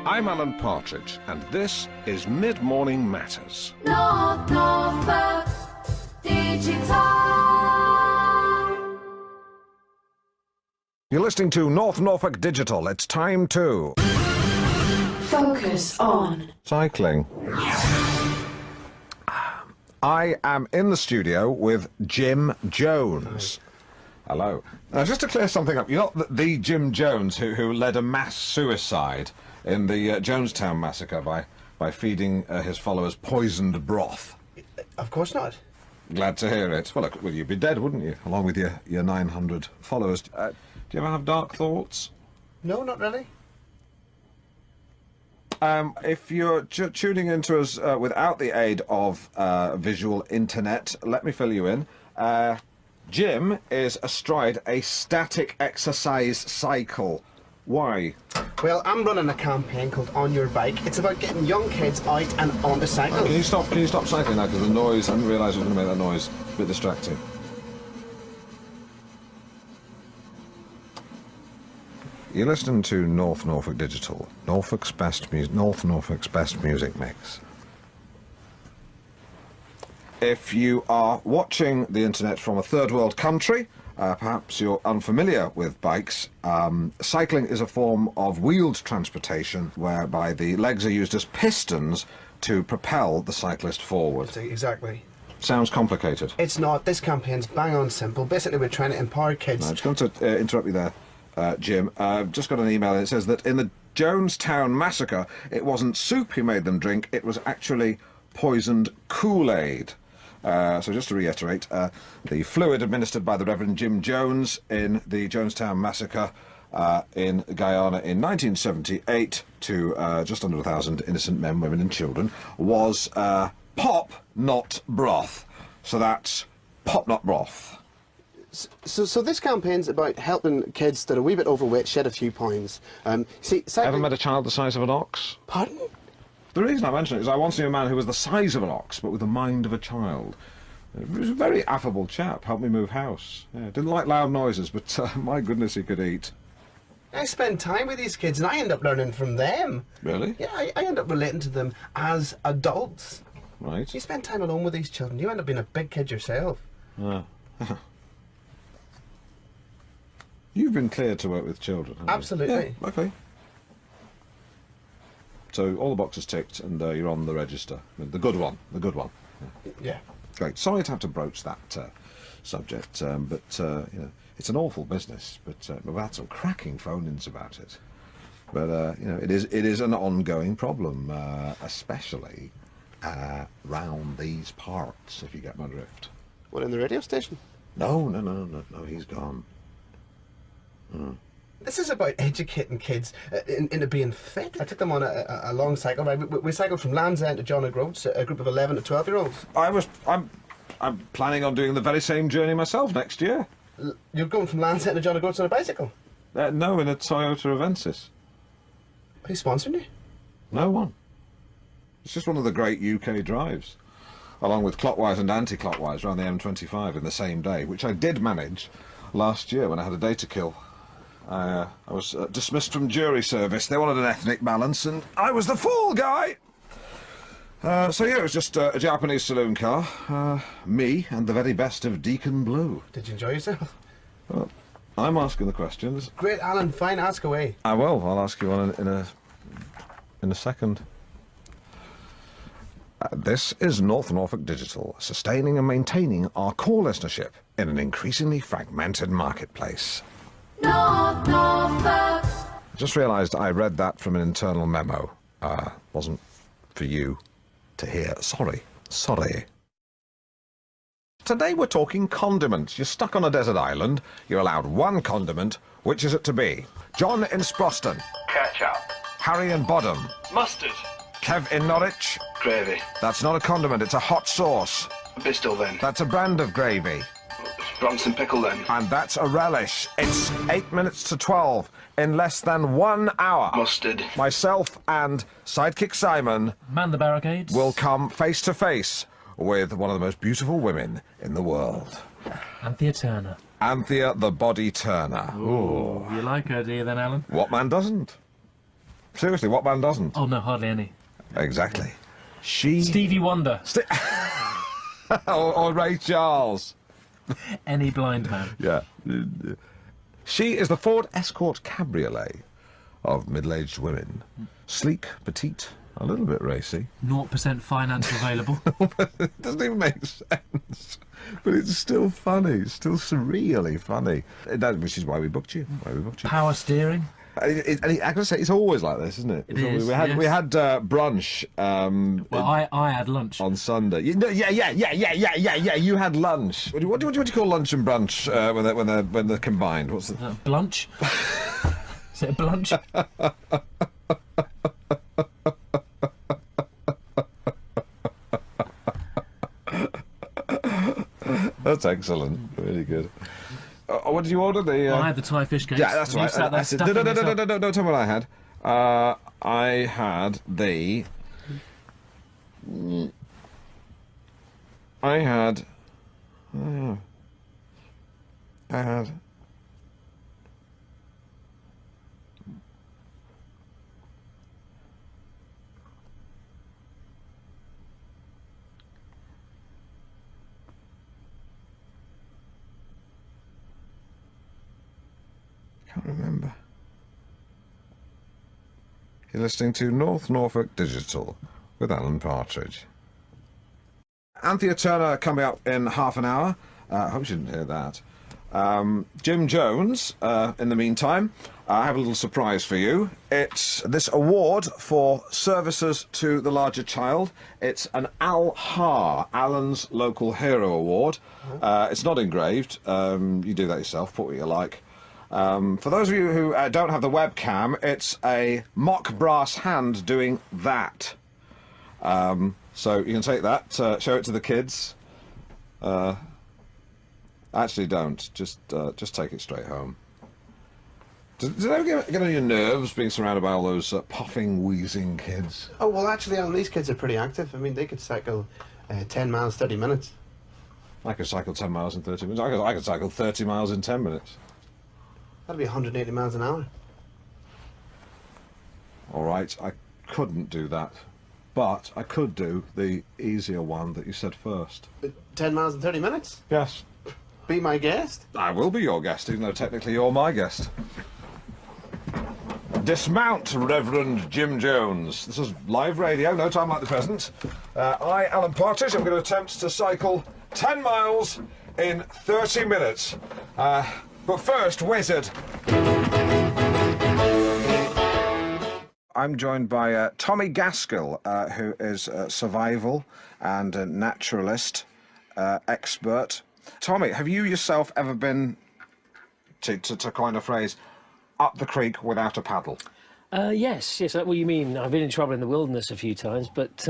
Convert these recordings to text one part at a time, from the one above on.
I'm Alan Partridge, and this is Mid-Morning Matters. North Norfolk Digital. You're listening to North Norfolk Digital. It's time to... Focus on cycling. I am in the studio with Jim Jones. Hello. Now, just to clear something up, you're not the Jim Jones who led a mass suicide in the Jonestown massacre by feeding his followers poisoned broth. Of course not. Glad to hear it. Well, look, well, you'd be dead, wouldn't you? Along with your 900 followers. Do you ever have dark thoughts? No, not really. If you're tuning into us without the aid of visual internet, let me fill you in. Jim is astride a static exercise cycle. Why? Well, I'm running a campaign called On Your Bike. It's about getting young kids out and on the cycle. Can you stop cycling now? Because the noise, I didn't realise it was going to make that noise. It's a bit distracting. You're listening to North Norfolk Digital, North Norfolk's best music mix. If you are watching the internet from a third world country, perhaps you're unfamiliar with bikes. Cycling is a form of wheeled transportation whereby the legs are used as pistons to propel the cyclist forward. Exactly. Sounds complicated. It's not. This campaign's bang on simple. Basically, we're trying to empower kids. I'm just going to interrupt you there, Jim. I've just got an email and it says that in the Jonestown massacre, it wasn't soup he made them drink, it was actually poisoned Kool-Aid. So just to reiterate, the fluid administered by the Reverend Jim Jones in the Jonestown massacre in Guyana in 1978 to just under 1,000 innocent men, women and children was pop, not broth. So that's pop, not broth. So this campaign's about helping kids that are a wee bit overweight shed a few pounds. See, cycling... Ever met a child the size of an ox? Pardon? The reason I mention it is I once knew a man who was the size of an ox, but with the mind of a child. He was a very affable chap, helped me move house. Yeah, didn't like loud noises, but my goodness, he could eat. I spend time with these kids and I end up learning from them. Really? Yeah, I end up relating to them as adults. Right. You spend time alone with these children, you end up being a big kid yourself. You've been cleared to work with children, haven't Absolutely. You? Yeah, okay. So all the boxes ticked and you're on the register. The good one. Yeah. Great. Sorry to have to broach that subject, but you know, it's an awful business. But we've had some cracking phone-ins about it. But you know, it is an ongoing problem, especially round these parts. If you get my drift. What, in the radio station? No. He's gone. This is about educating kids into being fit. I took them on a long cycle ride. We cycled from Land's End to John O'Groats, a group of 11 to 12-year-olds. I'm planning on doing the very same journey myself next year. You're going from Land's End to John O'Groats on a bicycle? No, in a Toyota Avensis. Who's sponsoring you? No one. It's just one of the great UK drives, along with clockwise and anti-clockwise around the M25 in the same day, which I did manage last year when I had a day to kill. I was dismissed from jury service. They wanted an ethnic balance, and I was the fool guy! So yeah, it was just a Japanese saloon car. Me and the very best of Deacon Blue. Did you enjoy yourself? Well, I'm asking the questions. Great, Alan. Fine, ask away. I will. I'll ask you one in a second. This is North Norfolk Digital, sustaining and maintaining our core listenership in an increasingly fragmented marketplace. North Norfolk. Just realised I read that from an internal memo. Wasn't for you to hear. Sorry. Today we're talking condiments. You're stuck on a desert island. You're allowed one condiment. Which is it to be? John in Sproston. Ketchup. Harry in Bodham. Mustard. Kev in Norwich. Gravy. That's not a condiment, it's a hot sauce. Bristol then. That's a brand of gravy. Bronson pickle then. And that's a relish. It's 8 minutes to 12 in less than 1 hour. Mustard. Myself and sidekick Simon Man the barricades. will come face to face with one of the most beautiful women in the world. Anthea Turner. Anthea the Body Turner. Ooh. You like her, do you then, Alan? What man doesn't? Seriously, what band doesn't? Oh no, hardly any. Exactly. She... Stevie Wonder. or Ray Charles. Any blind man. Yeah. She is the Ford Escort Cabriolet of middle-aged women. Sleek, petite, a little bit racy. 0% finance available. It doesn't even make sense. But it's still funny, still surreally funny. Which is why we booked you. Power steering. And I gotta say, it's always like this, isn't it? It is, we had yes. brunch. Well, I had lunch. On Sunday. Yeah. You had lunch. What do you call lunch and brunch when they're combined? What's the Blunch? Is it a blunch? That's excellent. Really good. What did you order? I had the Thai fish cakes. Yeah, that's and you right. sat there stuffing yourself. No, tell me what I had. I had the... I had... can't remember. You're listening to North Norfolk Digital with Alan Partridge. Anthea Turner coming up in half an hour. I hope you didn't hear that. Jim Jones, in the meantime, I have a little surprise for you. It's this award for services to the larger child. It's an Al-Har, Alan's Local Hero Award. It's not engraved. You do that yourself, put what you like. For those of you who don't have the webcam, it's a mock brass hand doing that. So you can take that, show it to the kids. Actually, don't. Just take it straight home. Did it ever get on your nerves being surrounded by all those puffing, wheezing kids? Oh, well, actually, Alan, these kids are pretty active. I mean, they could cycle 10 miles, 30 minutes. I could cycle 10 miles in 30 minutes. I could cycle 30 miles in 10 minutes. That'd be 180 miles an hour. All right, I couldn't do that. But I could do the easier one that you said first. 10 miles in 30 minutes? Yes. Be my guest? I will be your guest, even though technically you're my guest. Dismount, Reverend Jim Jones. This is live radio, no time like the present. I, Alan Partridge, am going to attempt to cycle 10 miles in 30 minutes. But first, Wizard. I'm joined by Tommy Gaskell, who is a survival and a naturalist expert. Tommy, have you yourself ever been, to coin a phrase, up the creek without a paddle? Yes. Well, you mean I've been in trouble in the wilderness a few times, but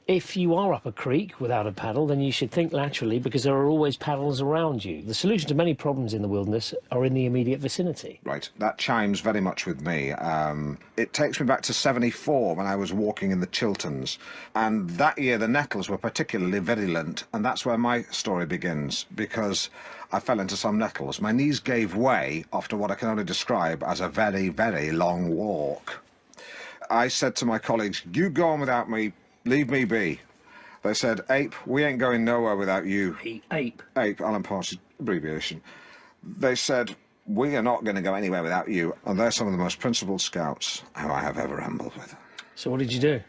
if you are up a creek without a paddle, then you should think laterally because there are always paddles around you. The solution to many problems in the wilderness are in the immediate vicinity. Right, that chimes very much with me. It takes me back to '74 when I was walking in the Chilterns, and that year the nettles were particularly virulent, and that's where my story begins, because I fell into some nettles. My knees gave way after what I can only describe as a very, very long walk. I said to my colleagues, you go on without me, leave me be. They said, Ape, we ain't going nowhere without you. Ape? Ape, Alan Partridge, abbreviation. They said, we are not going to go anywhere without you. And they're some of the most principled scouts who I have ever rambled with. So what did you do?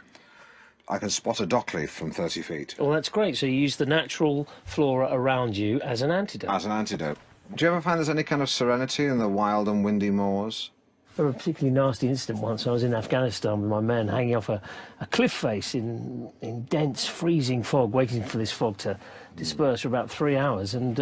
I can spot a dock leaf from 30 feet. Well, that's great. So you use the natural flora around you as an antidote. As an antidote. Do you ever find there's any kind of serenity in the wild and windy moors? I had a particularly nasty incident once. I was in Afghanistan with my men hanging off a cliff face in dense, freezing fog, waiting for this fog to disperse for about 3 hours. And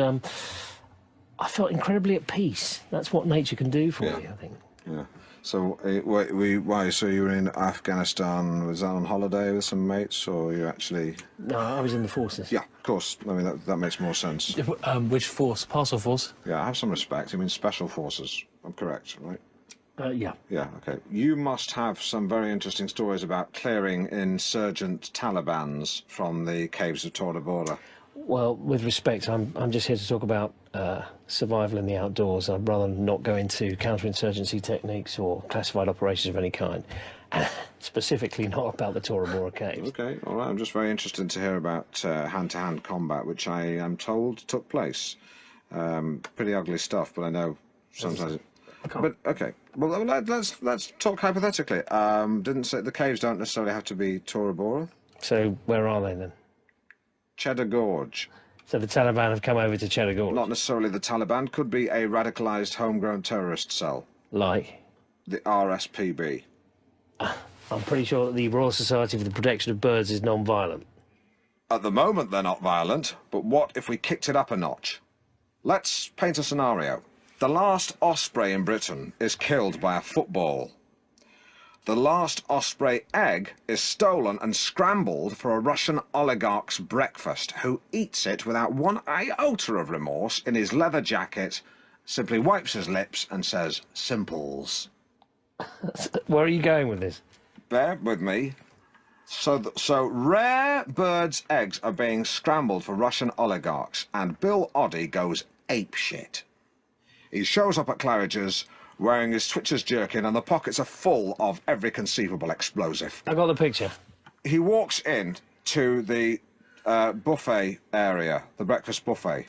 I felt incredibly at peace. That's what nature can do for you, I think. Yeah. So, so you were in Afghanistan, was that on holiday with some mates, or you actually... No, I was in the forces. Yeah, of course. I mean, that makes more sense. Which force? Parcel force? Yeah, I have some respect. I mean, special forces. I'm correct, right? Yeah. Yeah, okay. You must have some very interesting stories about clearing insurgent Talibans from the caves of Tora Bora. Well, with respect, I'm just here to talk about survival in the outdoors. I'd rather not go into counterinsurgency techniques or classified operations of any kind. Specifically not about the Tora Bora Caves. Okay, all right. I'm just very interested to hear about hand-to-hand combat, which I am told took place. Pretty ugly stuff, but I know sometimes. But okay, well let's talk hypothetically. Didn't say the caves don't necessarily have to be Tora Bora. So where are they then? Cheddar Gorge. So the Taliban have come over to Cheddar Gorge? Not necessarily the Taliban. Could be a radicalised homegrown terrorist cell. Like? The RSPB. I'm pretty sure that the Royal Society for the Protection of Birds is non-violent. At the moment they're not violent, but what if we kicked it up a notch? Let's paint a scenario. The last osprey in Britain is killed by a football. The last osprey egg is stolen and scrambled for a Russian oligarch's breakfast, who eats it without one iota of remorse in his leather jacket, simply wipes his lips and says, "Simples." Where are you going with this? Bear with me. So rare birds' eggs are being scrambled for Russian oligarchs, and Bill Oddie goes apeshit. He shows up at Claridge's wearing his Twitcher's jerkin, and the pockets are full of every conceivable explosive. I got the picture. He walks in to the buffet area, the breakfast buffet.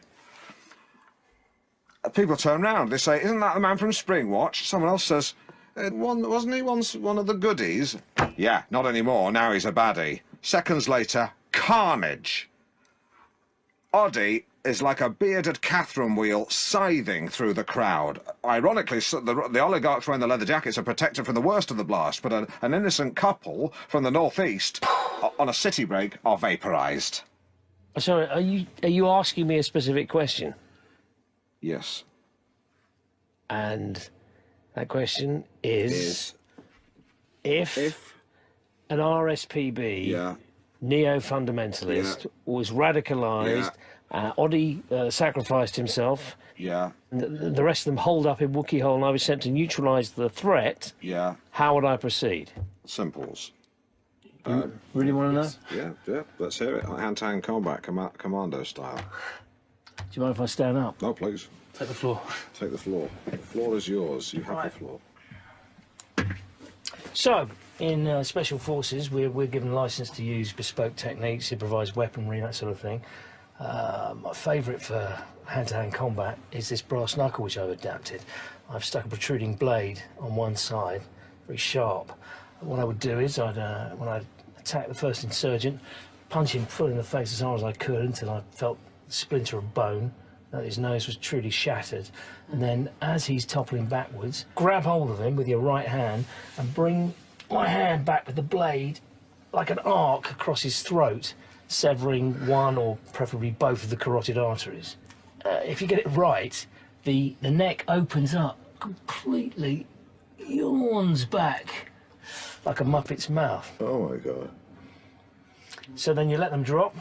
People turn round. They say, "Isn't that the man from Springwatch?" Someone else says, "Wasn't he once one of the goodies?" "Yeah, not anymore. Now he's a baddie." Seconds later, carnage. Oddie is like a bearded Catherine wheel scything through the crowd. Ironically, the oligarchs wearing the leather jackets are protected from the worst of the blast, but an innocent couple from the northeast on a city break are vaporised. Sorry, are you asking me a specific question? Yes. And that question is if an RSPB Yeah. neo-fundamentalist was radicalised, Oddie sacrificed himself, Yeah. and the rest of them holed up in Wookiee Hole, and I was sent to neutralise the threat, Yeah. how would I proceed? Simples. Really want to know? Yeah. Let's hear it. Hand-to-hand combat, commando style. Do you mind if I stand up? No, please. Take the floor. Take the floor. The floor is yours. You have the floor. So, in Special Forces, we're given licence to use bespoke techniques, improvised weaponry, that sort of thing. My favourite for hand-to-hand combat is this brass knuckle which I've adapted. I've stuck a protruding blade on one side, very sharp. What I would do is, when I'd attack the first insurgent, punch him full in the face as hard as I could until I felt the splinter of bone, that his nose was truly shattered. And then, as he's toppling backwards, grab hold of him with your right hand and bring my hand back with the blade like an arc across his throat, severing one or preferably both of the carotid arteries. If you get it right, the neck opens up completely, yawns back like a Muppet's mouth. Oh my God. So then you let them drop,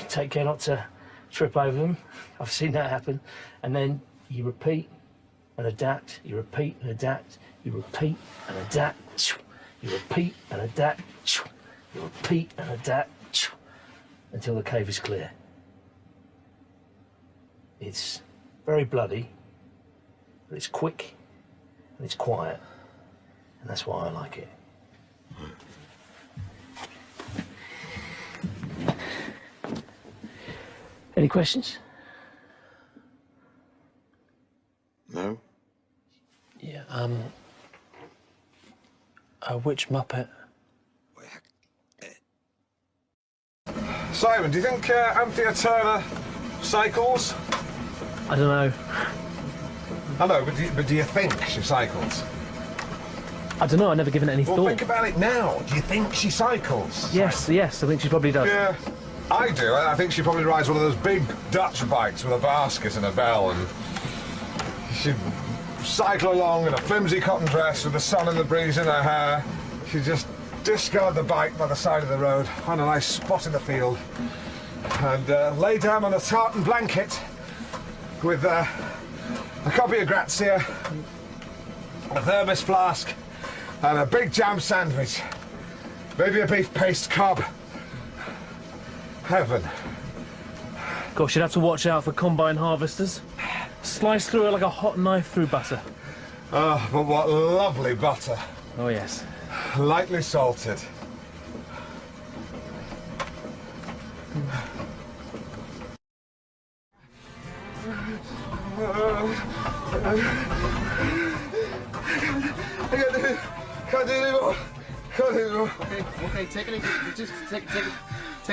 take care not to trip over them. I've seen that happen. And then you repeat and adapt, you repeat and adapt, you repeat and adapt, you repeat and adapt, you repeat and adapt, until the cave is clear. It's very bloody, but it's quick and it's quiet, and that's why I like it. Any questions? No? Yeah, which Muppet? Simon, do you think Anthea Turner cycles? I don't know. I know, but do you think she cycles? I don't know, I've never given it any Well, thought. think about it now. Do you think she cycles? Yes, I think she probably does. Yeah, I do. I think she probably rides one of those big Dutch bikes with a basket and a bell, and she'd cycle along in a flimsy cotton dress with the sun and the breeze in her hair. She'd just discard the bike by the side of the road, find a nice spot in the field, and lay down on a tartan blanket with a copy of Grazia, a thermos flask, and a big jam sandwich. Maybe a beef paste cob. Heaven. Gosh, you'd have to watch out for combine harvesters. Slice through it like a hot knife through butter. Oh, but what lovely butter. Oh, yes. Lightly salted. Can't do anymore. Okay, take it easy. Just take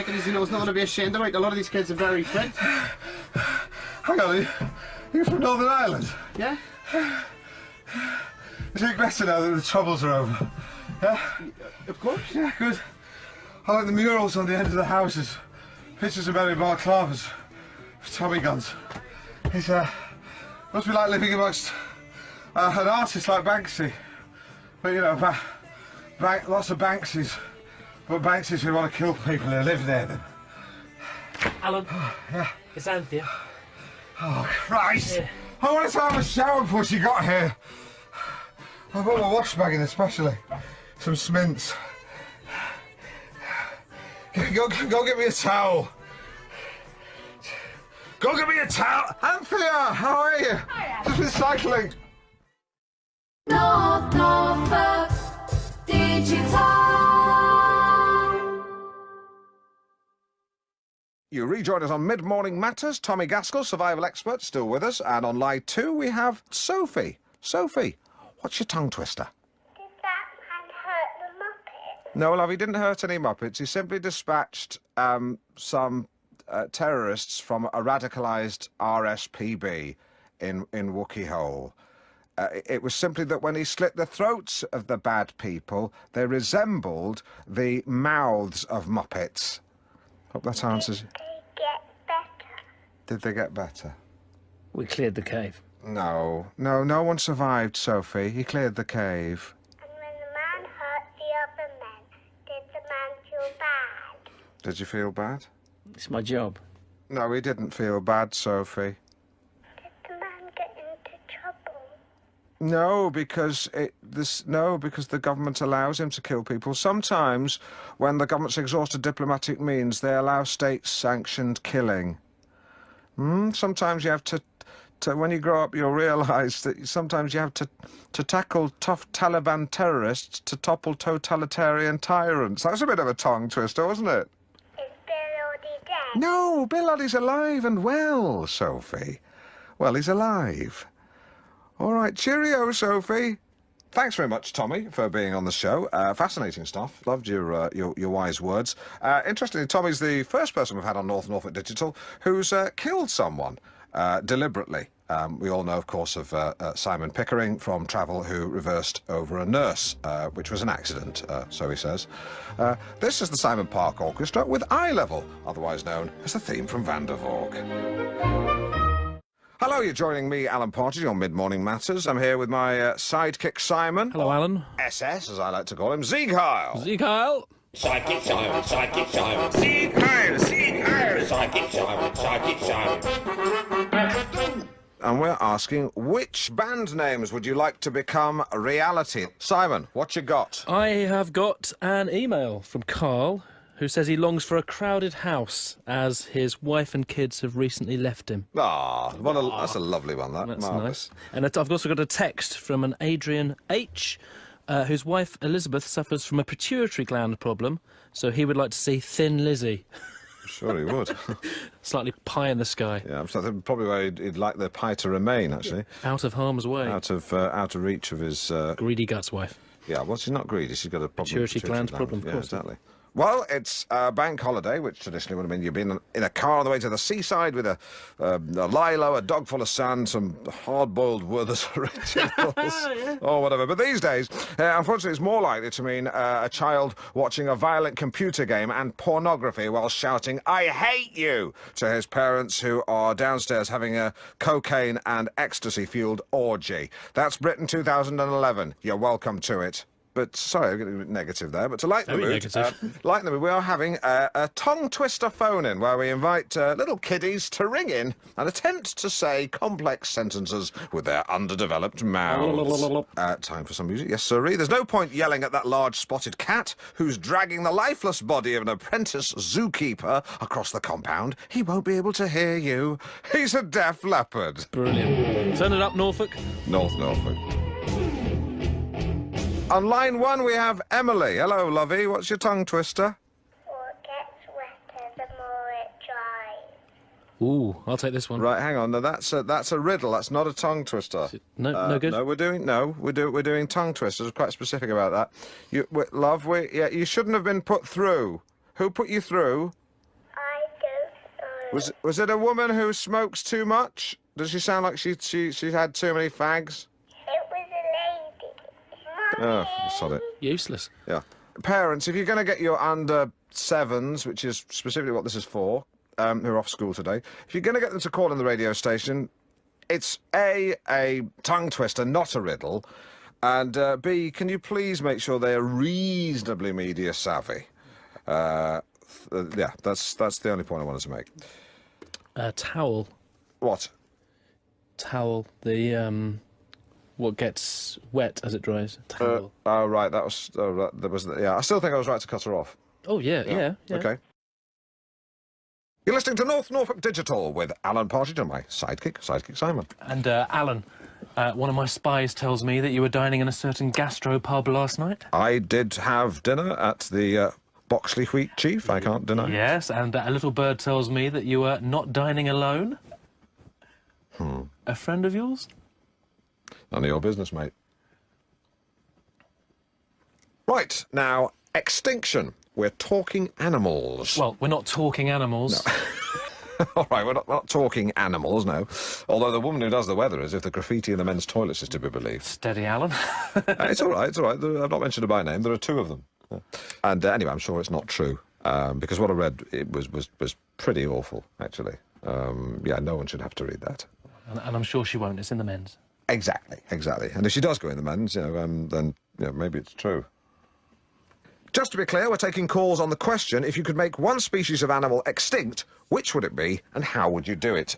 it easy. No, it's not going to be ashamed of it. A lot of these kids are very fit. Hang on, you're from Northern Ireland? Yeah? You think better now that the troubles are over? Yeah? Of course. Yeah, good. I like the murals on the end of the houses. Pictures of men in balaclavas. Tommy guns. It's, must be like living amongst an artist like Banksy. But, you know, lots of Banksies. But Banksies who want to kill people who live near them. Alan, it's Anthea. Oh, Christ! Yeah. I wanted to have a shower before she got here. I brought my wash bag in especially. Some Smints. Go get me a towel. Go get me a towel. Anthea, how are you? Hiya. Just been cycling. North Norfolk Digital. You rejoin us on Mid-Morning Matters. Tommy Gaskell, survival expert, still with us. And on line 2 we have Sophie. Sophie, what's your tongue twister? Did that man hurt the Muppet? No, love, he didn't hurt any Muppets. He simply dispatched some terrorists from a radicalised RSPB in Wookey Hole. It was simply that when he slit the throats of the bad people, they resembled the mouths of Muppets. Hope that answers. Did they get better? Did they get better? We cleared the cave. No, no one survived, Sophie. He cleared the cave. And when the man hurt the other men, did the man feel bad? Did you feel bad? It's my job. No, he didn't feel bad, Sophie. Did the man get into trouble? No, because the government allows him to kill people. Sometimes, when the government's exhausted diplomatic means, they allow state-sanctioned killing. Sometimes you have to when you grow up, you'll realise that sometimes you have to tackle tough Taliban terrorists to topple totalitarian tyrants. That's a bit of a tongue twister, wasn't it? Is Bill already dead? No, Bill Oddie's alive and well, Sophie. Well, he's alive. All right, cheerio, Sophie. Thanks very much, Tommy, for being on the show. Fascinating stuff. Loved your wise words. Interestingly, Tommy's the first person we've had on North Norfolk Digital who's killed someone deliberately. We all know, of course, of Simon Pickering from Travel, who reversed over a nurse, which was an accident, so he says. This is the Simon Park Orchestra with Eye Level, otherwise known as the theme from Van der Valk. Hello, you're joining me, Alan Partridge, on Mid-Morning Matters. I'm here with my sidekick Simon. Hello, Alan. SS, as I like to call him, Sieg Heil. Sieg Heil. Psychic Simon, Psychic Simon. Sieg Heil, Sieg Heil. Psychic Simon, Psychic Simon. And we're asking, which band names would you like to become a reality? Simon, what you got? I have got an email from Carl, who says he longs for a crowded house as his wife and kids have recently left him. That's a lovely one, that. That's Marvellous. nice. And I've also got a text from an Adrian H, whose wife Elizabeth suffers from a pituitary gland problem, so he would like to see Thin Lizzy. Sure he would. Slightly pie in the sky. Yeah, so I think probably where he'd like the pie to remain, actually. Out of harm's way. Out of reach of his... Greedy guts wife. Yeah, well, she's not greedy, she's got a problem. Pituitary gland problem, of yeah, course. Exactly. Well, it's a bank holiday, which traditionally would have been you've been in a car on the way to the seaside with a lilo, a dog full of sand, some hard-boiled Werther's originals, or whatever. But these days, unfortunately, it's more likely to mean a child watching a violent computer game and pornography while shouting, "I hate you," to his parents who are downstairs having a cocaine and ecstasy-fueled orgy. That's Britain 2011. You're welcome to it. But, sorry, I'm getting a bit negative there, but to lighten the mood, we are having a tongue twister phone-in where we invite little kiddies to ring in and attempt to say complex sentences with their underdeveloped mouths. Time for some music. Yes, sirree. There's no point yelling at that large spotted cat who's dragging the lifeless body of an apprentice zookeeper across the compound. He won't be able to hear you. He's a deaf leopard. Brilliant. Turn it up, Norfolk. North Norfolk. On line 1 we have Emily. Hello, lovey. What's your tongue twister? What gets wetter the more it dries? Ooh, I'll take this one. Right, hang on. No, that's a riddle. That's not a tongue twister. No good? No, we're doing tongue twisters. Quite specific about that. You shouldn't have been put through. Who put you through? I don't know. Was it a woman who smokes too much? Does she sound like she had too many fags? It was a lady. Oh, sod it. Useless. Yeah. Parents, if you're going to get your under 7s, which is specifically what this is for, who are off school today, if you're going to get them to call in the radio station, it's A, tongue twister, not a riddle, and B, can you please make sure they're reasonably media savvy? Yeah, that's the only point I wanted to make. Towel. What? Towel. The, what gets wet as it dries. Towel. Oh, right, that was... yeah, I still think I was right to cut her off. Oh, yeah. Okay. You're listening to North Norfolk Digital with Alan Partridge and my sidekick Simon. And, Alan, one of my spies tells me that you were dining in a certain gastro pub last night. I did have dinner at the Boxley Wheat Chief, I can't deny. Yes, and a little bird tells me that you were not dining alone. A friend of yours? None of your business, mate. Right, now, extinction. We're talking animals. Well, we're not talking animals. No. All right, we're not talking animals, no. Although the woman who does the weather is if the graffiti in the men's toilets is to be believed. Steady, Alan. It's all right, it's all right. I've not mentioned her by name. There are 2 of them. Yeah. And anyway, I'm sure it's not true, because what I read it was pretty awful, actually. Yeah, no one should have to read that. And I'm sure she won't. It's in the men's. Exactly. And if she does go in the men's, then maybe it's true. Just to be clear, we're taking calls on the question, if you could make one species of animal extinct, which would it be, and how would you do it?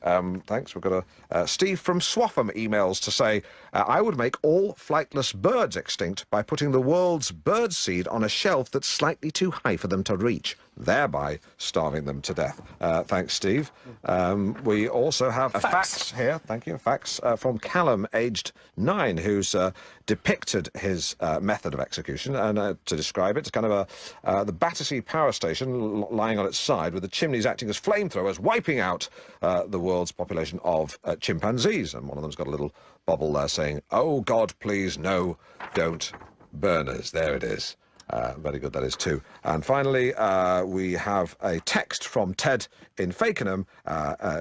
Thanks. We've got Steve from Swaffham emails to say, I would make all flightless birds extinct by putting the world's bird seed on a shelf that's slightly too high for them to reach, thereby starving them to death. Thanks, Steve. We also have a fax here. Thank you. A fax from Callum, aged 9, who's depicted his method of execution, and to describe it, it's kind of the Battersea power station lying on its side with the chimneys acting as flamethrowers, wiping out the world's population of chimpanzees. And one of them's got a little bubble there saying, "Oh God, please, no, don't burn us." There it is. Very good, that is too. And finally, we have a text from Ted in Fakenham,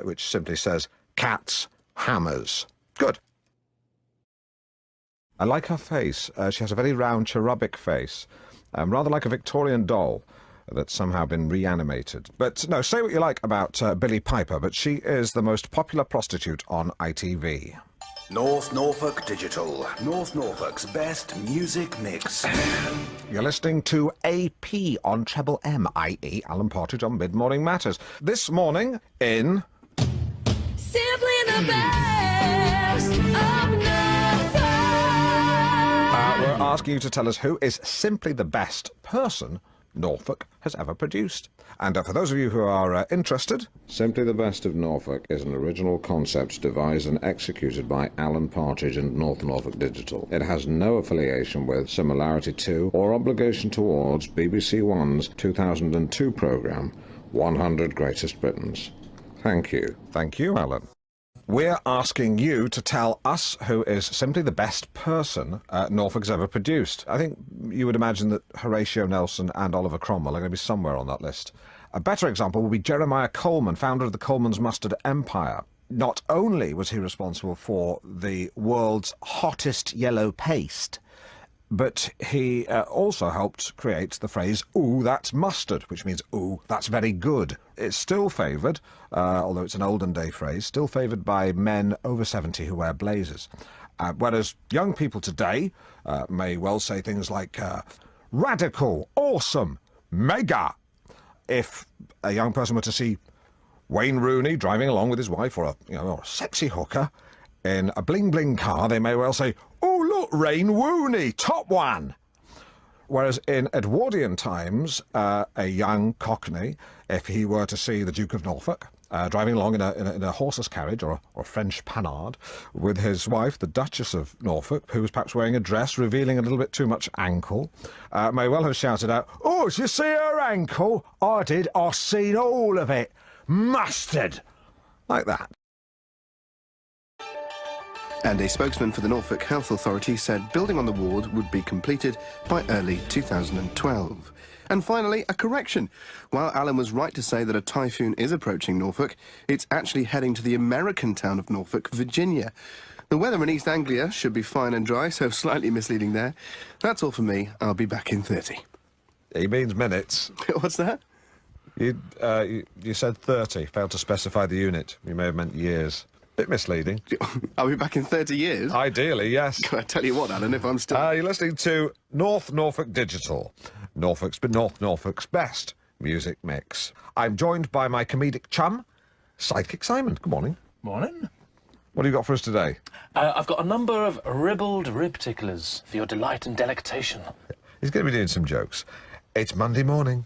which simply says, "Cats, hammers." Good. I like her face. She has a very round, cherubic face, rather like a Victorian doll that's somehow been reanimated. But no, say what you like about Billie Piper, but she is the most popular prostitute on ITV. North Norfolk Digital, North Norfolk's best music mix. You're listening to AP on Treble M, i.e. Alan Partridge on Mid-Morning Matters. This morning in... Simply the best of Norfolk. We're asking you to tell us who is simply the best person Norfolk has ever produced. And for those of you who are interested, Simply the Best of Norfolk is an original concept devised and executed by Alan Partridge and North Norfolk Digital. It has no affiliation with, similarity to, or obligation towards BBC One's 2002 programme, 100 Greatest Britons. Thank you. Thank you, Alan. We're asking you to tell us who is simply the best person Norfolk's ever produced. I think you would imagine that Horatio Nelson and Oliver Cromwell are going to be somewhere on that list. A better example would be Jeremiah Coleman, founder of the Coleman's Mustard Empire. Not only was he responsible for the world's hottest yellow paste, but he also helped create the phrase, "Ooh, that's mustard," which means, ooh, that's very good. It's still favoured, although it's an olden day phrase, still favoured by men over 70 who wear blazers. Whereas young people today may well say things like, radical, awesome, mega. If a young person were to see Wayne Rooney driving along with his wife, or a sexy hooker in a bling-bling car, they may well say, "Oh, look, Rain Wooney, top one." Whereas in Edwardian times, a young Cockney, if he were to see the Duke of Norfolk, driving along in a horseless carriage or a French panard with his wife, the Duchess of Norfolk, who was perhaps wearing a dress revealing a little bit too much ankle, may well have shouted out, "Oh, did you see her ankle? I did. I seen all of it. Mustard!" Like that. And a spokesman for the Norfolk Health Authority said building on the ward would be completed by early 2012. And finally, a correction. While Alan was right to say that a typhoon is approaching Norfolk, it's actually heading to the American town of Norfolk, Virginia. The weather in East Anglia should be fine and dry, so slightly misleading there. That's all for me. I'll be back in 30. He means minutes. What's that? You said 30, failed to specify the unit. You may have meant years. Bit misleading. I'll be back in 30 years? Ideally, yes. I tell you what, Alan, if I'm still... You're listening to North Norfolk Digital, North Norfolk's best music mix. I'm joined by my comedic chum, Sidekick Simon. Good morning. Morning. What have you got for us today? I've got a number of ribbled rib ticklers for your delight and delectation. He's going to be doing some jokes. It's Monday morning.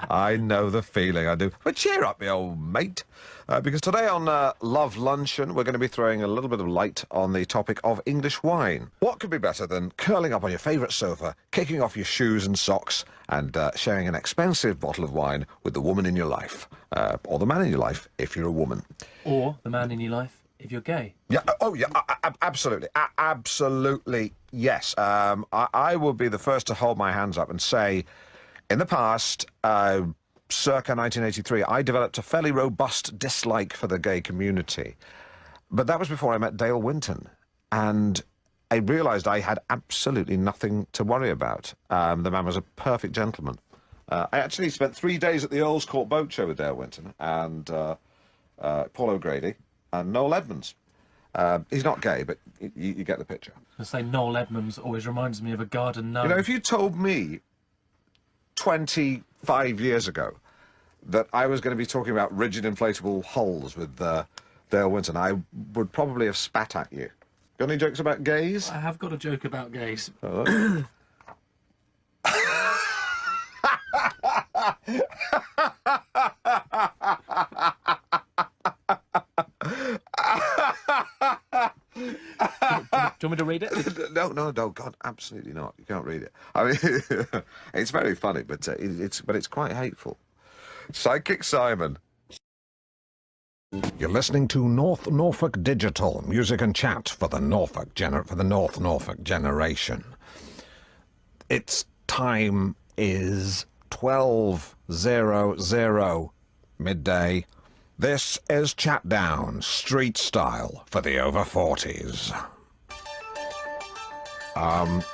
I know the feeling, I do. But cheer up, me old mate. Because today on Love Luncheon, we're going to be throwing a little bit of light on the topic of English wine. What could be better than curling up on your favourite sofa, kicking off your shoes and socks, and sharing an expensive bottle of wine with the woman in your life, or the man in your life, if you're a woman. Or the man in your life, if you're gay. Yeah, oh yeah, absolutely, absolutely, yes. I will be the first to hold my hands up and say, in the past, circa 1983, I developed a fairly robust dislike for the gay community. But that was before I met Dale Winton, and I realised I had absolutely nothing to worry about. The man was a perfect gentleman. I actually spent 3 days at the Earl's Court Boat Show with Dale Winton and Paul O'Grady and Noel Edmonds. He's not gay, but you get the picture. I say Noel Edmonds always reminds me of a garden gnome. You know, if you told me 25 years ago that I was going to be talking about rigid inflatable hulls with Dale Winton, I would probably have spat at you. Got any jokes about gays? I have got a joke about gays. Oh. Do you want me to read it? No, God, absolutely not. You can't read it. I mean, it's very funny, but it's quite hateful. Sidekick Simon. You're listening to North Norfolk Digital, music and chat for the North Norfolk generation. Its time is 12:00 midday. This is Chat Down, street style for the over 40s.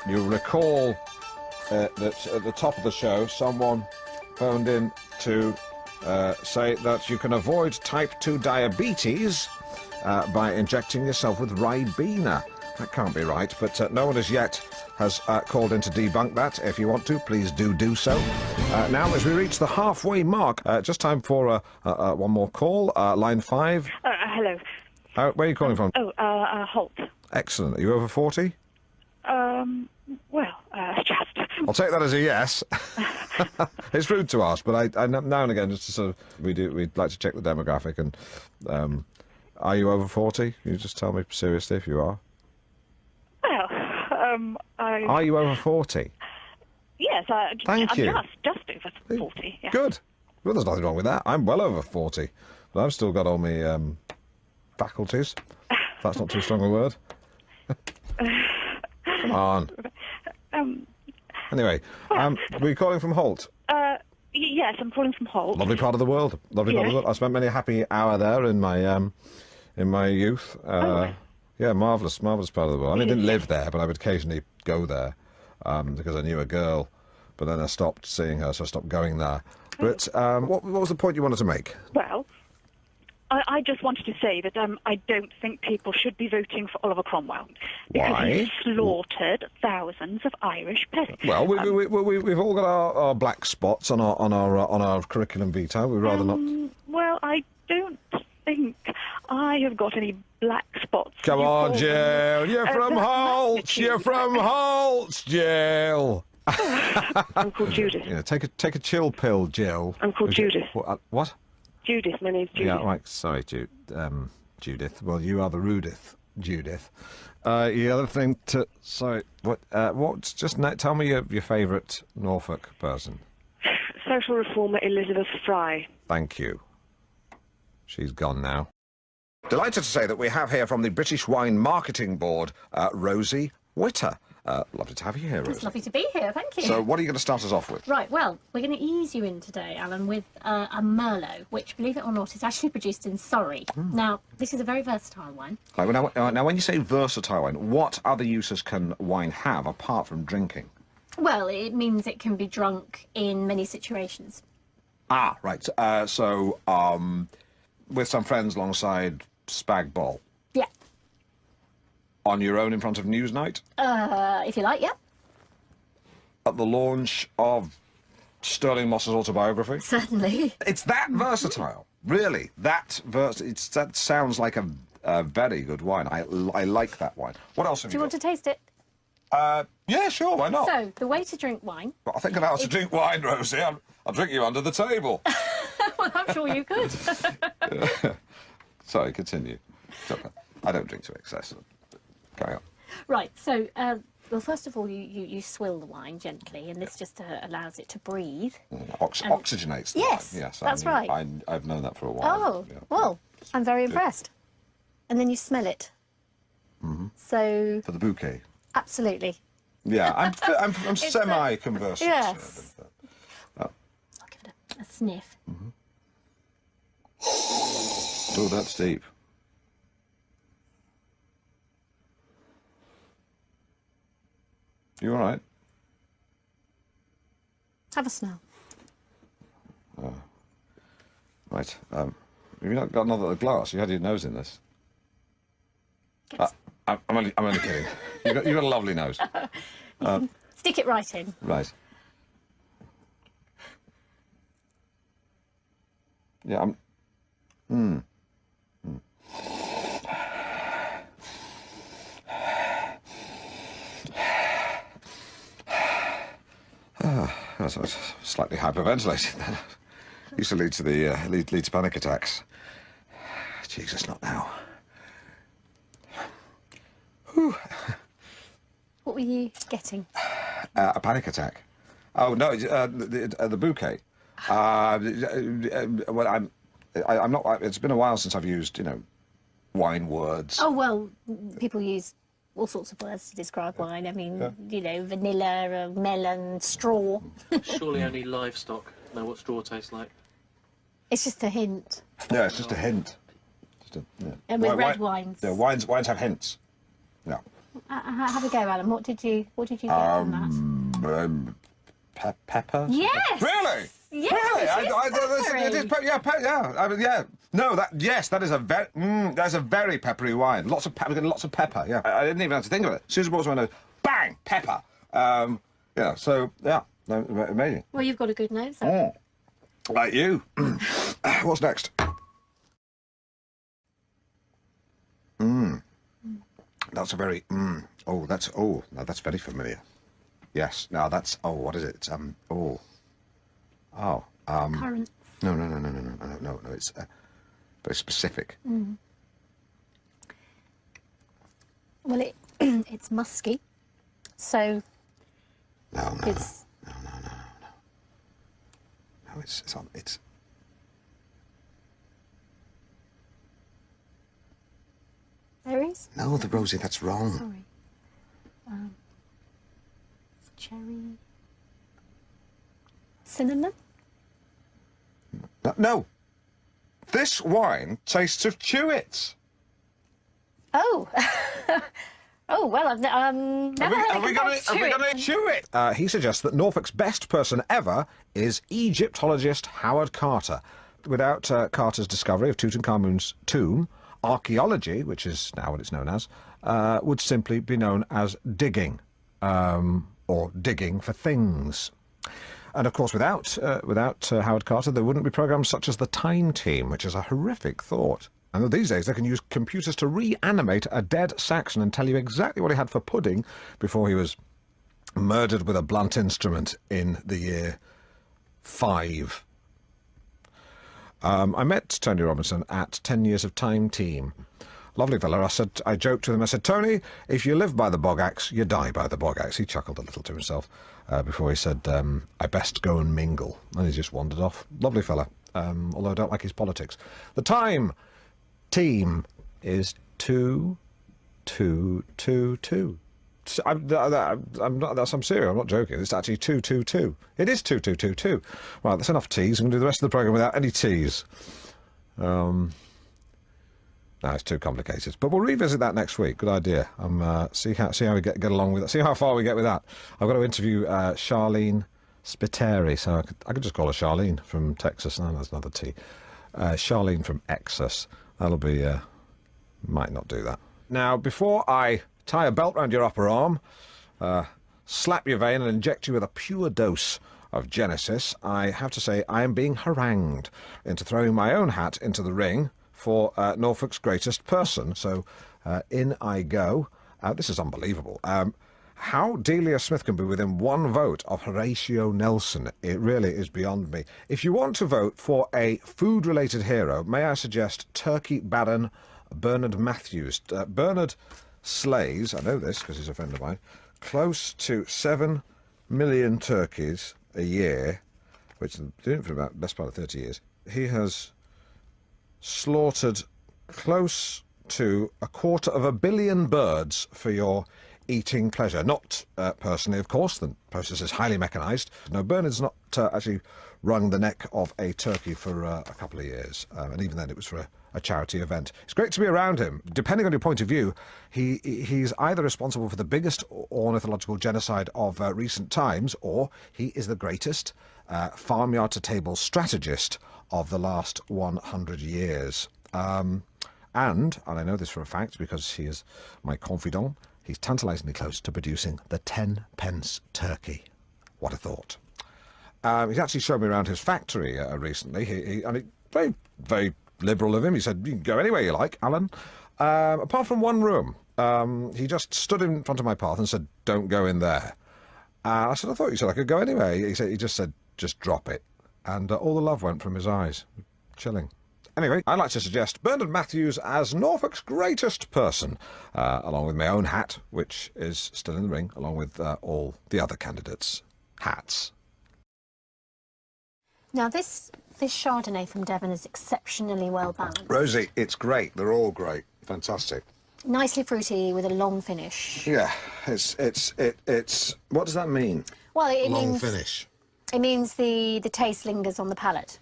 You'll recall that at the top of the show, someone phoned in to say that you can avoid type 2 diabetes by injecting yourself with Ribena. That can't be right, but no one as yet has called in to debunk that. If you want to, please do so. Now, as we reach the halfway mark, just time for one more call. Line 5. Hello. Where are you calling from? Holt. Excellent. Are you over 40? Just. I'll take that as a yes. It's rude to ask, but I now and again, just to sort of, we'd like to check the demographic. And are you over 40? Can you just tell me seriously if you are? Well, Are you over 40? Yes, Thank you. Just over 40. Yeah. Good. Well, there's nothing wrong with that. I'm well over 40, but I've still got all my faculties. That's not too strong a word. Come on. Anyway, were you calling from Holt? Yes, I'm calling from Holt. Lovely part of the world. Lovely part of the world. I spent many a happy hour there in my youth. Yeah, marvellous part of the world. I mean, I didn't live there, but I would occasionally go there because I knew a girl, but then I stopped seeing her, so I stopped going there. But what was the point you wanted to make? Well, I just wanted to say that I don't think people should be voting for Oliver Cromwell because Why? he slaughtered thousands of Irish peasants. Well, we've all got our black spots on our curriculum vitae. We'd rather not. Well, I don't think I have got any black spots. Come You on, call Jill. them, You're from that Holtz. magnitude. You're from Holtz, Jill. I'm called Judith. Yeah, take a chill pill, Jill. I'm called Judith. What? Judith, my name's Judith. Yeah, right. Sorry, Judith. Well, you are the rudith, Judith. The other thing to... Sorry, what... Just tell me your favourite Norfolk person. Social reformer Elizabeth Fry. Thank you. She's gone now. Delighted to say that we have here from the British Wine Marketing Board, Rosie Witter. Lovely to have you here, Rosie. It's lovely to be here, thank you. So what are you going to start us off with? Right, well, we're going to ease you in today, Alan, with a Merlot, which, believe it or not, is actually produced in Surrey. Now, this is a very versatile wine. Right, now, when you say versatile wine, what other uses can wine have apart from drinking? Well, it means it can be drunk in many situations. Ah, right. So, with some friends alongside Spag Bol. Yeah. On your own in front of Newsnight? If you like, yeah. At the launch of Sterling Moss's autobiography? Certainly. It's that versatile. Really. That sounds like a very good wine. I like that wine. What else have Do you want to taste it? Yeah, sure, why not? So, the way to drink wine... Well, I think of how to drink wine, Rosie. I'll drink you under the table. Well, I'm sure you could. Sorry, continue. I don't drink to excess. Carry on. Right, so, well, first of all, you swill the wine gently, and this just allows it to breathe. Oxygenates the yes, wine. Yes, that's right. I've known that for a while. Oh, yeah. well, I'm very impressed. And then you smell it. Mm-hmm. So... For the bouquet. Absolutely. Yeah, I'm semi-conversant. Yes. Oh. I'll give it a sniff. Mm-hmm. Oh, that's deep. You all right? Have a smell. Oh. Right. Have you not got another glass? You had your nose in this. I'm only kidding. You've got a lovely nose. Stick it right in. Right. Yeah, I was slightly hyperventilating then. Used to lead to lead to panic attacks. Jesus, not now. Whew. What were you getting? A panic attack. Oh no, the bouquet. Well, I'm not. It's been a while since I've used, wine words. Oh well, people use all sorts of words to describe wine. I mean, vanilla, melon, straw. Surely only livestock know what straw tastes like. It's just a hint. Yeah, it's just a hint. And with red wines. Yeah, wines have hints. Yeah. Have a go, Alan. What did you get from that? Pepper. Yes. Really? Yes. Really? It is peppery. Yeah. No, that is a very peppery wine. Lots of pepper. Yeah. I didn't even have to think of it. As soon as it brought to my nose, bang, pepper. Amazing. Well, you've got a good nose. Like you. What's next? That's a very. Now that's very familiar. Yes. Now that's. Oh, what is it? Currants. No. It's very specific. Well, it's musky, so. No. It's. No, it's. Berries? No, Rosie, that's wrong. Sorry. Cherry. Cinnamon? No. This wine tastes of chewits. Oh. Oh, well, I've never heard Are we going to chew it? He suggests that Norfolk's best person ever is Egyptologist Howard Carter. Without Carter's discovery of Tutankhamun's tomb, archaeology, which is now what it's known as, would simply be known as digging, or digging for things. And of course, without Howard Carter, there wouldn't be programmes such as the Time Team, which is a horrific thought. And these days they can use computers to reanimate a dead Saxon and tell you exactly what he had for pudding before he was murdered with a blunt instrument in the year 5. I met Tony Robinson at 10 Years of Time team. Lovely fella. I joked to him, I said, Tony, if you live by the bog axe, you die by the bog axe. He chuckled a little to himself before he said, I best go and mingle. And he just wandered off. Lovely fella, although I don't like his politics. The Time team is 2-2-2-2. I'm serious, I'm not joking. It's actually 2-2-2. It is 2-2-2-2. Right, that's enough teas. I'm going to do the rest of the programme without any teas. No, it's too complicated. But we'll revisit that next week. Good idea. See how we get along with that. See how far we get with that. I've got to interview Charlene Spiteri, so I could just call her Charlene from Texas. No, that's another T. Charlene from Exus. That'll be... might not do that. Now, before I tie a belt round your upper arm, slap your vein and inject you with a pure dose of Genesis, I have to say I am being harangued into throwing my own hat into the ring for Norfolk's greatest person. So in I go. This is unbelievable. How Delia Smith can be within 1 vote of Horatio Nelson, it really is beyond me. If you want to vote for a food-related hero, may I suggest Turkey Baron Bernard Matthews. Bernard slays, I know this because he's a friend of mine, close to 7 million turkeys a year, which is doing it for about the best part of 30 years. He has slaughtered close to 250 million birds for your eating pleasure. Not personally, of course, the process is highly mechanised. No, Bernard's not actually wrung the neck of a turkey for a couple of years, and even then it was for a charity event. It's great to be around him. Depending on your point of view, he's either responsible for the biggest ornithological genocide of recent times, or he is the greatest farmyard-to-table strategist of the last 100 years. And I know this for a fact because he is my confidant, he's tantalisingly close to producing the 10-pence turkey. What a thought. He's actually shown me around his factory recently. Very, very liberal of him. He said, you can go anywhere you like, Alan. Apart from one room. He just stood in front of my path and said, don't go in there. I said, I thought you said I could go anywhere. He just said, just drop it. And all the love went from his eyes. Chilling. Anyway, I'd like to suggest Bernard Matthews as Norfolk's greatest person, along with my own hat, which is still in the ring, along with all the other candidates' hats. Now, this Chardonnay from Devon is exceptionally well balanced. Rosie, it's great. They're all great. Fantastic. Nicely fruity with a long finish. Yeah, it's what does that mean? Well, it long means finish. It means the taste lingers on the palate.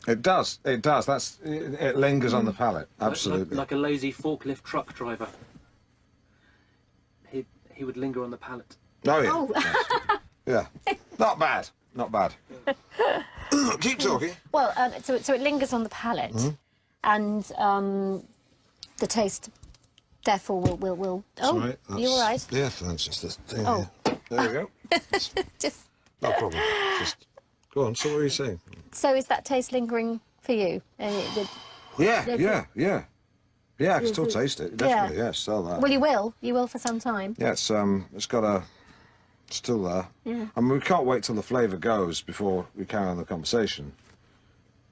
It does. It does. It lingers on the palate. Absolutely. Like a lazy forklift truck driver. He would linger on the palate. Oh yeah. Oh. Yeah. Not bad. Not bad. Keep talking. Well, so it lingers on the palate, and the taste, therefore, will. Oh, right. you all right? Yeah, that's just this thing. Oh. Here. There we go. Just. No problem. Just go on. So what were you saying? So is that taste lingering for you? Yeah. I can still taste it. Definitely. Yeah. Still there. Well, you will. You will for some time. Yeah. It's got a. Still there. Yeah. I mean, we can't wait till the flavour goes before we carry on the conversation,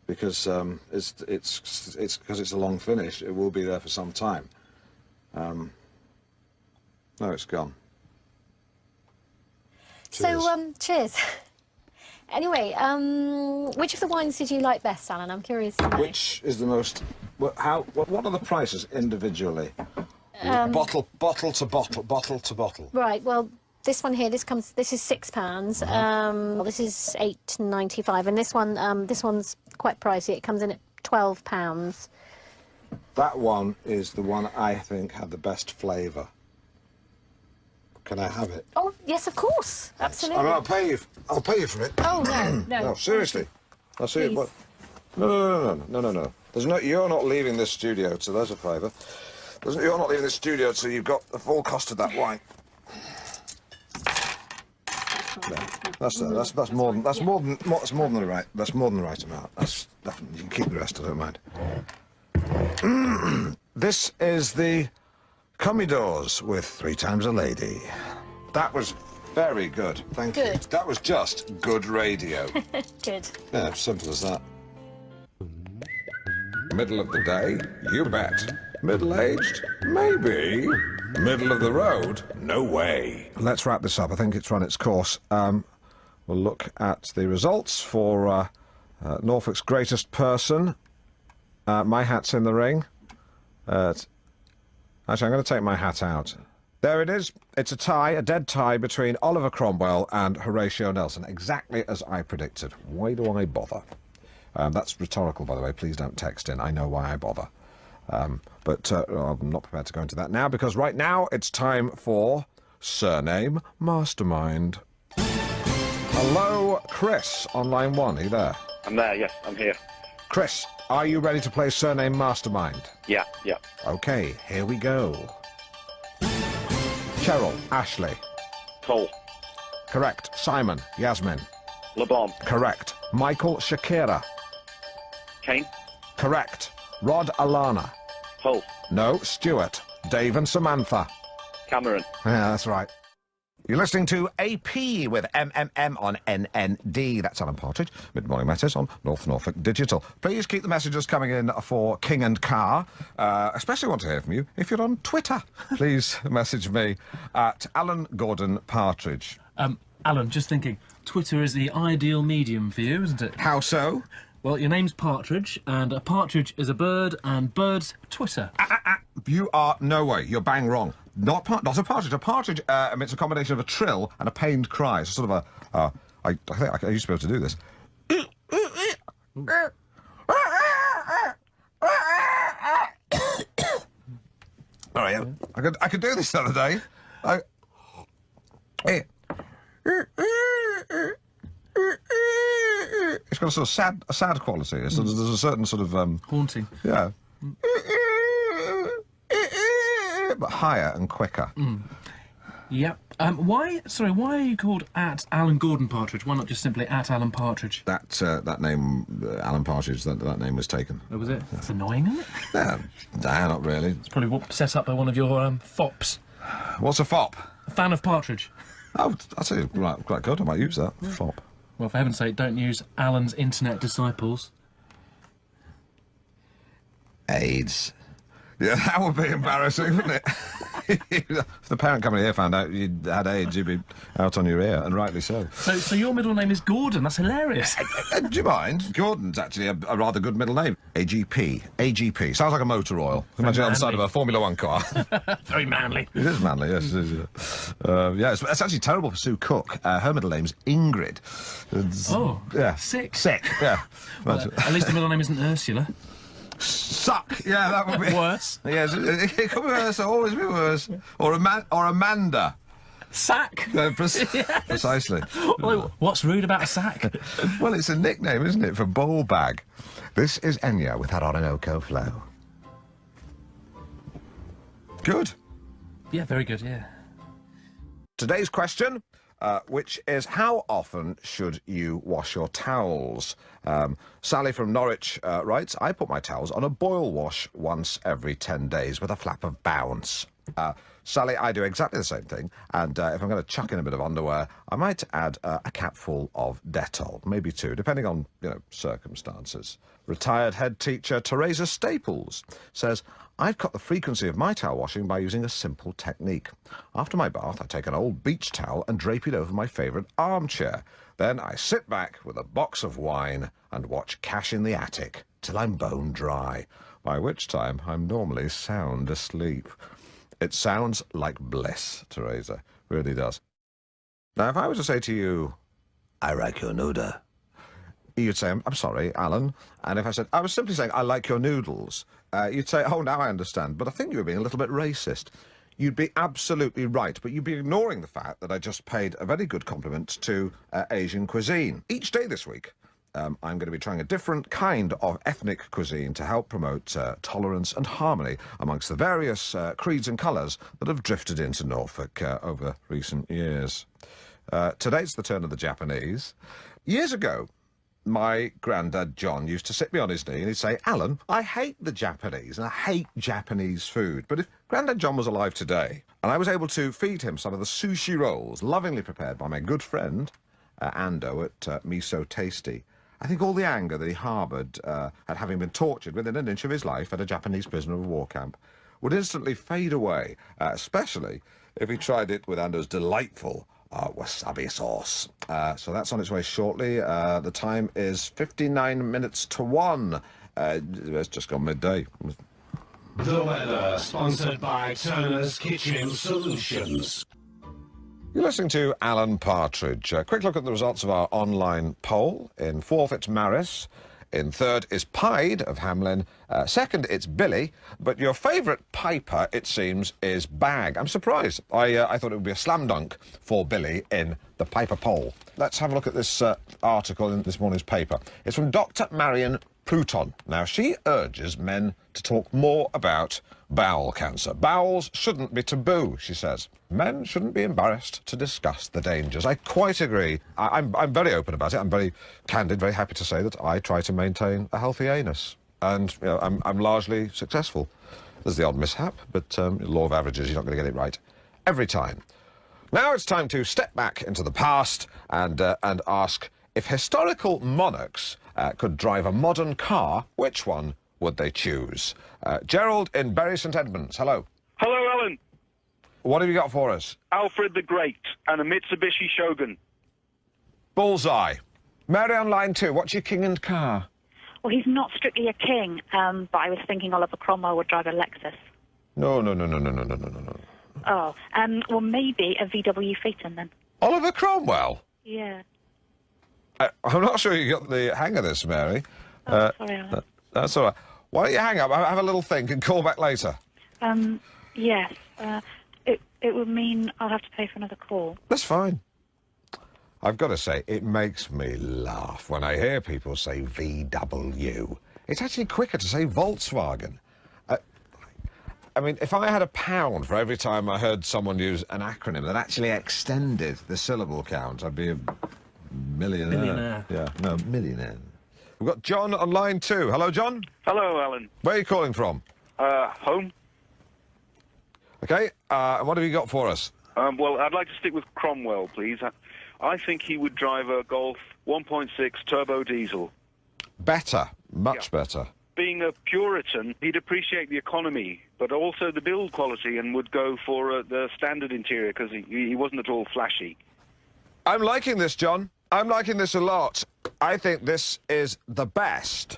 because it's because it's a long finish. It will be there for some time. No, it's gone. Cheers. So, cheers. Anyway, which of the wines did you like best, Alan? I'm curious to know. Which is the most? What are the prices individually? Bottle to bottle. Right. Well. This one here, this is £6. This is £8.95, and this one's quite pricey. It comes in at £12. That one is the one I think had the best flavour. Can I have it? Oh yes, of course, absolutely. I'll pay you. I'll pay you for it. Oh no. No, seriously. I'll see you. No. You're not leaving this studio, so there's a favour. You're not leaving this studio till you've got the full cost of that wine. No, that's more than the right. That's more than the right amount. You can keep the rest. I don't mind. This is the Commodores with 3 Times a Lady. That was very good, thank you. Good. That was just good radio. Good. Yeah, simple as that. Middle of the day? You bet. Middle-aged? Maybe. Middle of the road? No way. Let's wrap this up. I think it's run its course. We'll look at the results for Norfolk's greatest person. My hat's in the ring. Actually, I'm going to take my hat out. There it is. It's a tie, a dead tie between Oliver Cromwell and Horatio Nelson, exactly as I predicted. Why do I bother? That's rhetorical, by the way. Please don't text in. I know why I bother. But I'm not prepared to go into that now, because right now it's time for Surname Mastermind. Hello, Chris, on line 1. Are you there? I'm there, yes, I'm here. Chris, are you ready to play Surname Mastermind? Yeah, yeah. OK, here we go. Cheryl, Ashley. Cole. Correct. Simon, Yasmin. LeBron. Correct. Michael, Shakira. Kane. Correct. Rod, Alana. Hull. No, Stuart. Dave and Samantha. Cameron. Yeah, that's right. You're listening to AP with MMM on NND. That's Alan Partridge. Mid-morning matters on North Norfolk Digital. Please keep the messages coming in for King and Carr. Especially want to hear from you if you're on Twitter. Please message me at Alan Gordon Partridge. Alan, just thinking, Twitter is the ideal medium for you, isn't it? How so? Well, your name's Partridge, and a partridge is a bird, and birds Twitter. You are... No way. You're bang wrong. Not a partridge. A partridge emits a combination of a trill and a pained cry. It's sort of a... I think I used to be able to do this. All right, I could do this the other day. It's got a sort of sad quality. There's a certain sort of haunting. Yeah. But higher and quicker. Yep. Why are you called at Alan Gordon Partridge? Why not just simply at Alan Partridge? That name, Alan Partridge, that name was taken. Oh, was it? That's annoying, isn't it? Nah, not really. It's probably set up by one of your fops. What's a fop? A fan of Partridge. Oh, that's it. Right, quite good. I might use that. Fop. Well, for heaven's sake, don't use Alan's internet disciples. AIDS. Yeah, that would be embarrassing, wouldn't it? If the parent company here found out you had AIDS, you'd be out on your ear, and rightly so. So your middle name is Gordon. That's hilarious. Do you mind? Gordon's actually a rather good middle name. AGP. AGP. Sounds like a motor oil. Imagine it on the side of a Formula 1 car. Very manly. It is manly, yes. It is, yeah. It's actually terrible for Sue Cook. Her middle name's Ingrid. Yeah. Sick. Sick, yeah. Well, at least the middle name isn't Ursula. Suck! Yeah, that would be... Worse. Yes, it could be worse, it'll always be worse. Or Amanda. Sack? Precisely. Well, what's rude about a sack? Well, it's a nickname, isn't it, for ball bag. This is Enya with that Orinoco flow. Good. Yeah, very good, yeah. Today's question, which is how often should you wash your towels? Sally from Norwich writes, I put my towels on a boil wash once every 10 days with a flap of bounce. Sally, I do exactly the same thing, and if I'm going to chuck in a bit of underwear, I might add a capful of Dettol, maybe 2, depending on, circumstances. Retired head teacher Teresa Staples says, I've cut the frequency of my towel washing by using a simple technique. After my bath, I take an old beach towel and drape it over my favourite armchair. Then I sit back with a box of wine and watch Cash in the Attic till I'm bone dry, by which time I'm normally sound asleep. It sounds like bliss, Teresa. Really does. Now, if I was to say to you, I like your noodle, you'd say, I'm sorry, Alan. And if I said, I was simply saying, I like your noodles, you'd say, oh, now I understand, but I think you were being a little bit racist. You'd be absolutely right, but you'd be ignoring the fact that I just paid a very good compliment to Asian cuisine. Each day this week, I'm going to be trying a different kind of ethnic cuisine to help promote tolerance and harmony amongst the various creeds and colours that have drifted into Norfolk over recent years. Today's the turn of the Japanese. Years ago, my granddad John used to sit me on his knee and he'd say, Alan, I hate the Japanese and I hate Japanese food. But if Grandad John was alive today and I was able to feed him some of the sushi rolls lovingly prepared by my good friend Ando at Miso Tasty, I think all the anger that he harboured at having been tortured within an inch of his life at a Japanese prisoner of war camp would instantly fade away, especially if he tried it with Ando's delightful wasabi sauce. So that's on its way shortly. The time is 59 minutes to 1. It's just gone midday. The weather, sponsored by Turner's Kitchen Solutions. You're listening to Alan Partridge. A quick look at the results of our online poll. In fourth, it's Maris. In third is Pied of Hamlin. Second, it's Billy. But your favourite piper, it seems, is Bag. I'm surprised. I thought it would be a slam dunk for Billy in the Piper poll. Let's have a look at this article in this morning's paper. It's from Dr. Marion Pruton. Now, she urges men to talk more about bowel cancer. Bowels shouldn't be taboo, she says. Men shouldn't be embarrassed to discuss the dangers. I quite agree. I'm very open about it. I'm very candid, very happy to say that I try to maintain a healthy anus. And, you know, I'm largely successful. There's the odd mishap, but law of averages, you're not going to get it right every time. Now it's time to step back into the past and ask, if historical monarchs could drive a modern car, which one would they choose? Gerald in Bury St Edmunds, hello. Hello, Alan. What have you got for us? Alfred the Great and a Mitsubishi Shogun. Bullseye. Mary on line 2, what's your king and car? Well, he's not strictly a king, but I was thinking Oliver Cromwell would drive a Lexus. No. Oh, well, maybe a VW Phaeton then. Oliver Cromwell? Yeah. I'm not sure you got the hang of this, Mary. Oh, sorry, Alan. That's all right. Why don't you hang up, have a little think and call back later? Yes. It would mean I'll have to pay for another call. That's fine. I've got to say, it makes me laugh when I hear people say VW. It's actually quicker to say Volkswagen. I mean, if I had £1 for every time I heard someone use an acronym that actually extended the syllable count, I'd be a millionaire. Millionaire. Yeah, no, millionaire. We've got John on line 2. Hello, John. Hello, Alan. Where are you calling from? Home. OK, what have you got for us? Well, I'd like to stick with Cromwell, please. I think he would drive a Golf 1.6 turbo diesel. Better. Much better. Being a Puritan, he'd appreciate the economy, but also the build quality, and would go for the standard interior, because he wasn't at all flashy. I'm liking this, John. I'm liking this a lot. I think this is the best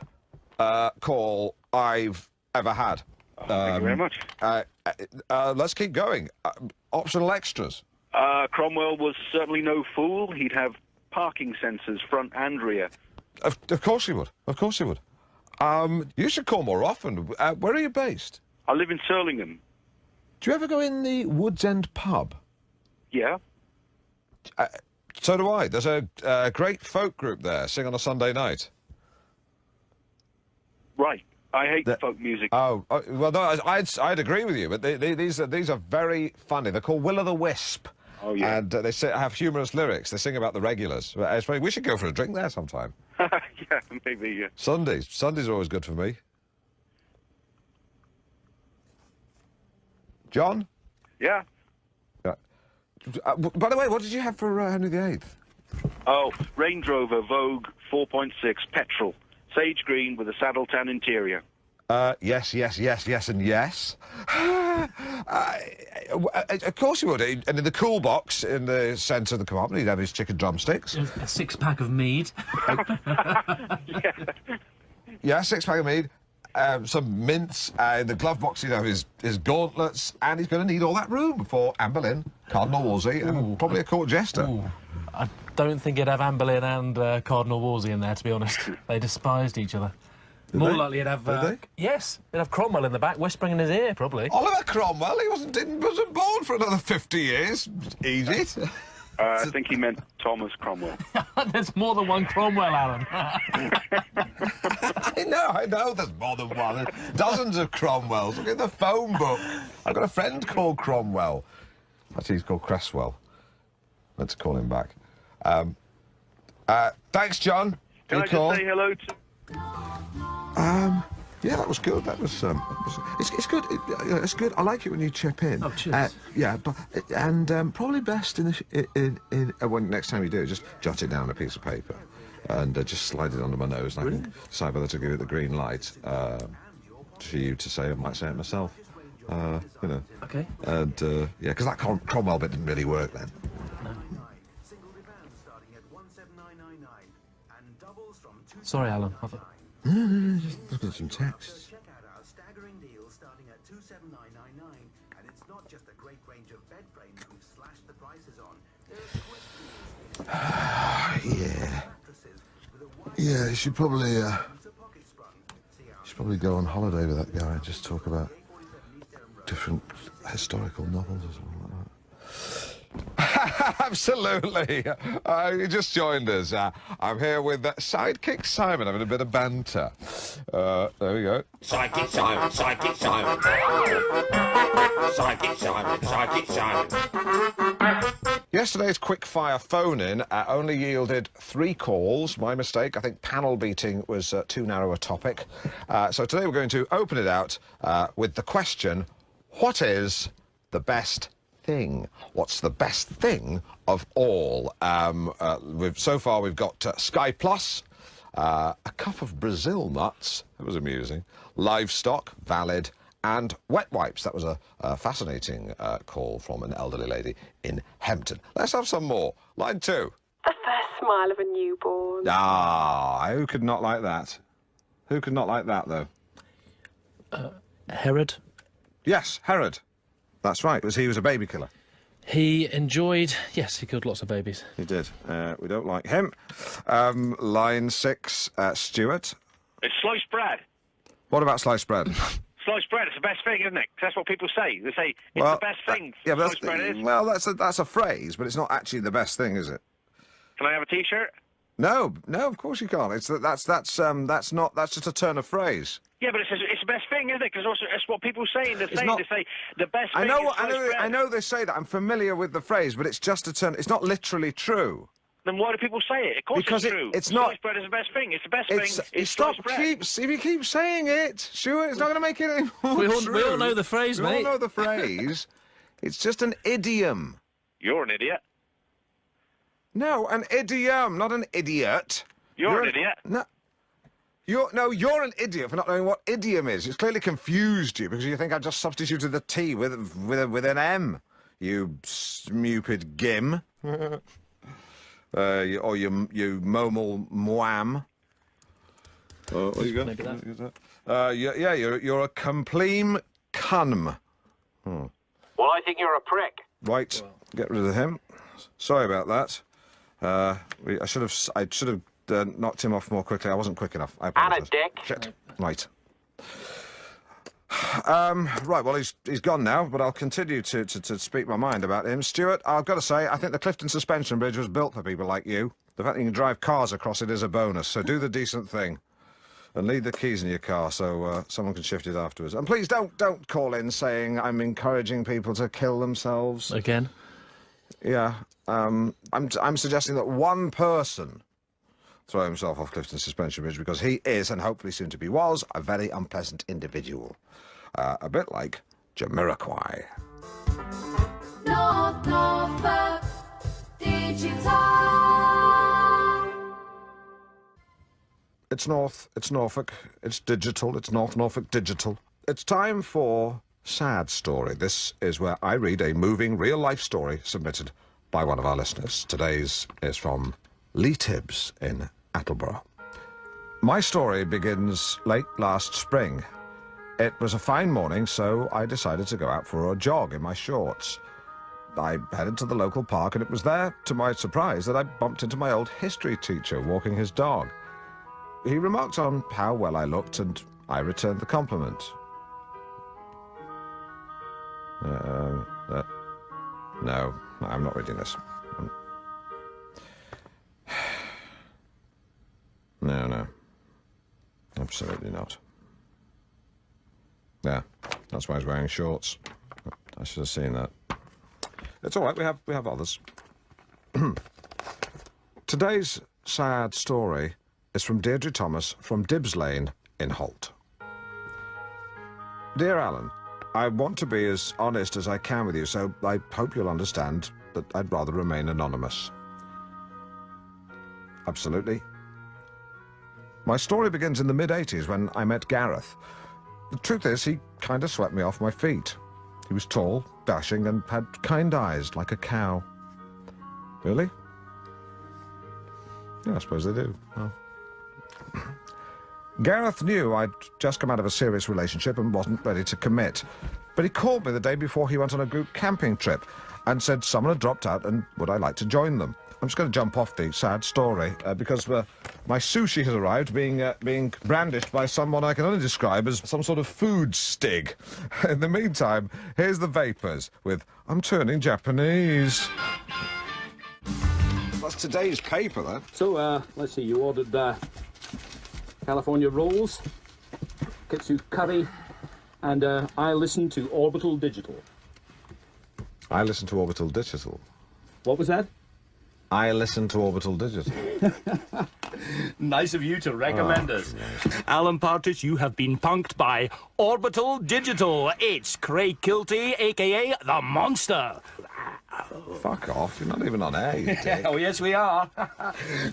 call I've ever had. Thank you very much. Let's keep going. Optional extras. Cromwell was certainly no fool. He'd have parking sensors, front and rear. Of course he would. Of course he would. You should call more often. Where are you based? I live in Surlingham. Do you ever go in the Woods End pub? Yeah. So do I. There's a great folk group there, sing on a Sunday night. Right. I hate folk music. Oh, well, no, I'd agree with you, but these are very funny. They're called Will o' the Wisp. Oh, yeah. And they have humorous lyrics. They sing about the regulars. We should go for a drink there sometime. Yeah, maybe, yeah. Sundays are always good for me. John? Yeah. By the way, what did you have for Henry VIII? Oh, Range Rover Vogue 4.6 petrol. Sage green with a saddle tan interior. Yes, and yes. Of course you would. And in the cool box in the centre of the compartment, he'd have his chicken drumsticks. A 6-pack of mead. Yeah, 6-pack of mead. Some mints. In the glove box, he'd have his gauntlets. And he's going to need all that room for Anne Boleyn, Cardinal Wolsey, and probably a court jester. Ooh. I don't think he'd have Anne Boleyn and Cardinal Wolsey in there, to be honest. They despised each other. More likely he'd have... Yes, he'd have Cromwell in the back, whispering in his ear, probably. Oliver Cromwell? He wasn't born for another 50 years. Easy. I think he meant Thomas Cromwell. There's more than one Cromwell, Alan. I know there's more than one. There's dozens of Cromwells. Look at the phone book. I've got a friend called Cromwell. Actually, he's called Cresswell. Let's call him back. Thanks, John. Can I call? just say hello to... Yeah, that was good. That was it's good. It's good. I like it when you chip in. Oh, cheers. Yeah, but probably best in when next time you do, just jot it down on a piece of paper, and just slide it under my nose, and I can decide whether to give it the green light for you to say. I might say it myself. You know. Okay. And yeah, because that Cromwell bit didn't really work then. Sorry, Alan. No, just look at some texts. Check out our staggering deal starting at $279.99, and it's not just a great range of bed frames we've slashed the prices on. Yeah, you should probably go on holiday with that guy and just talk about different historical novels or something like that. Absolutely. You just joined us. I'm here with Sidekick Simon, having a bit of banter. There we go. Sidekick Simon, Sidekick Simon. Sidekick Simon, Sidekick Simon. Yesterday's quick-fire phone-in only yielded 3 calls. My mistake. I think panel beating was too narrow a topic. So today we're going to open it out with the question, what is the best thing? What's the best thing of all? So far we've got Sky Plus, a cup of Brazil nuts, that was amusing, livestock, valid, and wet wipes. That was a fascinating call from an elderly lady in Hempton. Let's have some more. Line 2. The first smile of a newborn. Ah, who could not like that? Who could not like that, though? Herod. Yes, Herod. That's right. He was a baby killer. He enjoyed... Yes, he killed lots of babies. He did. We don't like him. Line 6, Stuart. It's sliced bread. What about sliced bread? Sliced bread, it's the best thing, isn't it? 'Cause that's what people say. They say, it's the best thing. Yeah, but sliced bread is. well, that's a phrase, but it's not actually the best thing, is it? Can I have a T-shirt? No, of course you can't. That's just a turn of phrase. Yeah, but it's the best thing, isn't it? Because it's what people say. They say the best thing I know. is sliced bread. I know they say that. I'm familiar with the phrase, but it's just a turn. It's not literally true. Then why do people say it? Of course Because it's true. it's not. Sliced bread is the best thing. It's the best thing. It's Stop. sliced bread. If you keep saying it, Stuart, it's not going to make it any more We all true. know the phrase, mate. We all know the phrase. It's just an idiom. You're an idiot. No, an idiom, not an idiot. You're an idiot. No. You're an idiot for not knowing what idiom is. It's clearly confused you because you think I just substituted the T with an M. You stupid gim. Or you momal mwam. What you got? Maybe that. You're a compleem cunm. Well, I think you're a prick. Right, get rid of him. Sorry about that. I should have knocked him off more quickly. I wasn't quick enough. I And a apologise. dick. Shit. Right. Right, well, he's gone now, but I'll continue to speak my mind about him. Stuart, I've got to say, I think the Clifton Suspension Bridge was built for people like you. The fact that you can drive cars across it is a bonus, so do the decent thing. And leave the keys in your car so someone can shift it afterwards. And please don't call in saying I'm encouraging people to kill themselves. Again? Yeah. I'm suggesting that one person throw himself off Clifton Suspension Bridge because he is, and hopefully soon to be was, a very unpleasant individual. A bit like Jamiroquai. North Norfolk Digital. It's Norfolk, it's digital, it's North Norfolk Digital. It's time for Sad Story. This is where I read a moving, real-life story submitted by one of our listeners. Today's is from Lee Tibbs in Attleborough. My story begins late last spring. It was a fine morning, so I decided to go out for a jog in my shorts. I headed to the local park, and it was there, to my surprise, that I bumped into my old history teacher walking his dog. He remarked on how well I looked, and I returned the compliment. No, I'm not reading this. No. Absolutely not. Yeah, that's why he's wearing shorts. I should have seen that. It's all right, we have others. Today's sad story is from Deirdre Thomas from Dibbs Lane in Holt. Dear Alan, I want to be as honest as I can with you, so I hope you'll understand that I'd rather remain anonymous. Absolutely. My story begins in the mid-80s when I met Gareth. The truth is, he kind of swept me off my feet. He was tall, dashing, and had kind eyes like a cow. Really? Yeah, I suppose they do. Oh. Gareth knew I'd just come out of a serious relationship and wasn't ready to commit. But he called me the day before he went on a group camping trip and said someone had dropped out and would I like to join them. I'm just going to jump off the sad story because my sushi has arrived being brandished by someone I can only describe as some sort of food stig. In the meantime, here's the Vapors with I'm Turning Japanese. That's today's paper, then. So, let's see, you ordered California rolls, Kitsu curry, and I listened to Orbital Digital. I listen to Orbital Digital. What was that? I listen to Orbital Digital. Nice of you to recommend us. Nice. Alan Partridge, you have been punked by Orbital Digital. It's Craig Kilty, a.k.a. The Monster. Fuck off, you're not even on air, you dick. Oh, yes, we are.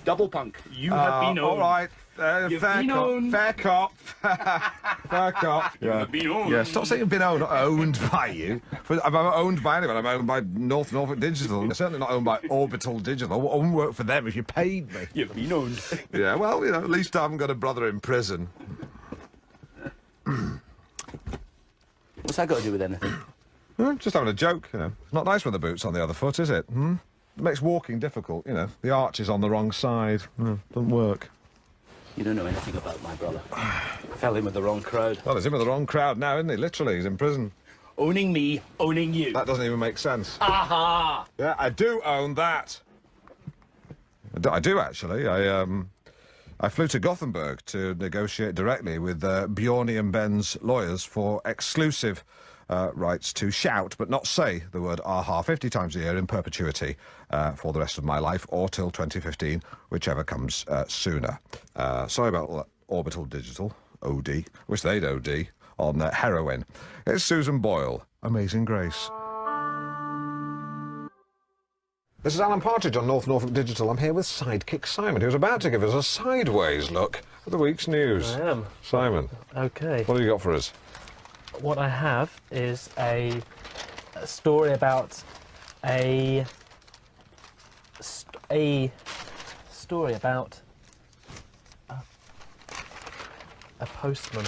Double punk. You have been owned. All right, fair cop. Fair cop. Yeah. Been owned. Yeah, stop saying been owned, not owned by you. I'm owned by anyone, I'm owned by Norfolk Digital. I'm certainly not owned by Orbital Digital. I wouldn't work for them if you paid me. You've been owned. Yeah, well, you know, at least I haven't got a brother in prison. What's that got to do with anything? Just having a joke, you know. It's not nice when the boot's on the other foot, is it? It makes walking difficult, you know. The arch is on the wrong side. Doesn't work. You don't know anything about my brother. Fell in with the wrong crowd. Well, he's in with the wrong crowd now, isn't he? Literally, he's in prison. Owning me, owning you. That doesn't even make sense. Aha! Yeah, I do own that. I do, actually. I flew to Gothenburg to negotiate directly with Bjorny and Ben's lawyers for exclusive rights to shout, but not say, the word aha 50 times a year in perpetuity for the rest of my life, or till 2015, whichever comes sooner. Sorry about all that Orbital Digital, OD. Wish they'd OD on heroin. It's Susan Boyle, Amazing Grace. This is Alan Partridge on Norfolk Digital. I'm here with Sidekick Simon, who's about to give us a sideways look at the week's news. I am. Simon. Okay. What have you got for us? What I have is a story about a postman.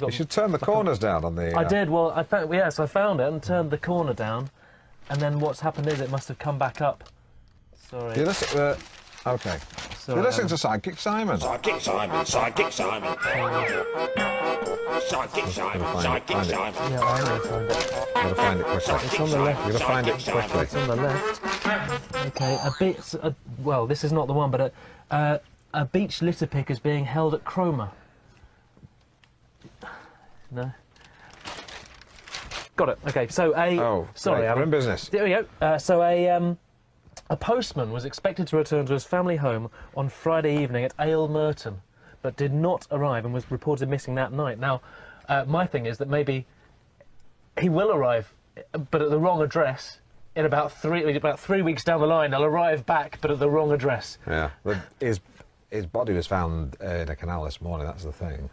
You should turn the corners down on the... I did. Well, I found it and turned the corner down, and then what's happened is it must have come back up. Sorry. Okay. Sorry, You're listening to Sidekick Simon. Sidekick Simon, Sidekick Simon. Sidekick Simon, Sidekick Simon. Yeah, I know find it. You've got to find it quickly. It's on the left. You've got to find it quickly. It's on the left. Okay, well, this is not the one, but a beach litter pick is being held at Cromer. No. Got it. Okay, so sorry, we're in business. There we go. A postman was expected to return to his family home on Friday evening at Ale Merton, but did not arrive and was reported missing that night. Now, my thing is that maybe he will arrive, but at the wrong address. In about 3 weeks down the line, he'll arrive back, but at the wrong address. Yeah, but his body was found in a canal this morning. That's the thing.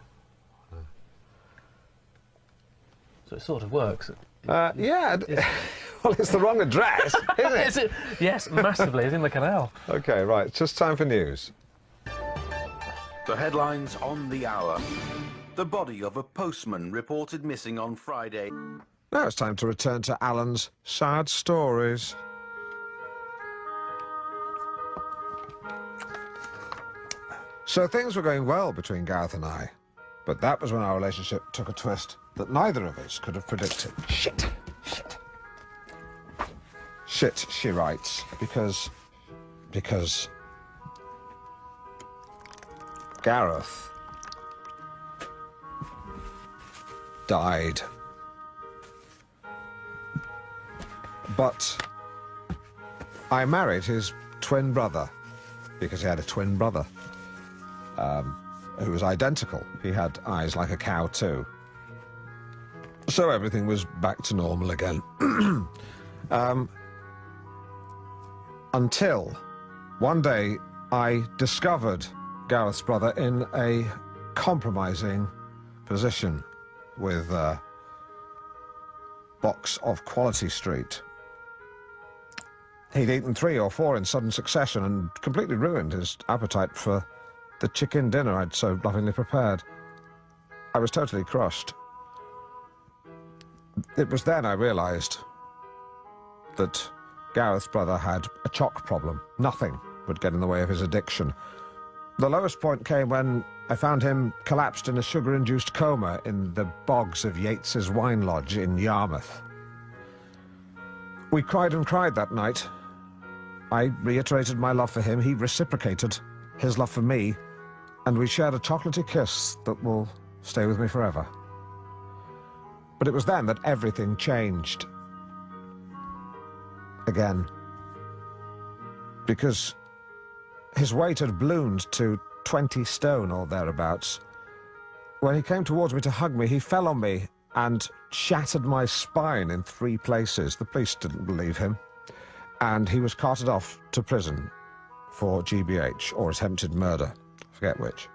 So it sort of works. Yeah. Well, it's the wrong address, isn't it? Is it? Yes, massively. It's in the canal. OK, right. It's just time for news. The headlines on the hour. The body of a postman reported missing on Friday. Now it's time to return to Alan's sad stories. So things were going well between Gareth and I, but that was when our relationship took a twist that neither of us could have predicted. Shit, she writes, because Gareth died. But I married his twin brother, because he had a twin brother. who was identical. He had eyes like a cow too. So everything was back to normal again. Until one day I discovered Gareth's brother in a compromising position with a box of Quality Street. He'd eaten 3 or 4 in sudden succession and completely ruined his appetite for the chicken dinner I'd so lovingly prepared. I was totally crushed. It was then I realised that Gareth's brother had a chalk problem. Nothing would get in the way of his addiction. The lowest point came when I found him collapsed in a sugar-induced coma in the bogs of Yates's Wine Lodge in Yarmouth. We cried and cried that night. I reiterated my love for him, he reciprocated his love for me, and we shared a chocolatey kiss that will stay with me forever. But it was then that everything changed. Again. Because his weight had ballooned to 20 stone or thereabouts. When he came towards me to hug me, he fell on me and shattered my spine in 3 places. The police didn't believe him, and he was carted off to prison for GBH or attempted murder, I forget which.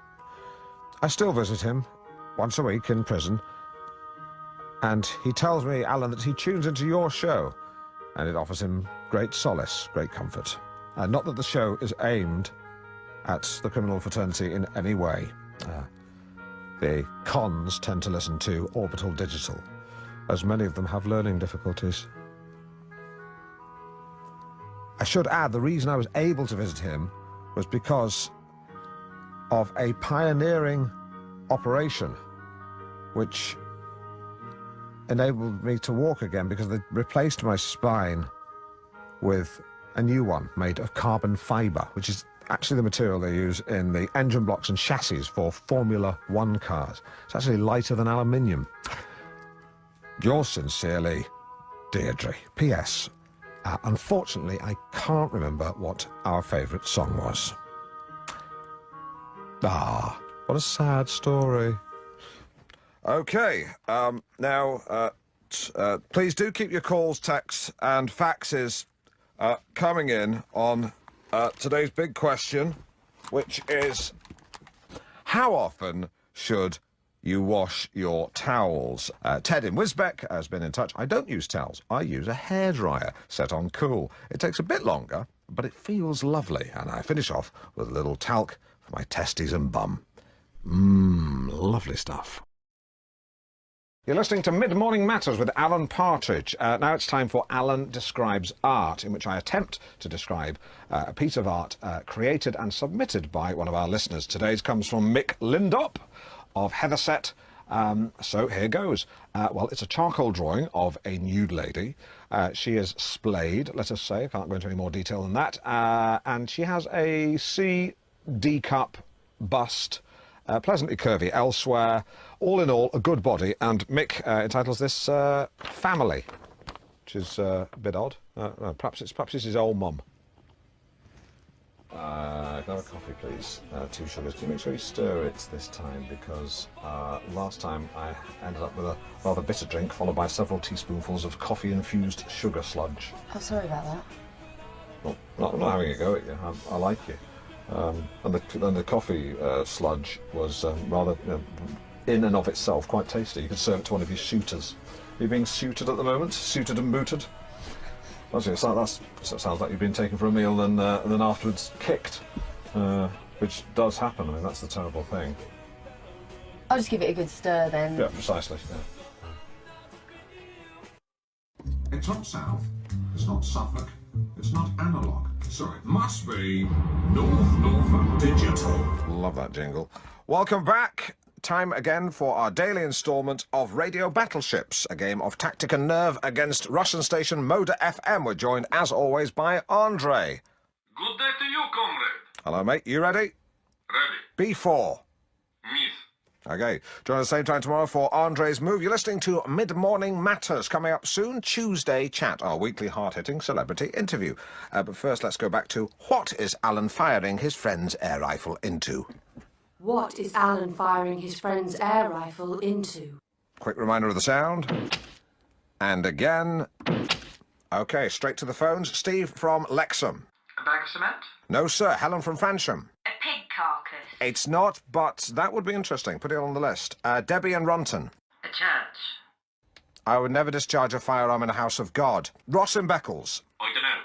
I still visit him once a week in prison, and he tells me, Alan, that he tunes into your show, and it offers him great solace, great comfort. Not that the show is aimed at the criminal fraternity in any way. The cons tend to listen to Orbital Digital, as many of them have learning difficulties. I should add, the reason I was able to visit him was because of a pioneering operation which enabled me to walk again, because they replaced my spine with a new one made of carbon fibre, which is actually the material they use in the engine blocks and chassis for Formula 1 cars. It's actually lighter than aluminium. Yours sincerely, Deirdre. P.S. Unfortunately, I can't remember what our favourite song was. Ah, what a sad story. OK, now, please do keep your calls, texts and faxes coming in on today's big question, which is, how often should you wash your towels? Ted in Wisbeck has been in touch. I don't use towels. I use a hairdryer set on cool. It takes a bit longer, but it feels lovely. And I finish off with a little talc for my testes and bum. Lovely stuff. You're listening to Mid-Morning Matters with Alan Partridge. Now it's time for Alan Describes Art, in which I attempt to describe a piece of art created and submitted by one of our listeners. Today's comes from Mick Lindop of Heatherset. So here goes. Well, it's a charcoal drawing of a nude lady. She is splayed, let us say. I can't go into any more detail than that. And she has a C-D cup bust. Pleasantly curvy elsewhere. All in all, a good body, and Mick entitles this Family, which is a bit odd. Perhaps it's his old mum. Can I have a coffee, please? 2 sugars. Can you make sure you stir it this time, because last time I ended up with a rather bitter drink, followed by several teaspoonfuls of coffee-infused sugar sludge. Oh, sorry about that. Well, I'm not having a go at you. I like you. And the coffee sludge was rather, in and of itself, quite tasty. You could serve it to one of your suitors. Are you being suited at the moment? Suited and booted? Actually, that sounds like you've been taken for a meal and then afterwards kicked, which does happen. I mean, that's the terrible thing. I'll just give it a good stir then. Yeah, precisely. Yeah. It's not South, it's not Suffolk, it's not analogue, so it must be Norfolk Digital. Love that jingle. Welcome back. Time again for our daily instalment of Radio Battleships, a game of tactic and nerve against Russian station Moda FM. We're joined, as always, by Andre. Good day to you, comrade. Hello, mate. You ready? Ready. B4. Miss. Okay. Join us the same time tomorrow for Andre's Move. You're listening to Mid-Morning Matters. Coming up soon, Tuesday Chat, our weekly hard-hitting celebrity interview. But first, let's go back to what is Alan firing his friend's air rifle into? What is Alan firing his friend's air rifle into? Quick reminder of the sound. And again. OK, straight to the phones. Steve from Lexham. A bag of cement? No, sir. Helen from Fansham. A pig carcass? It's not, but that would be interesting. Put it on the list. Debbie and Runton. A church? I would never discharge a firearm in a house of God. Ross and Beccles. I don't know.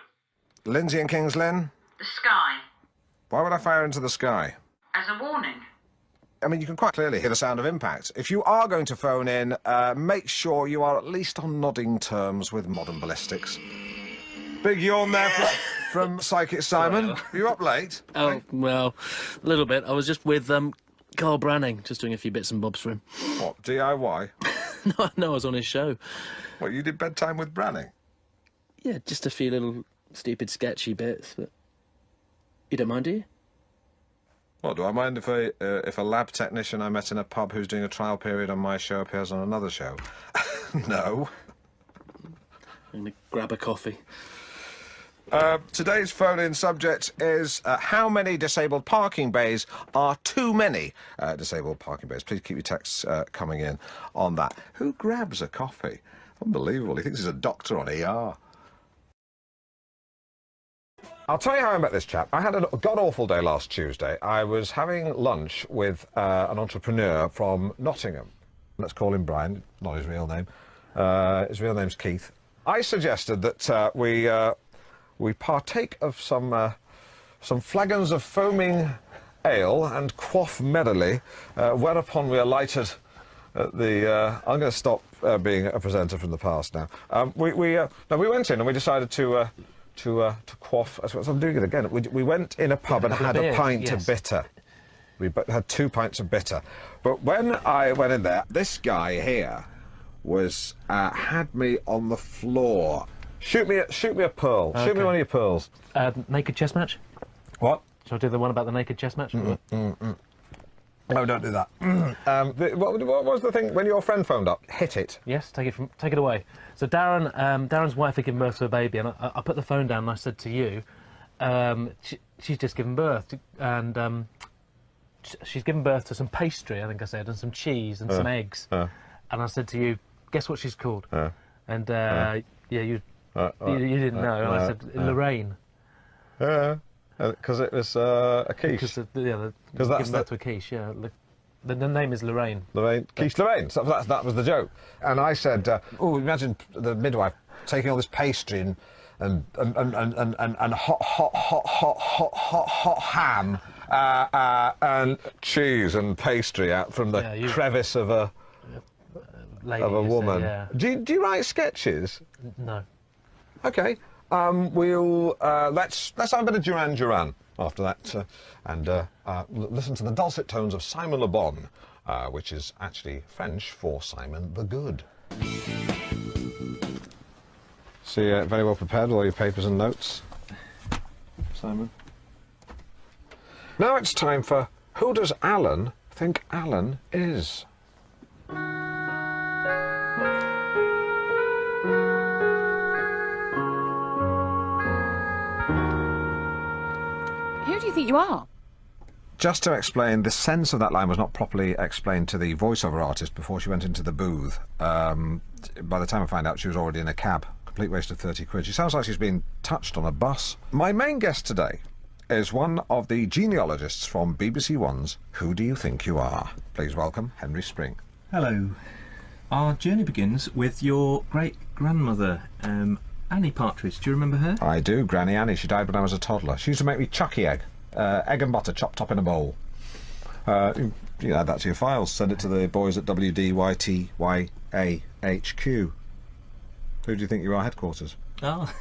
Lindsay and Kings Lynn. The sky? Why would I fire into the sky? As a warning? I mean, you can quite clearly hear the sound of impact. If you are going to phone in, make sure you are at least on nodding terms with modern ballistics. Big yawn there from Psychic Simon. Are you up late? Oh, well, a little bit. I was just with Carl Branning, just doing a few bits and bobs for him. What, DIY? No, I was on his show. What, you did bedtime with Branning? Yeah, just a few little stupid sketchy bits, but you don't mind, do you? What, do I mind if a lab technician I met in a pub who's doing a trial period on my show appears on another show? No. I'm gonna grab a coffee. Today's phone-in subject is how many disabled parking bays are too many disabled parking bays. Please keep your texts coming in on that. Who grabs a coffee? Unbelievable. He thinks he's a doctor on ER. I'll tell you how I met this chap. I had a god-awful day last Tuesday. I was having lunch with an entrepreneur from Nottingham. Let's call him Brian, not his real name. His real name's Keith. I suggested that we partake of some flagons of foaming ale and quaff merrily, whereupon we alighted at the... I'm going to stop being a presenter from the past now. We went in and we decided to quaff... So I'm doing it again. We went in a pub and had a pint of bitter. We had 2 pints of bitter. But when I went in there, this guy here was had me on the floor. Shoot me a pearl. Okay. Shoot me one of your pearls. Naked chess match? What? Shall I do the one about the naked chess match? No, don't do that. What was the thing when your friend phoned up? Hit it. Yes, take it away. So Darren's wife had given birth to a baby, and I put the phone down and I said to you, she's just given birth, and she's given birth to some pastry, I think I said, and some cheese and some eggs. And I said to you, guess what she's called? And yeah, you didn't know, and I said Lorraine. Yeah. Because it was a quiche. Because that's given birth to a quiche. Yeah, the name is Lorraine. Lorraine, quiche Lorraine. So that was the joke. And I said, "Oh, imagine the midwife taking all this pastry and hot ham and cheese and pastry out from the crevice of a woman." Yeah. Do you write sketches? No. Okay. We'll let's have a bit of Duran Duran after that, and listen to the dulcet tones of Simon Le Bon, which is actually French for Simon the Good. So you're very well prepared with all your papers and notes, Simon. Now it's time for Who Does Alan Think Alan Is? Who do you think you are? Just to explain, the sense of that line was not properly explained to the voiceover artist before she went into the booth. By the time I found out, she was already in a cab. Complete waste of 30 quid. She sounds like she's been touched on a bus. My main guest today is one of the genealogists from BBC One's Who Do You Think You Are? Please welcome Henry Spring. Hello. Our journey begins with your great-grandmother, Annie Partridge. Do you remember her? I do, Granny Annie. She died when I was a toddler. She used to make me chucky egg. Egg and butter chopped up in a bowl. You can add that to your files. Send it to the boys at WDYTYAHQ. Who do you think you are, headquarters? Oh.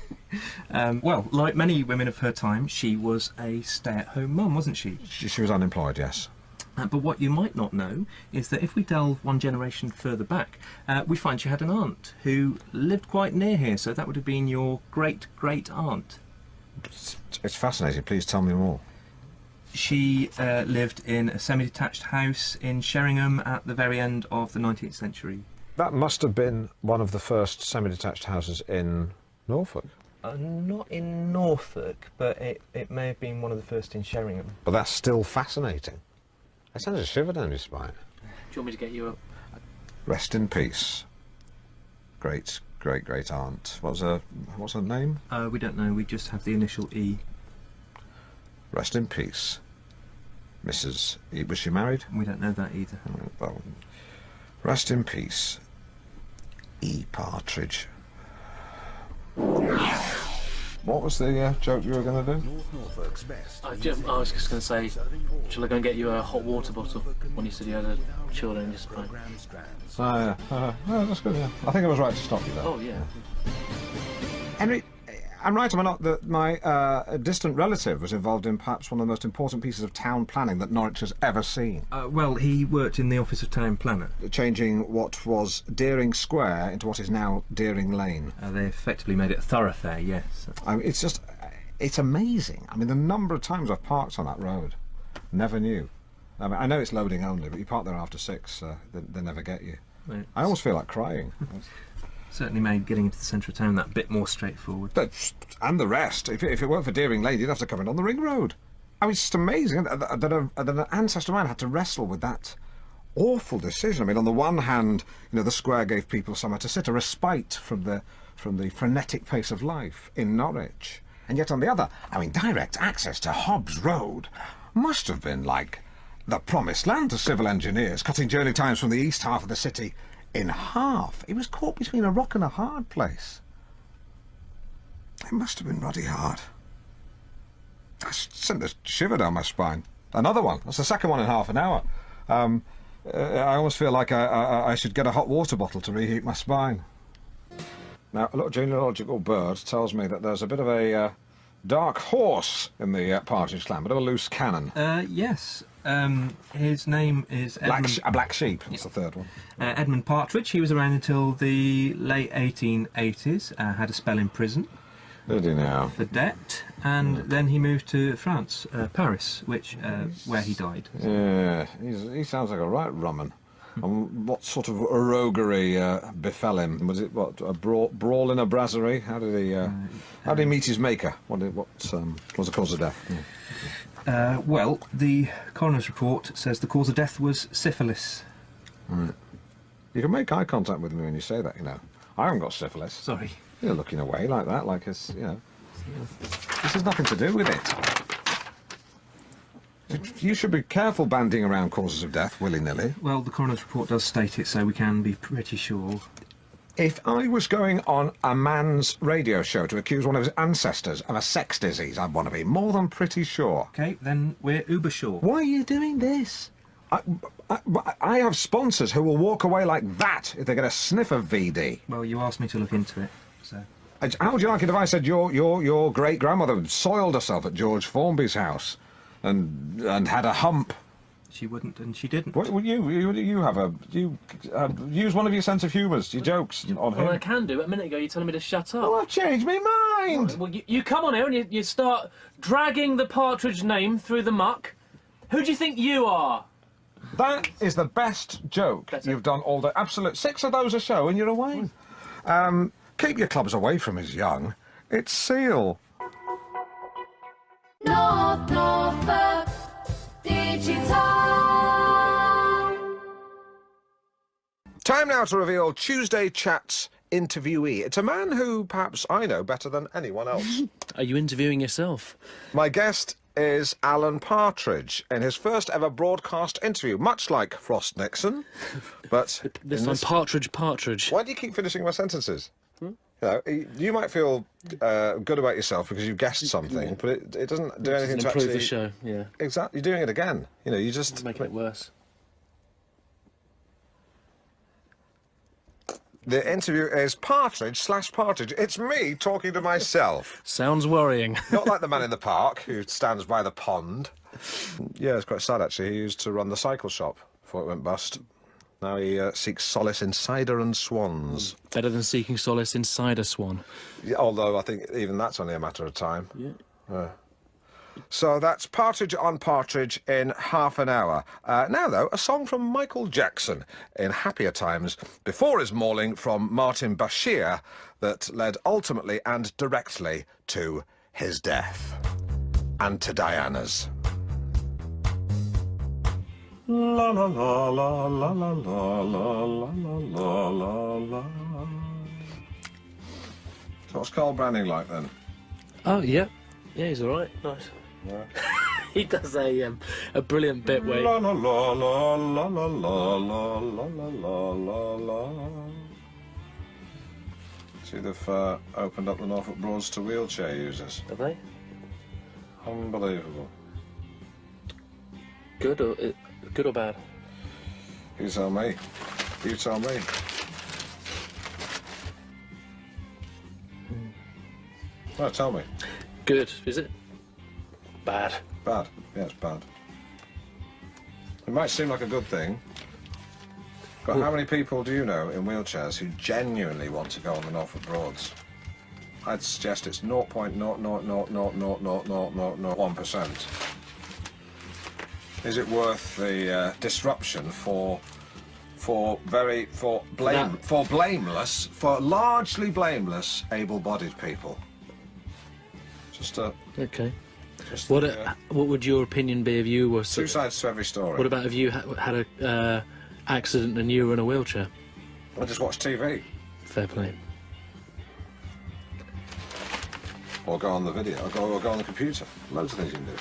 Well, like many women of her time, she was a stay-at-home mum, wasn't she? She was unemployed, yes. But what you might not know is that if we delve one generation further back, we find she had an aunt who lived quite near here, so that would have been your great-great-aunt. It's fascinating. Please tell me more. She lived in a semi-detached house in Sheringham at the very end of the 19th century. That must have been one of the first semi-detached houses in Norfolk. Not in Norfolk, but it may have been one of the first in Sheringham. But that's still fascinating. I sent a shiver down your spine. Do you want me to get you a... Rest in peace. Great aunt. What's her name? We don't know. We just have the initial E. Rest in peace, Mrs. E. Was she married? We don't know that either. Well, rest in peace, E. Partridge. What was the joke you were going to do? I was just going to say, shall I go and get you a hot water bottle when you said you had a children in your spine? Oh, yeah. No, that's good, yeah. I think I was right to stop you there. Oh, yeah. Henry, I'm right, am I not, that my distant relative was involved in perhaps one of the most important pieces of town planning that Norwich has ever seen? Well, he worked in the office of town planner. Changing what was Deering Square into what is now Deering Lane. They effectively made it a thoroughfare, yes. I mean, it's amazing. I mean, the number of times I've parked on that road. Never knew. I mean, I know it's loading only, but you park there after 6, they never get you. Right. I almost feel like crying. Certainly made getting into the centre of town that bit more straightforward. And the rest. If it weren't for Deering Lane, you'd have to come in on the ring road. I mean, it's just amazing that an ancestor man had to wrestle with that awful decision. I mean, on the one hand, you know, the square gave people somewhere to sit, a respite from the frenetic pace of life in Norwich. And yet on the other, I mean, direct access to Hobbs Road must have been like the promised land to civil engineers, cutting journey times from the east half of the city in half. It was caught between a rock and a hard place. It must have been ruddy hard. I sent a shiver down my spine. Another one. That's the second one in half an hour. I almost feel like I should get a hot water bottle to reheat my spine. Now, a little genealogical bird tells me that there's a bit of a dark horse in the Partridge clan, bit of a loose cannon. Yes. His name is Edmund... A black sheep, that's the third one. Edmund Partridge. He was around until the late 1880s, had a spell in prison. Did he now? For debt, and then he moved to France, Paris, where he died. Yeah, he sounds like a right rumman. And what sort of roguery befell him? Was it a brawl in a brasserie? How did he meet his maker? What was the cause of death? Well, the coroner's report says the cause of death was syphilis. Right. You can make eye contact with me when you say that, you know. I haven't got syphilis. Sorry. You're looking away like that, like it's, you know. This has nothing to do with it. You should be careful banding around causes of death willy-nilly. Well, the coroner's report does state it, so we can be pretty sure. If I was going on a man's radio show to accuse one of his ancestors of a sex disease, I'd want to be more than pretty sure. OK, then we're uber sure. Why are you doing this? I have sponsors who will walk away like that if they get a sniff of VD. Well, you asked me to look into it, so... How would you like it if I said your great-grandmother soiled herself at George Formby's house and had a hump? She wouldn't, and she didn't. What would you use one of your sense of humours, your jokes on him? Well, I can do. A minute ago, you're telling me to shut up. Well, I've changed my mind. Well, you come on here and you start dragging the Partridge name through the muck. Who do you think you are? That is the best joke you've done all day. Absolute 6 of those a show, and you're away. Keep your clubs away from his young. It's Seal. North Norfolk Digital. Time now to reveal Tuesday Chat's interviewee. It's a man who perhaps I know better than anyone else. Are you interviewing yourself? My guest is Alan Partridge in his first ever broadcast interview, much like Frost Nixon, but... this time Partridge. Why do you keep finishing my sentences? You know, you might feel good about yourself because you guessed something, but it doesn't do anything to improve actually... the show, yeah. Exactly, you're doing it again. You know, you just... making it worse. The interview is Partridge/Partridge. It's me talking to myself. Sounds worrying. Not like the man in the park who stands by the pond. Yeah, it's quite sad, actually. He used to run the cycle shop before it went bust. Now he seeks solace in cider and swans. Better than seeking solace in cider swan. Yeah, although I think even that's only a matter of time. Yeah. So that's Partridge on Partridge in half an hour. Now, though, a song from Michael Jackson in happier times before his mauling from Martin Bashir that led ultimately and directly to his death. And to Diana's. La la la la la la la la la la la. So what's Carl Branning like then? Oh yeah, yeah, he's all right. Nice. Yeah. He does a brilliant bit where. La la la la la la la la la la la la. See, they've opened up the Norfolk Broads to wheelchair users. Have they? Unbelievable. Good or bad? You tell me. You tell me. No, tell me. Good, is it? Bad. Bad. Yeah, it's bad. It might seem like a good thing, but how many people do you know in wheelchairs who genuinely want to go on the Norfolk Broads? I'd suggest it's 0.000000001%. Is it worth the disruption for largely blameless, able-bodied people? Just a okay. What would your opinion be if you were... Two sides to every story. What about if you had a accident and you were in a wheelchair? I just watch TV. Fair play. Or go on the video, or go on the computer. Loads of things you can do.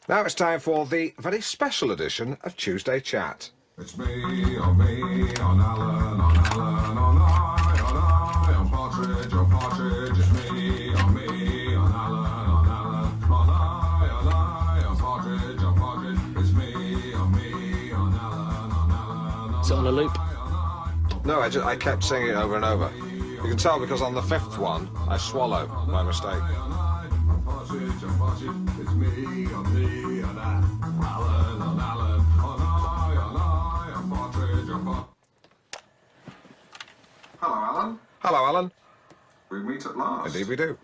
Now it's time for the very special edition of Tuesday Chat. It's me, on Alan, on Alan, on I, on Partridge, it's me, on Alan, on Alan, on I, on Partridge, it's me, on Alan, on Alan. Is it on a loop? No, I kept singing it over and over. You can tell because on the fifth one, I swallow by mistake. It's me, on Alan, on Alan, on Partridge, Hello, Alan. Hello, Alan. We meet at last. Indeed we do.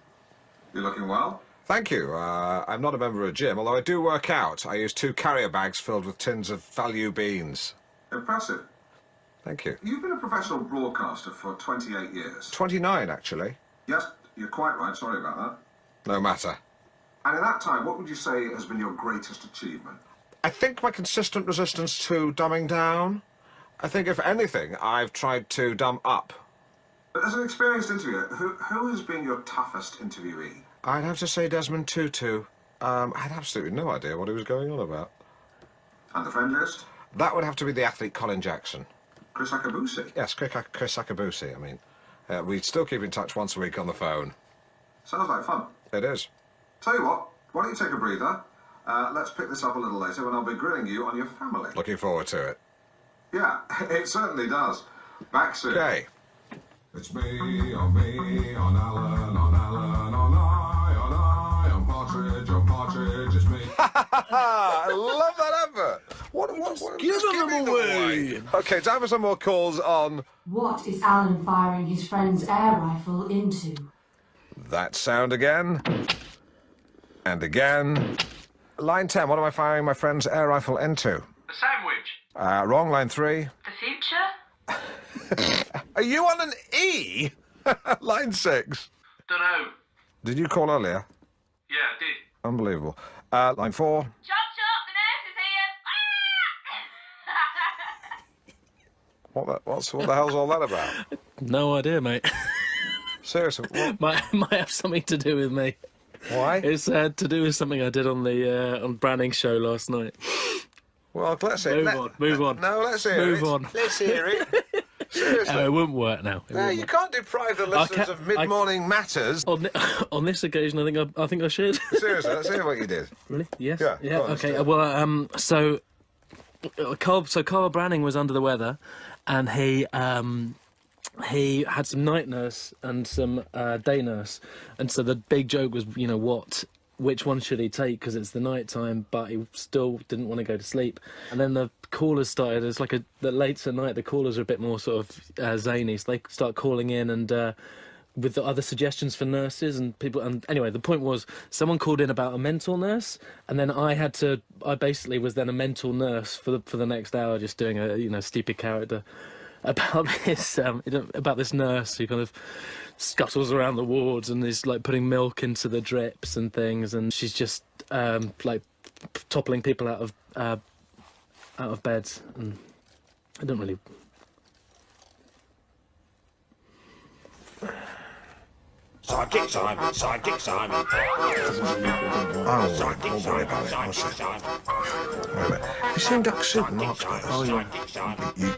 You looking well? Thank you. I'm not a member of a gym, although I do work out. I use 2 carrier bags filled with tins of value beans. Impressive. Thank you. You've been a professional broadcaster for 28 years. 29, actually. Yes, you're quite right. Sorry about that. No matter. And in that time, what would you say has been your greatest achievement? I think my consistent resistance to dumbing down. I think, if anything, I've tried to dumb up. But as an experienced interviewer, who has been your toughest interviewee? I'd have to say Desmond Tutu. I had absolutely no idea what he was going on about. And the friend list? That would have to be the athlete Colin Jackson. Chris Akabusi? Yes, Chris Akabusi, I mean. We still keep in touch once a week on the phone. Sounds like fun. It is. Tell you what, why don't you take a breather? Let's pick this up a little later when I'll be grilling you on your family. Looking forward to it. Yeah, it certainly does. Back soon. Okay. It's me, on Alan, on Alan, on I, on Partridge, it's me. I love that advert. What giving them away. Okay, time for some more calls on... What is Alan firing his friend's air rifle into? That sound again. And again. Line 10, what am I firing my friend's air rifle into? The sandwich. Wrong, line 3. The future? Are you on an E? Line 6. Dunno. Did you call earlier? Yeah, I did. Unbelievable. Line 4. Chop, chop, the nurse is here. What the hell's all that about? No idea, mate. Seriously, what? might have something to do with me. Why? It's to do with something I did on the on Branning's show last night. Well, let's hear it. Move on. No, let's hear it. Move on. Let's hear it. Seriously. It wouldn't work now. No, you can't deprive the listeners of mid-morning matters. On this occasion, I think I should. Seriously, let's hear what you did. Really? Yes. Yeah. Go on, Okay. let's Well, so Carl Branning was under the weather, and he had some night nurse and some day nurse, and so the big joke was, which one should he take, because it's the night time, but he still didn't want to go to sleep. And then the callers started, it's like the later night, the callers are a bit more sort of zany, so they start calling in and with the other suggestions for nurses and people. And anyway, the point was, someone called in about a mental nurse, and then I basically was then a mental nurse for the next hour, just doing a stupid character about this nurse who kind of scuttles around the wards and is like putting milk into the drips and things, and she's just like toppling people out of out of bed, and I don't really. Psychic Simon, Psychic Simon. Oh, don't worry about it. What's it? Wait a minute. Have you seen Duck Soup and Larkspur? Oh, yeah.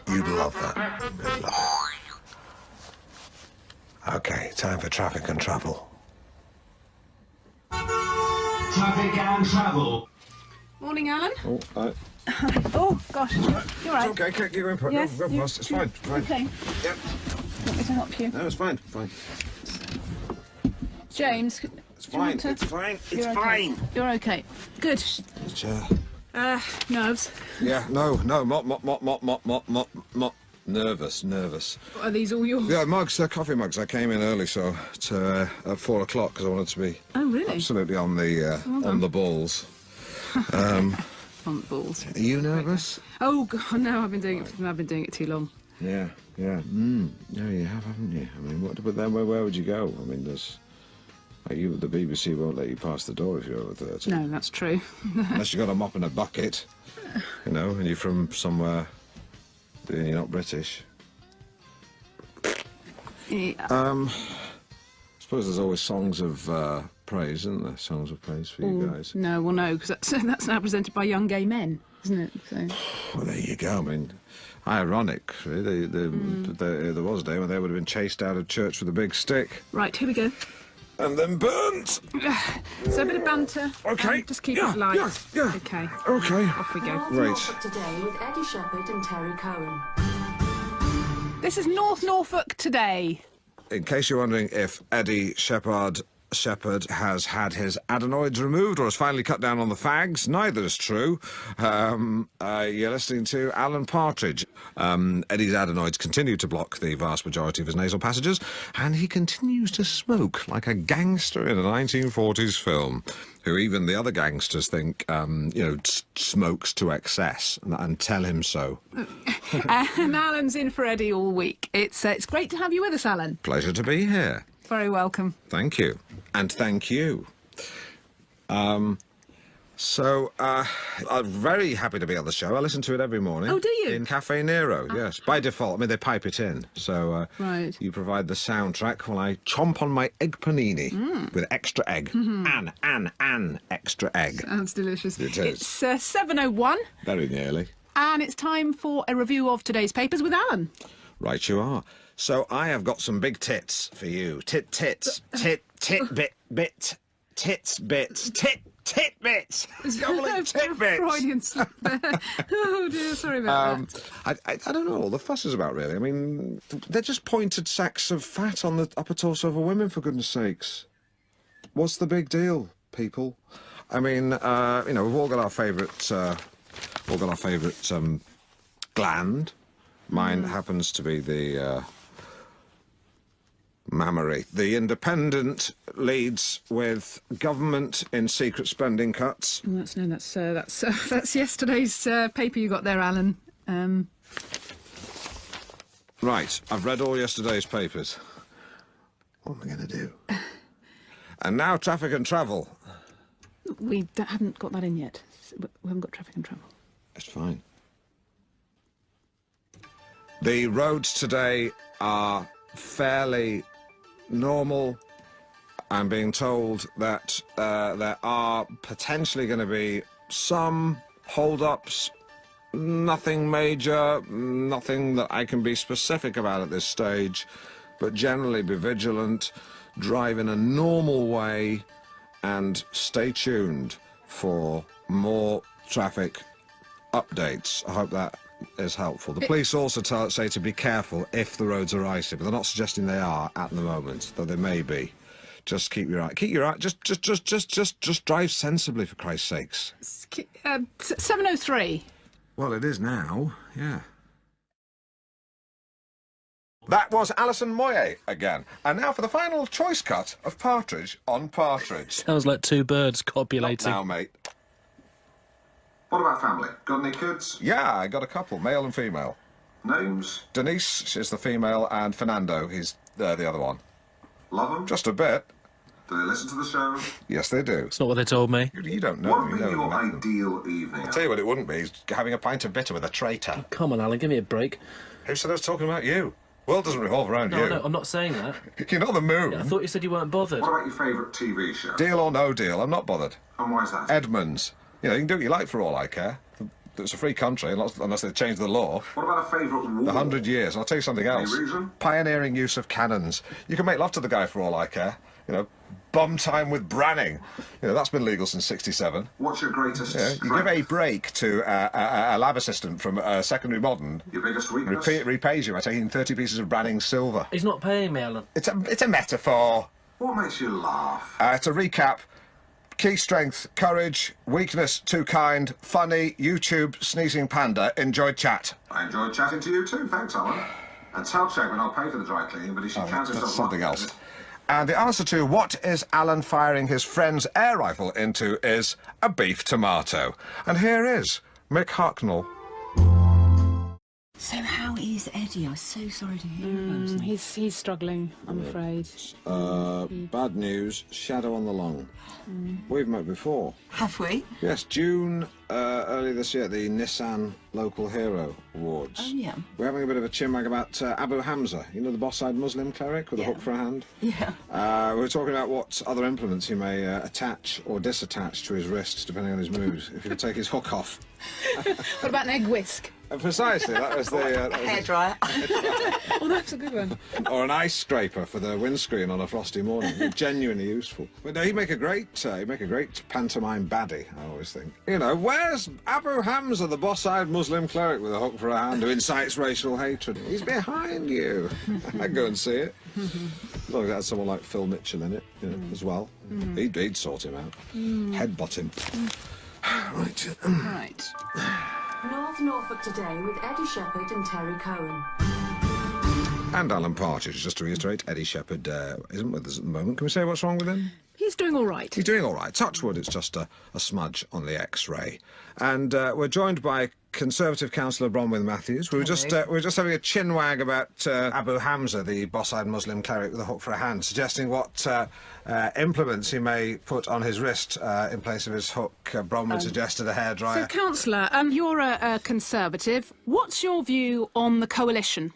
You'd love that. You'd love it. Okay, time for traffic and travel. Traffic and travel. Morning, Alan. Oh, Oh, gosh. You're right. it's okay, keep your input. Yes, Go you- past. It's fine. Fine. Okay. Yep. Want me to help you? No, it's fine. Fine. James, It's do you want fine. to... It's fine. It's You're okay. fine. You're okay. Good. Chair. Nerves. Yeah, no, nervous. Are these all yours? Yeah, mugs, they're coffee mugs. I came in early, so at 4 o'clock because I wanted to be Oh, really? absolutely on the Well on done. the balls. On the balls. Are you nervous? Oh, God, no, I've been doing it too long. Yeah. Yeah, you have, haven't you? I mean, but then where would you go? I mean, there's... Like the BBC won't let you pass the door if you're over 30. No, that's true. Unless you've got a mop and a bucket, you know, and you're from somewhere and you're not British. Yeah. I suppose there's always songs of praise, isn't there? Songs of praise for you guys. No, well, no, because that's now presented by young gay men, isn't it? So. Well, there you go. I mean, ironic, really. There was a day when they would have been chased out of church with a big stick. Right, here we go. And then burnt. So a bit of banter. Okay. Just keep it light. Yeah. Okay. Okay. Off we go. Right. Norfolk Today with Eddie Shepherd and Terry Cohen. This is North Norfolk Today. In case you're wondering if Eddie Shepherd has had his adenoids removed or has finally cut down on the fags, neither is true. You're listening to Alan Partridge. Eddie's adenoids continue to block the vast majority of his nasal passages, and he continues to smoke like a gangster in a 1940s film, who even the other gangsters think, smokes to excess, and tell him so. And Alan's in for Eddie all week. It's great to have you with us, Alan. Pleasure to be here. Very welcome. Thank you. And thank you. I'm very happy to be on the show. I listen to it every morning. Oh, do you? In Cafe Nero, yes. By default. I mean, they pipe it in. So right. You provide the soundtrack while I chomp on my egg panini with extra egg. An extra egg. Sounds delicious. It is. It's 7:01. Very nearly. And it's time for a review of today's papers with Alan. Right you are. So I have got some big tits for you. Tits, bits. Doubling tit bits. Freudian slip there. Oh dear, sorry about that. I don't know all the fuss is about, really. I mean, they're just pointed sacks of fat on the upper torso of a woman, for goodness sakes. What's the big deal, people? I mean, we've all got our favourite, gland. Mine happens to be the mammary. The Independent leads with government in secret spending cuts. That's yesterday's paper you got there, Alan. Right, I've read all yesterday's papers. What am I going to do? And now traffic and travel. We haven't got that in yet. We haven't got traffic and travel. That's fine. The roads today are fairly normal. I'm being told that there are potentially going to be some hold-ups. Nothing major, nothing that I can be specific about at this stage, but generally be vigilant, drive in a normal way, and stay tuned for more traffic updates. I hope that is helpful. The police also say to be careful if the roads are icy, but they're not suggesting they are at the moment, though they may be. Just keep your eye. Just drive sensibly, for Christ's sakes. 7:03. Well, it is now. Yeah. That was Alison Moyet again. And now for the final choice cut of Partridge on Partridge. Sounds like two birds copulating. Not now, mate. What about family? Got any kids? Yeah, I got a couple, male and female. Names? Denise, she's the female, and Fernando, he's the other one. Love them? Just a bit. Do they listen to the show? Yes, they do. It's not what they told me. You don't know. What would You be know your them. ideal evening? I'll tell you what it wouldn't be. Is having a pint of bitter with a traitor. Come on, Alan, give me a break. Who said I was talking about you? World doesn't revolve around you. No, I'm not saying that. You're not the moon. Yeah, I thought you said you weren't bothered. What about your favourite TV show? Deal or no deal, I'm not bothered. And why is that? Edmonds. You know, you can do what you like for all I care. It's a free country, unless they change the law. What about a favourite war? 100 years. I'll tell you something else. Any reason? Pioneering use of cannons. You can make love to the guy for all I care. You know, bomb time with Branning. You know, that's been legal since '67. What's your greatest Yeah, you give a break to a lab assistant from secondary modern. Your biggest weakness? Repays you by taking 30 pieces of Branning silver. He's not paying me, Alan. It's a metaphor. What makes you laugh? To recap, key strength, courage, weakness, too kind, funny, YouTube, sneezing panda, enjoyed chat. I enjoyed chatting to you too, thanks, Alan. And tell Chapman I'll pay for the dry cleaning, but he should count himself. That's something lucky, else. isn't it? And the answer to what is Alan firing his friend's air rifle into is a beef tomato. And here is Mick Hucknall. So how is Eddie? I'm so sorry to hear about him. He's struggling, I'm afraid. Bad news, shadow on the lung. We've met before. Have we? Yes, June earlier this year, the Nissan Local Hero Awards. Oh, yeah. We're having a bit of a chinwag about Abu Hamza, you know, the boss-eyed Muslim cleric with a hook for a hand? Yeah. We're talking about what other implements he may attach or disattach to his wrists, depending on his mood, if he could take his hook off. What about an egg whisk? Precisely, that was the... hairdryer. Oh, that's a good one. Or an ice scraper for the windscreen on a frosty morning. Genuinely useful. But no, he'd make a great pantomime baddie, I always think. You know, where's Abu Hamza, the boss-eyed Muslim cleric with a hook for a hand who incites racial hatred? He's behind you. I'd go and see it. As long as it had someone like Phil Mitchell in it, you know, as well. He'd sort him out. Headbutt him. Right. Right. North Norfolk today with Eddie Shepherd and Terry Cohen. And Alan Partridge, just to reiterate, Eddie Shepherd isn't with us at the moment. Can we say what's wrong with him? He's doing all right. He's doing all right. Touch wood, it's just a smudge on the X-ray. And we're joined by Conservative councillor Bronwyn Matthews. We were just having a chinwag about Abu Hamza, the boss-eyed Muslim cleric with a hook for a hand, suggesting what implements he may put on his wrist in place of his hook. Bronwyn suggested a hairdryer. So, councillor, you're a Conservative. What's your view on the coalition?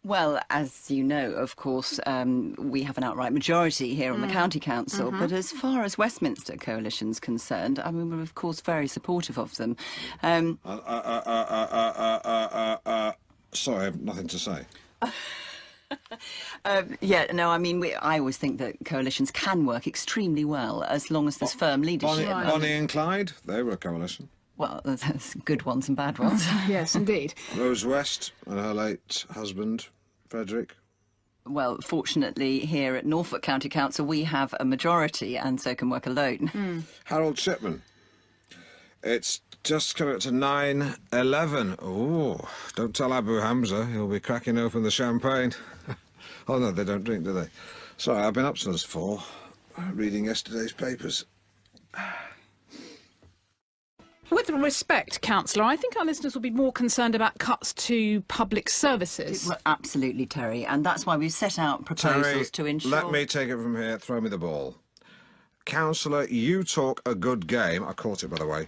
Well, as you know, of course, we have an outright majority here on the County Council, but as far as Westminster Coalition's concerned, I mean, we're of course very supportive of them. Sorry, I have nothing to say. I mean, I always think that coalitions can work extremely well as long as there's firm leadership. Bonnie and Clyde, they were a coalition. Well, there's good ones and bad ones. Yes, indeed. Rose West and her late husband, Frederick. Well, fortunately, here at Norfolk County Council, we have a majority and so can work alone. Harold Shipman. It's just come up to 9:11. Oh, don't tell Abu Hamza. He'll be cracking open the champagne. Oh, no, they don't drink, do they? Sorry, I've been up since 4, reading yesterday's papers. With respect, councillor, I think our listeners will be more concerned about cuts to public services. Well, absolutely, Terry, and that's why we've set out proposals to ensure... Let me take it from here. Throw me the ball. Councillor, you talk a good game. I caught it, by the way.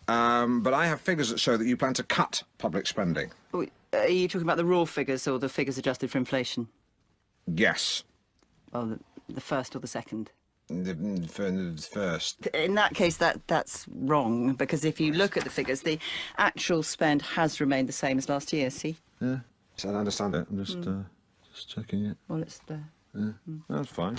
But I have figures that show that you plan to cut public spending. Are you talking about the raw figures or the figures adjusted for inflation? Yes. Well, the first or the second? The first. In that case, that's wrong, because if you look at the figures, the actual spend has remained the same as last year, see? Yeah, I understand it. I'm just checking it. Well, it's there. Yeah, that's fine.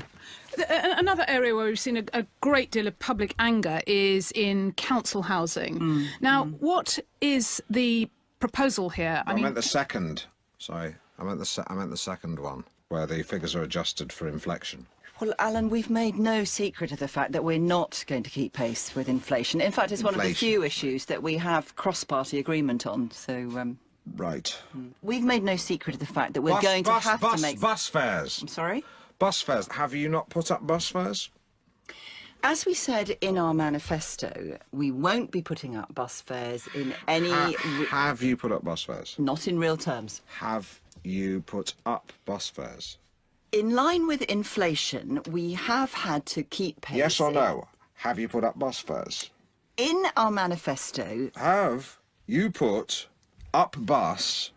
Another area where we've seen a great deal of public anger is in council housing. Now, what is the proposal here? I meant the second. Sorry, I meant the second one, where the figures are adjusted for inflation. Well, Alan, we've made no secret of the fact that we're not going to keep pace with inflation. In fact, it's one of the few issues that we have cross-party agreement on, so... Right. We've made no secret of the fact that we're going to have to make... Bus fares. I'm sorry? Bus fares. Have you not put up bus fares? As we said in our manifesto, we won't be putting up bus fares in any... Have you put up bus fares? Not in real terms. Have you put up bus fares? In line with inflation, we have had to keep pace. Yes or no? Have you put up bus fares? In our manifesto... Have you put up bus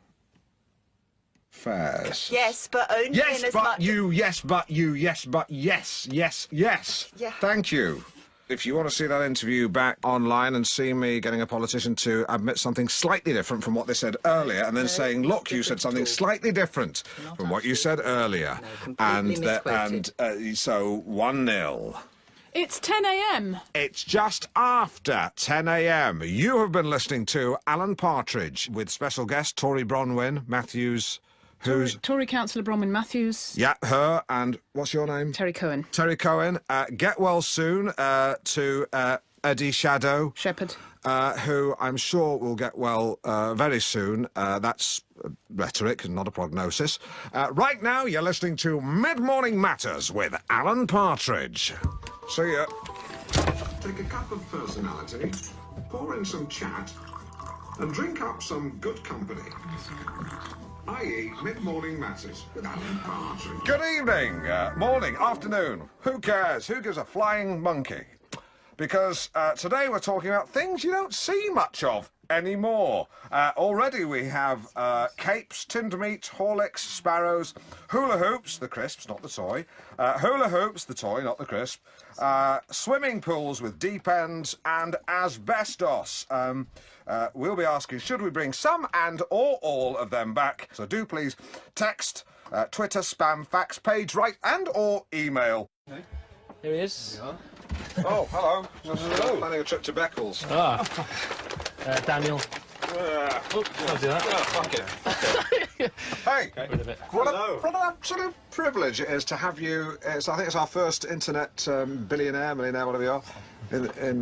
fares? Yes, but only Yes, in as but much... you, yes, but you, yes, but yes, yes, yes. Yeah. Thank you. If you want to see that interview back online and see me getting a politician to admit something slightly different from what they said earlier and then saying, look, you said something slightly different from what you said earlier. And so 1-0. It's 10 a.m. It's just after 10 a.m. You have been listening to Alan Partridge with special guest Tory Bronwyn Matthews, who's... Tory councillor Bronwyn Matthews. Yeah, her, and what's your name? Terry Cohen. Terry Cohen. Get well soon to Eddie Shadow. Shepherd. Who I'm sure will get well very soon. That's rhetoric and not a prognosis. Right now, you're listening to Mid-Morning Matters with Alan Partridge. See ya. Take a cup of personality, pour in some chat, and drink up some good company. i.e. Mid-Morning Matters with Alan Partridge. Good evening, morning, afternoon. Who cares? Who gives a flying monkey? Because today we're talking about things you don't see much of anymore. Already we have capes, tinned meat, Horlicks, sparrows, hula hoops, the crisps, not the toy, hula hoops, the toy, not the crisp, swimming pools with deep ends, and asbestos. We'll be asking, should we bring some and or all of them back? So do please text, Twitter, spam, fax, page, write, and or email. Okay. Here he is. Oh, hello. Hello. Planning a trip to Beccles. Daniel. I'll do that. Fuck it. Hey, what an absolute privilege it is to have you. I think it's our first internet billionaire, millionaire, whatever you are, in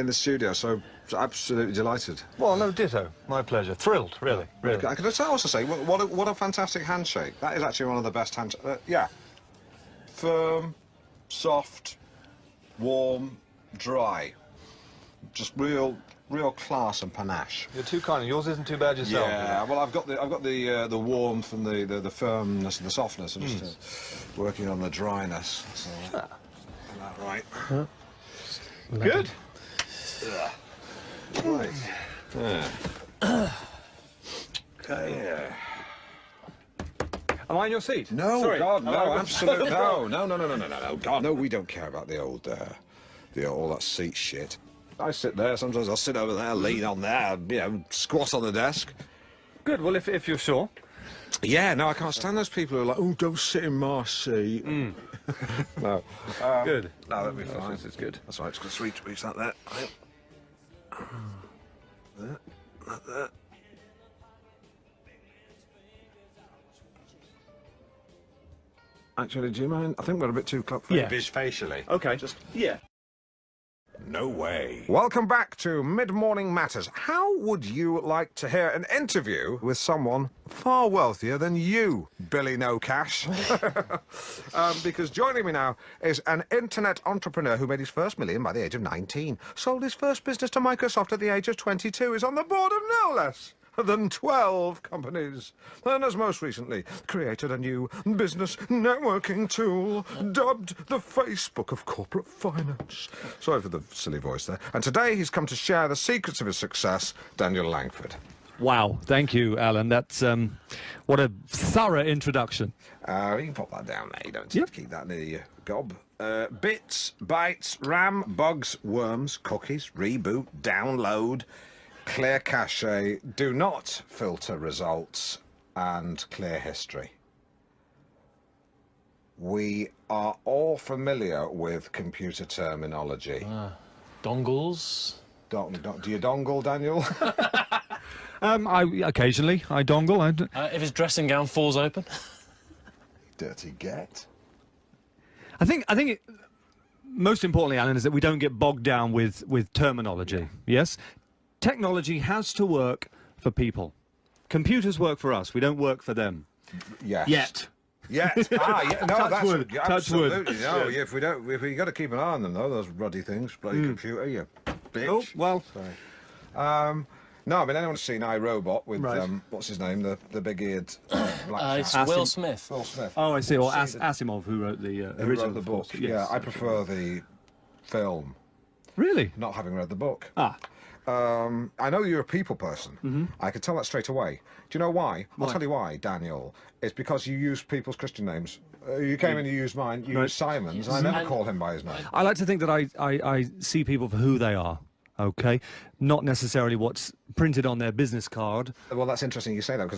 the studio. So absolutely delighted. Well, no, ditto. My pleasure. Thrilled, really. Can I also say what a fantastic handshake. That is actually one of the best handshakes. Yeah. Firm, soft, warm, dry. Just real class and panache. You're too kind. Yours isn't too bad yourself. Yeah, well, I've got the warmth and the firmness and the softness. I'm just working on the dryness. So, that right? Huh? Good. Right. Yeah. Okay. Am I in your seat? No, Sorry. God, no, absolutely no. God, no, we don't care about the old, all that seat shit. I sit there, sometimes I'll sit over there, lean on there, squat on the desk. Good, well, if you're sure. Yeah, no, I can't stand those people who are like, oh, don't sit in my seat. No. Good. No, that'll be fine. It's good. That's right, just going to reach that there. That. Actually, do you mind? I think we're a bit too close facially. Okay. Yeah. No way. Welcome back to Mid-Morning Matters. How would you like to hear an interview with someone far wealthier than you, Billy No Cash? Because joining me now is an internet entrepreneur who made his first million by the age of 19, sold his first business to Microsoft at the age of 22, is on the board of no less than 12 companies, and has most recently created a new business networking tool dubbed the Facebook of corporate finance. Sorry for the silly voice there. And today he's come to share the secrets of his success, Daniel Langford. Wow, thank you, Alan. That's what a thorough introduction. You can pop that down there. You don't need to keep that near your gob. Bits, bytes, RAM, bugs, worms, cookies, reboot, download, clear cache, do not filter results, and clear history. We are all familiar with computer terminology. Dongles. Do you dongle, Daniel? Occasionally I dongle. If his dressing gown falls open. Dirty get. I think most importantly, Alan, is that we don't get bogged down with terminology. Yes? Technology has to work for people. Computers work for us. We don't work for them. Yes. Yet. Yeah. No, Touch wood. Yeah, Touch wood. absolutely. No, if we got to keep an eye on them though, those ruddy things, bloody computer, you bitch. Oh, well. Sorry. No, I mean, anyone's seen iRobot with, Right. what's his name, the big-eared black It's chap? Will Smith. Will Smith. Oh, I see. Or See the- Asimov, who wrote the Who original wrote the of book. course. Yeah, Yes. I prefer the film, Really? not having read the book. Ah. I know you're a people person. I could tell that straight away. Do you know why? I'll Why? tell you why, Daniel. It's because you use people's Christian names. You came in and you used mine. You Right. used Simon's. I never call him by his name. I like to think that I see people for who they are, okay? Not necessarily what's printed on their business card. Well, that's interesting you say that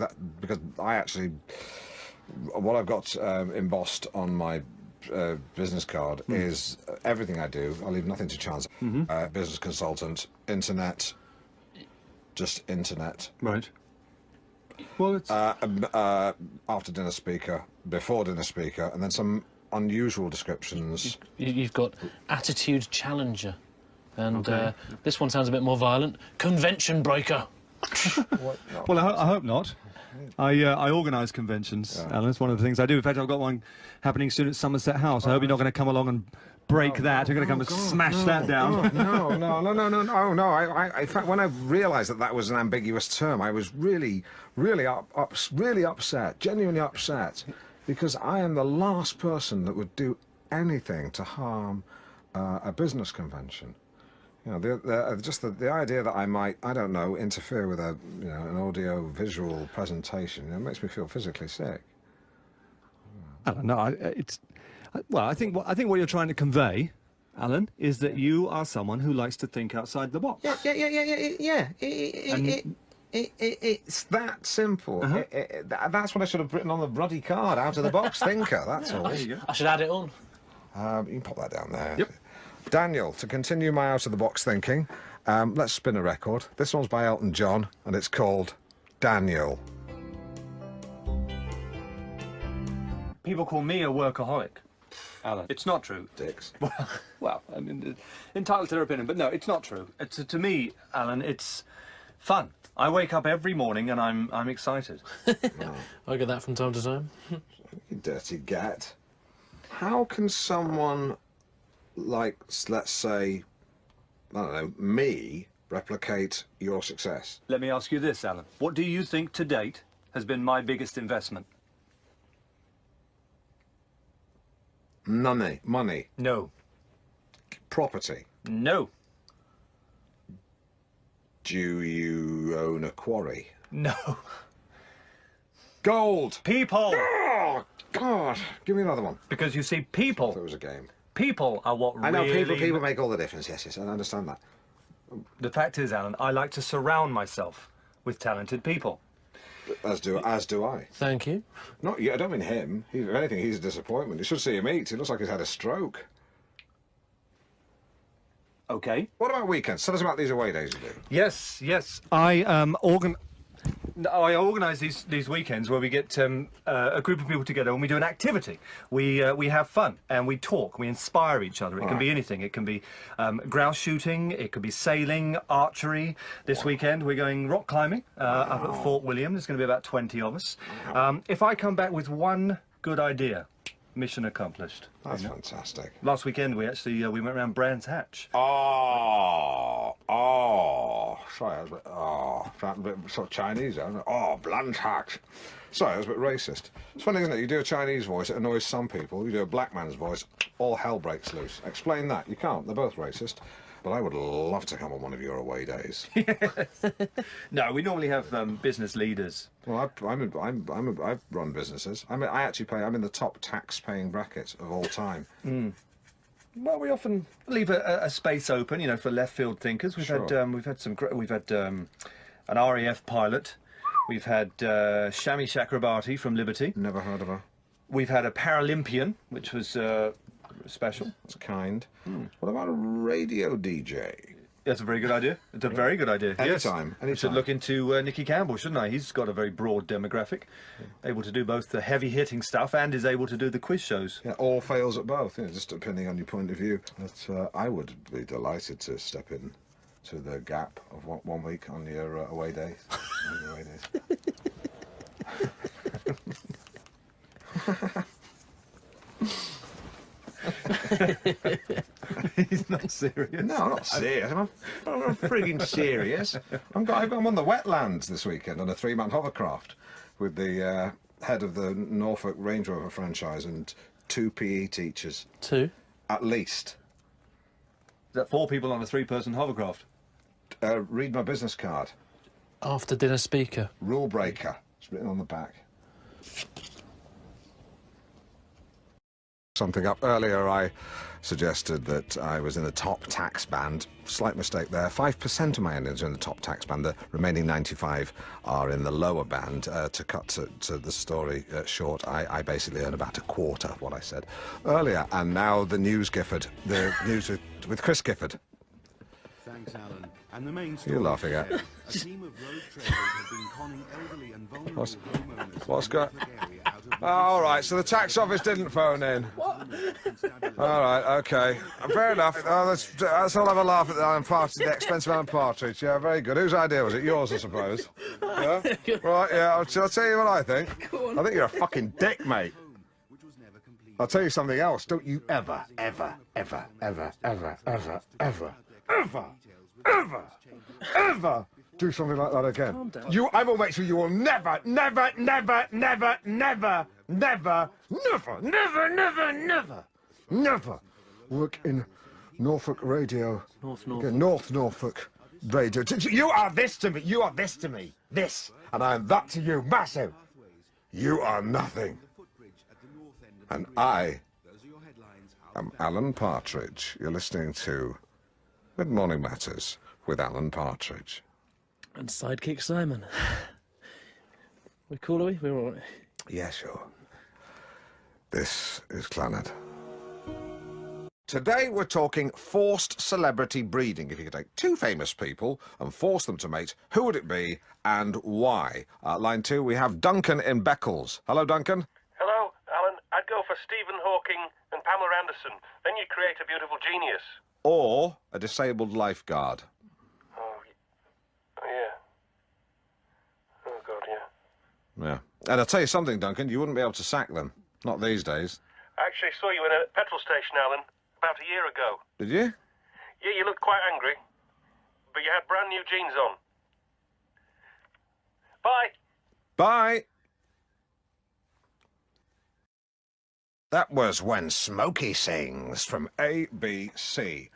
because I actually, what I've got embossed on my business card is everything I do. I leave nothing to chance. Business consultant, internet, just internet. Right. Well, it's... after dinner speaker, before dinner speaker, and then some unusual descriptions. You've got attitude challenger, and Okay. this one sounds a bit more violent. Convention breaker. Well, I hope not. I organise conventions, Alan. It's one of the things I do. In fact, I've got one happening soon at Somerset House. I hope you're not going to come along and break that. You're going to come and smash that down. No. In fact, when I realised that was an ambiguous term, I was really upset, genuinely upset, because I am the last person that would do anything to harm a business convention. You know, the idea that I might, I don't know, interfere with an audio-visual presentation, it makes me feel physically sick. I don't know. I think what you're trying to convey, Alan, is that you are someone who likes to think outside the box. Yeah. It's that simple. That's what I should have written on the bloody card. Out of the box thinker. That's all. I should add it on. You can pop that down there. Yep. Daniel, to continue my out-of-the-box thinking, let's spin a record. This one's by Elton John, and it's called Daniel. People call me a workaholic, Alan. It's not true. Dicks. Well, I mean, entitled to their opinion, but no, it's not true. To me, Alan, it's fun. I wake up every morning and I'm excited. I get that from time to time. You dirty gat. How can someone like, let's say, I don't know, me, replicate your success? Let me ask you this, Alan. What do you think to date has been my biggest investment? Money. No. Property. No. Do you own a quarry? No. Gold. People. Oh, God. Give me another one. Because you see, people. There was a game. People are what I know really... people make all the difference. Yes, I understand that. The fact is, Alan, I like to surround myself with talented people. As do I. Thank you. Not you. I don't mean him. If anything, he's a disappointment. You should see him eat. He looks like he's had a stroke. Okay. What about weekends? Tell us about these away days you do. Yes. I organise these weekends where we get a group of people together and we do an activity. We have fun and we talk. We inspire each other. It can be anything. It can be grouse shooting. It could be sailing, archery. This weekend we're going rock climbing up at Fort William. There's going to be about 20 of us. If I come back with one good idea, mission accomplished. That's fantastic. Last weekend we actually we went around Brands Hatch. Sorry, I was a bit sort of Chinese. Bland Hatch. Sorry, I was a bit racist. It's funny, isn't it? You do a Chinese voice, it annoys some people. You do a black man's voice, all hell breaks loose. Explain that. You can't. They're both racist. But I would love to come on one of your away days. No, we normally have business leaders. Well, I've run businesses. I'm in the top tax-paying bracket of all time. Well, we often leave a space open, you know, for left field thinkers. We've had an RAF pilot. We've had Shami Chakrabarti from Liberty. Never heard of her. We've had a Paralympian, which was special. That's kind. What about a radio DJ? That's a very good idea. It's a very good idea. Anytime. I should look into Nicky Campbell, shouldn't I? He's got a very broad demographic, able to do both the heavy-hitting stuff and is able to do the quiz shows. Yeah, all fails at both, just depending on your point of view. But I would be delighted to step in to the gap of 1 week on your away days. He's not serious. No, I'm not serious. I'm frigging serious. I'm on the wetlands this weekend on a 3-man hovercraft with the head of the Norfolk Range Rover franchise and 2 PE teachers. 2? At least. Is that 4 people on a 3-person hovercraft? Read my business card. After dinner speaker. Rule breaker. It's written on the back. Something up earlier, I suggested that I was in the top tax band. Slight mistake there. 5% of my earnings are in the top tax band. The remaining 95 are in the lower band. To cut to the story short, I basically earn about a quarter of what I said earlier. And now the news, Gifford. The news with Chris Gifford. Thanks, Alan. And the main story. You're laughing at. A team of road traders have been conning elderly and vulnerable homeowners. What's going? All right, so the tax office didn't phone in. What? All right, okay, fair enough. Let's all have a laugh at Alan Partridge, the expensive Alan Partridge. Yeah, very good. Whose idea was it? Yours, I suppose. Yeah. Right. Yeah. I'll tell you what I think. I think you're a fucking dick, mate. I'll tell you something else. Don't you ever do something like that again. I will make sure you will never work in Norfolk Radio. North Norfolk Radio. You are this to me. You are this to me. This. And I am that to you. Massive. You are nothing. And I am Alan Partridge. You're listening to Midmorning Matters with Alan Partridge. And sidekick Simon. We cool, are we? We're all right. Yeah, sure. This is Clannad. Today we're talking forced celebrity breeding. If you could take 2 famous people and force them to mate, who would it be and why? Line 2, we have Duncan in Beccles. Hello, Duncan. Hello, Alan. I'd go for Stephen Hawking and Pamela Anderson. Then you'd create a beautiful genius. Or a disabled lifeguard. Yeah. And I'll tell you something, Duncan, you wouldn't be able to sack them. Not these days. I actually saw you in a petrol station, Alan, about a year ago. Did you? Yeah, you looked quite angry. But you had brand new jeans on. Bye. Bye. That was When Smokey Sings from ABC.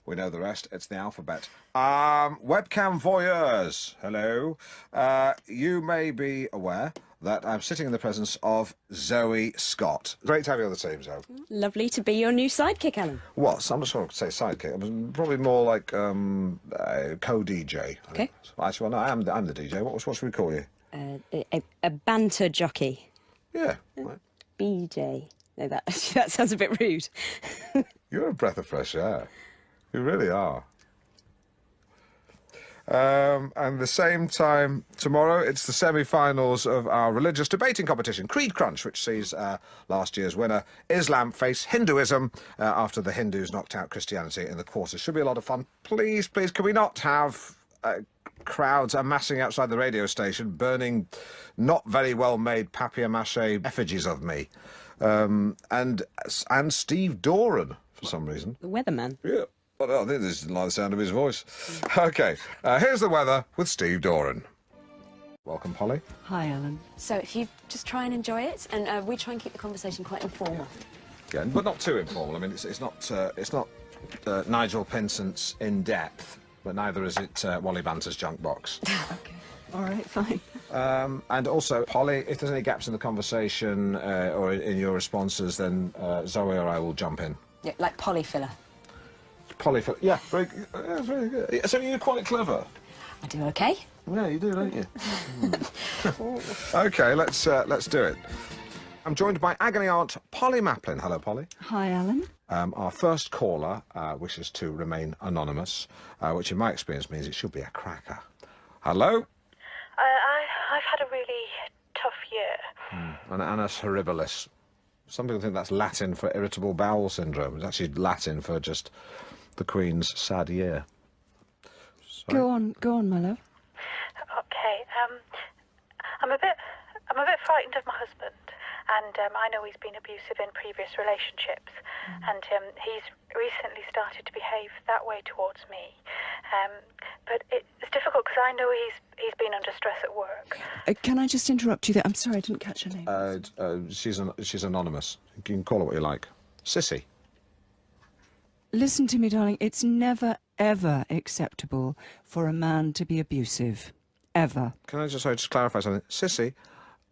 We know the rest. It's the alphabet. Webcam voyeurs. Hello. You may be aware that I'm sitting in the presence of Zoe Scott. Great to have you on the team, Zoe. Lovely to be your new sidekick, Alan. What? I'm not sure I could say sidekick. I'm probably more like co-DJ. Okay. Actually, well, no, I'm the DJ. What should we call you? A banter jockey. Yeah. Right. BJ. No, that sounds a bit rude. You're a breath of fresh air. You really are. And the same time tomorrow, it's the semi-finals of our religious debating competition, Creed Crunch, which sees last year's winner, Islam, face Hinduism after the Hindus knocked out Christianity in the quarters. Should be a lot of fun. Please, please, can we not have crowds amassing outside the radio station, burning not very well-made papier-mâché effigies of me? And Steve Doran, for some reason. The weatherman. Yeah. Well, I think this didn't like the sound of his voice. OK, here's the weather with Steve Doran. Welcome, Polly. Hi, Alan. So if you just try and enjoy it, and we try and keep the conversation quite informal. Yeah, but not too informal. I mean, it's not Nigel Pinsent's In Depth, but neither is it Wally Banter's Junk Box. OK. All right, fine. And also, Polly, if there's any gaps in the conversation or in your responses, then Zoe or I will jump in. Yeah, like polyfiller. Polyfiller, yeah, very good. So you're quite clever. I do OK. Yeah, you do, don't you? OK, let's do it. I'm joined by agony aunt Polly Maplin. Hello, Polly. Hi, Alan. Our first caller wishes to remain anonymous, which in my experience means it should be a cracker. Hello? I've had a really tough year. An annus horribilis. Some people think that's Latin for irritable bowel syndrome. It's actually Latin for just the Queen's sad year. Sorry. Go on, my love. Okay, I'm a bit frightened of my husband. And I know he's been abusive in previous relationships, and he's recently started to behave that way towards me. But it's difficult because I know he's been under stress at work. Can I just interrupt you there? I'm sorry, I didn't catch her name. She's anonymous. You can call her what you like. Sissy. Listen to me, darling. It's never, ever acceptable for a man to be abusive. Ever. Can I just clarify something? Sissy,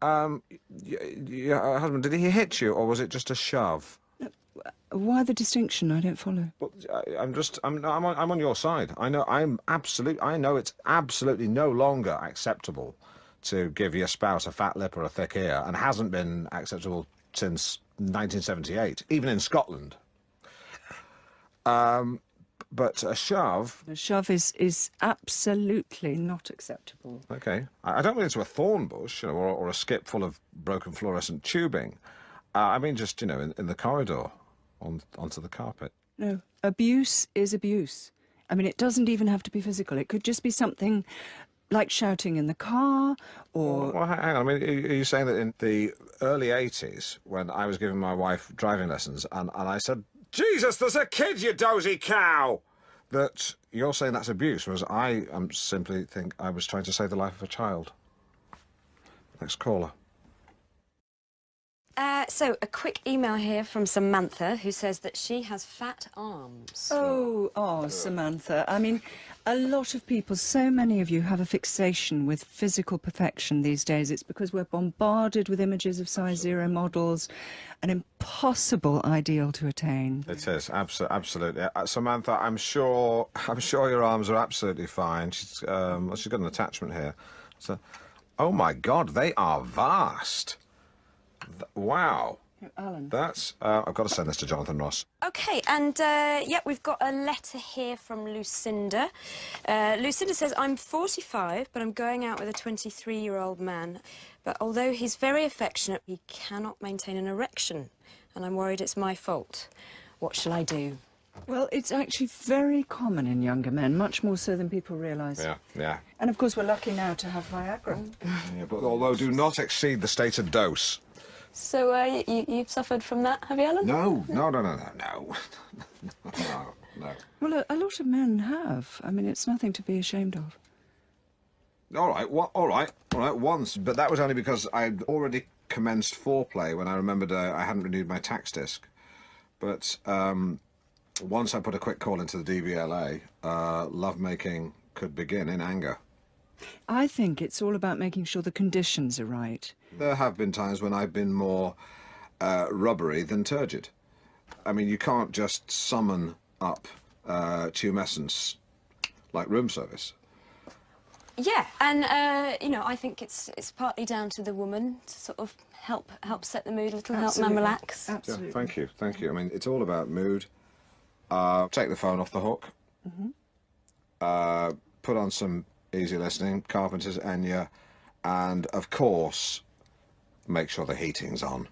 your husband, did he hit you, or was it just a shove? Why the distinction? I don't follow. Well, I'm on your side. I know it's absolutely no longer acceptable to give your spouse a fat lip or a thick ear, and hasn't been acceptable since 1978, even in Scotland. But a shove... A shove is absolutely not acceptable. OK. I don't mean into a thorn bush, or a skip full of broken fluorescent tubing. I mean just, in the corridor, onto the carpet. No, abuse is abuse. I mean, it doesn't even have to be physical. It could just be something like shouting in the car, or... Well, hang on. I mean, are you saying that in the early 80s, when I was giving my wife driving lessons, and I said, Jesus, there's a kid, you dozy cow! That you're saying that's abuse, whereas I simply think I was trying to save the life of a child. Next caller. So, a quick email here from Samantha, who says that she has fat arms. Oh, Samantha. I mean, a lot of people, so many of you, have a fixation with physical perfection these days. It's because we're bombarded with images of size 0 models, an impossible ideal to attain. It is, absolutely. Samantha, I'm sure your arms are absolutely fine. She's got an attachment here. So, oh my God, they are vast. Wow. Alan. That's... I've got to send this to Jonathan Ross. OK, and, we've got a letter here from Lucinda. Lucinda says, I'm 45, but I'm going out with a 23-year-old man. But although he's very affectionate, he cannot maintain an erection, and I'm worried it's my fault. What shall I do? Well, it's actually very common in younger men, much more so than people realise. Yeah. And, of course, we're lucky now to have Viagra. Yeah, but although do not exceed the stated dose. So, you've suffered from that, have you, Alan? No. No. Well, a lot of men have. I mean, it's nothing to be ashamed of. All right, once. But that was only because I'd already commenced foreplay when I remembered I hadn't renewed my tax disc. But once I put a quick call into the DVLA, lovemaking could begin in anger. I think it's all about making sure the conditions are right. There have been times when I've been more rubbery than turgid. I mean, you can't just summon up tumescence like room service. Yeah, and, I think it's partly down to the woman to sort of help set the mood a little, help man relax. Absolutely. Yeah, thank you. I mean, it's all about mood. Take the phone off the hook. Put on some easy listening, Carpenter's, Enya, and, of course, make sure the heating's on.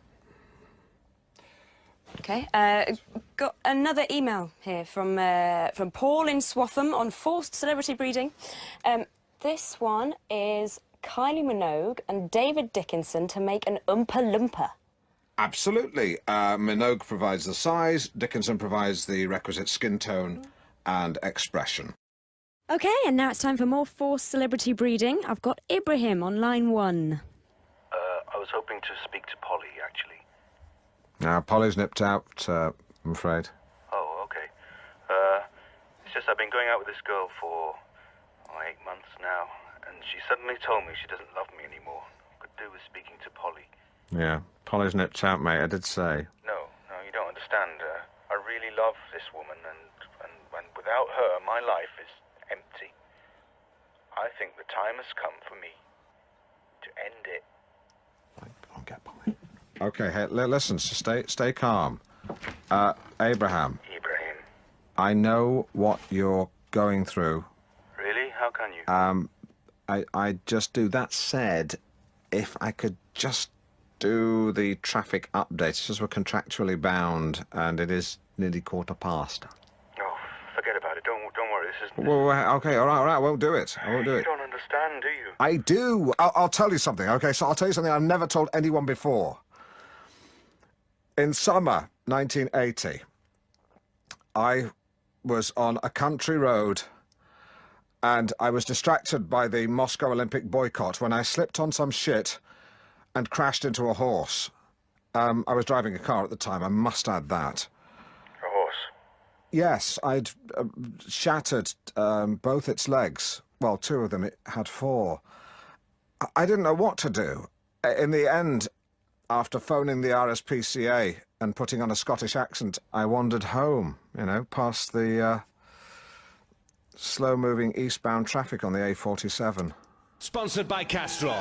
OK, got another email here from Paul in Swaffham on forced celebrity breeding. This one is Kylie Minogue and David Dickinson to make an Oompa Loompa. Absolutely. Minogue provides the size, Dickinson provides the requisite skin tone and expression. OK, and now it's time for more forced celebrity breeding. I've got Ibrahim on line 1. I was hoping to speak to Polly, actually. Polly's nipped out, I'm afraid. Oh, OK. It's just I've been going out with this girl for 8 months now, and she suddenly told me she doesn't love me anymore. All I could do was speaking to Polly. Yeah, Polly's nipped out, mate, I did say. No, you don't understand. I really love this woman, and without her, my life is empty. I think the time has come for me to end it. I'll get Polly. Okay, hey, listen, stay calm. Abraham. I know what you're going through. Really? How can you? I just do. That said, if I could just do the traffic updates, just we're contractually bound, and it is nearly past. Oh, forget about it. Don't worry. This is. Well, okay, all right. I won't do it. You don't understand, do you? I do. I'll tell you something. Okay, so I'll tell you something I've never told anyone before. In summer 1980, I was on a country road and I was distracted by the Moscow Olympic boycott when I slipped on some shit and crashed into a horse. I was driving a car at the time, I must add that. A horse? Yes, I'd shattered both its legs. Well, two of them, it had four. I didn't know what to do. In the end, after phoning the RSPCA and putting on a Scottish accent, I wandered home, you know, past the slow-moving eastbound traffic on the A47. Sponsored by Castrol.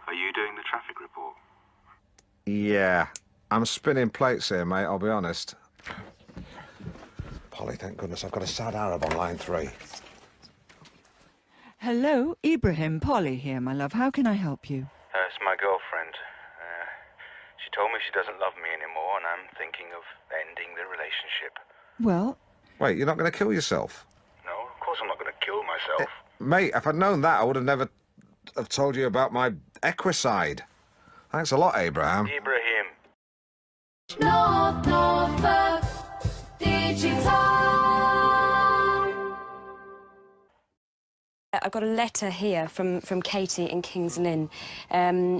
Are you doing the traffic report? Yeah, I'm spinning plates here, mate, I'll be honest. Polly, thank goodness I've got a sad Arab on line 3. Hello, Ibrahim, Polly here, my love. How can I help you? It's my girlfriend. She told me she doesn't love me anymore, and I'm thinking of ending the relationship. Well... Wait, you're not going to kill yourself? No, of course I'm not going to kill myself. Mate, if I'd known that, I would have never have told you about my equicide. Thanks a lot, Abraham. Ibrahim. North Norfolk Digital. I've got a letter here from Katie in King's Lynn.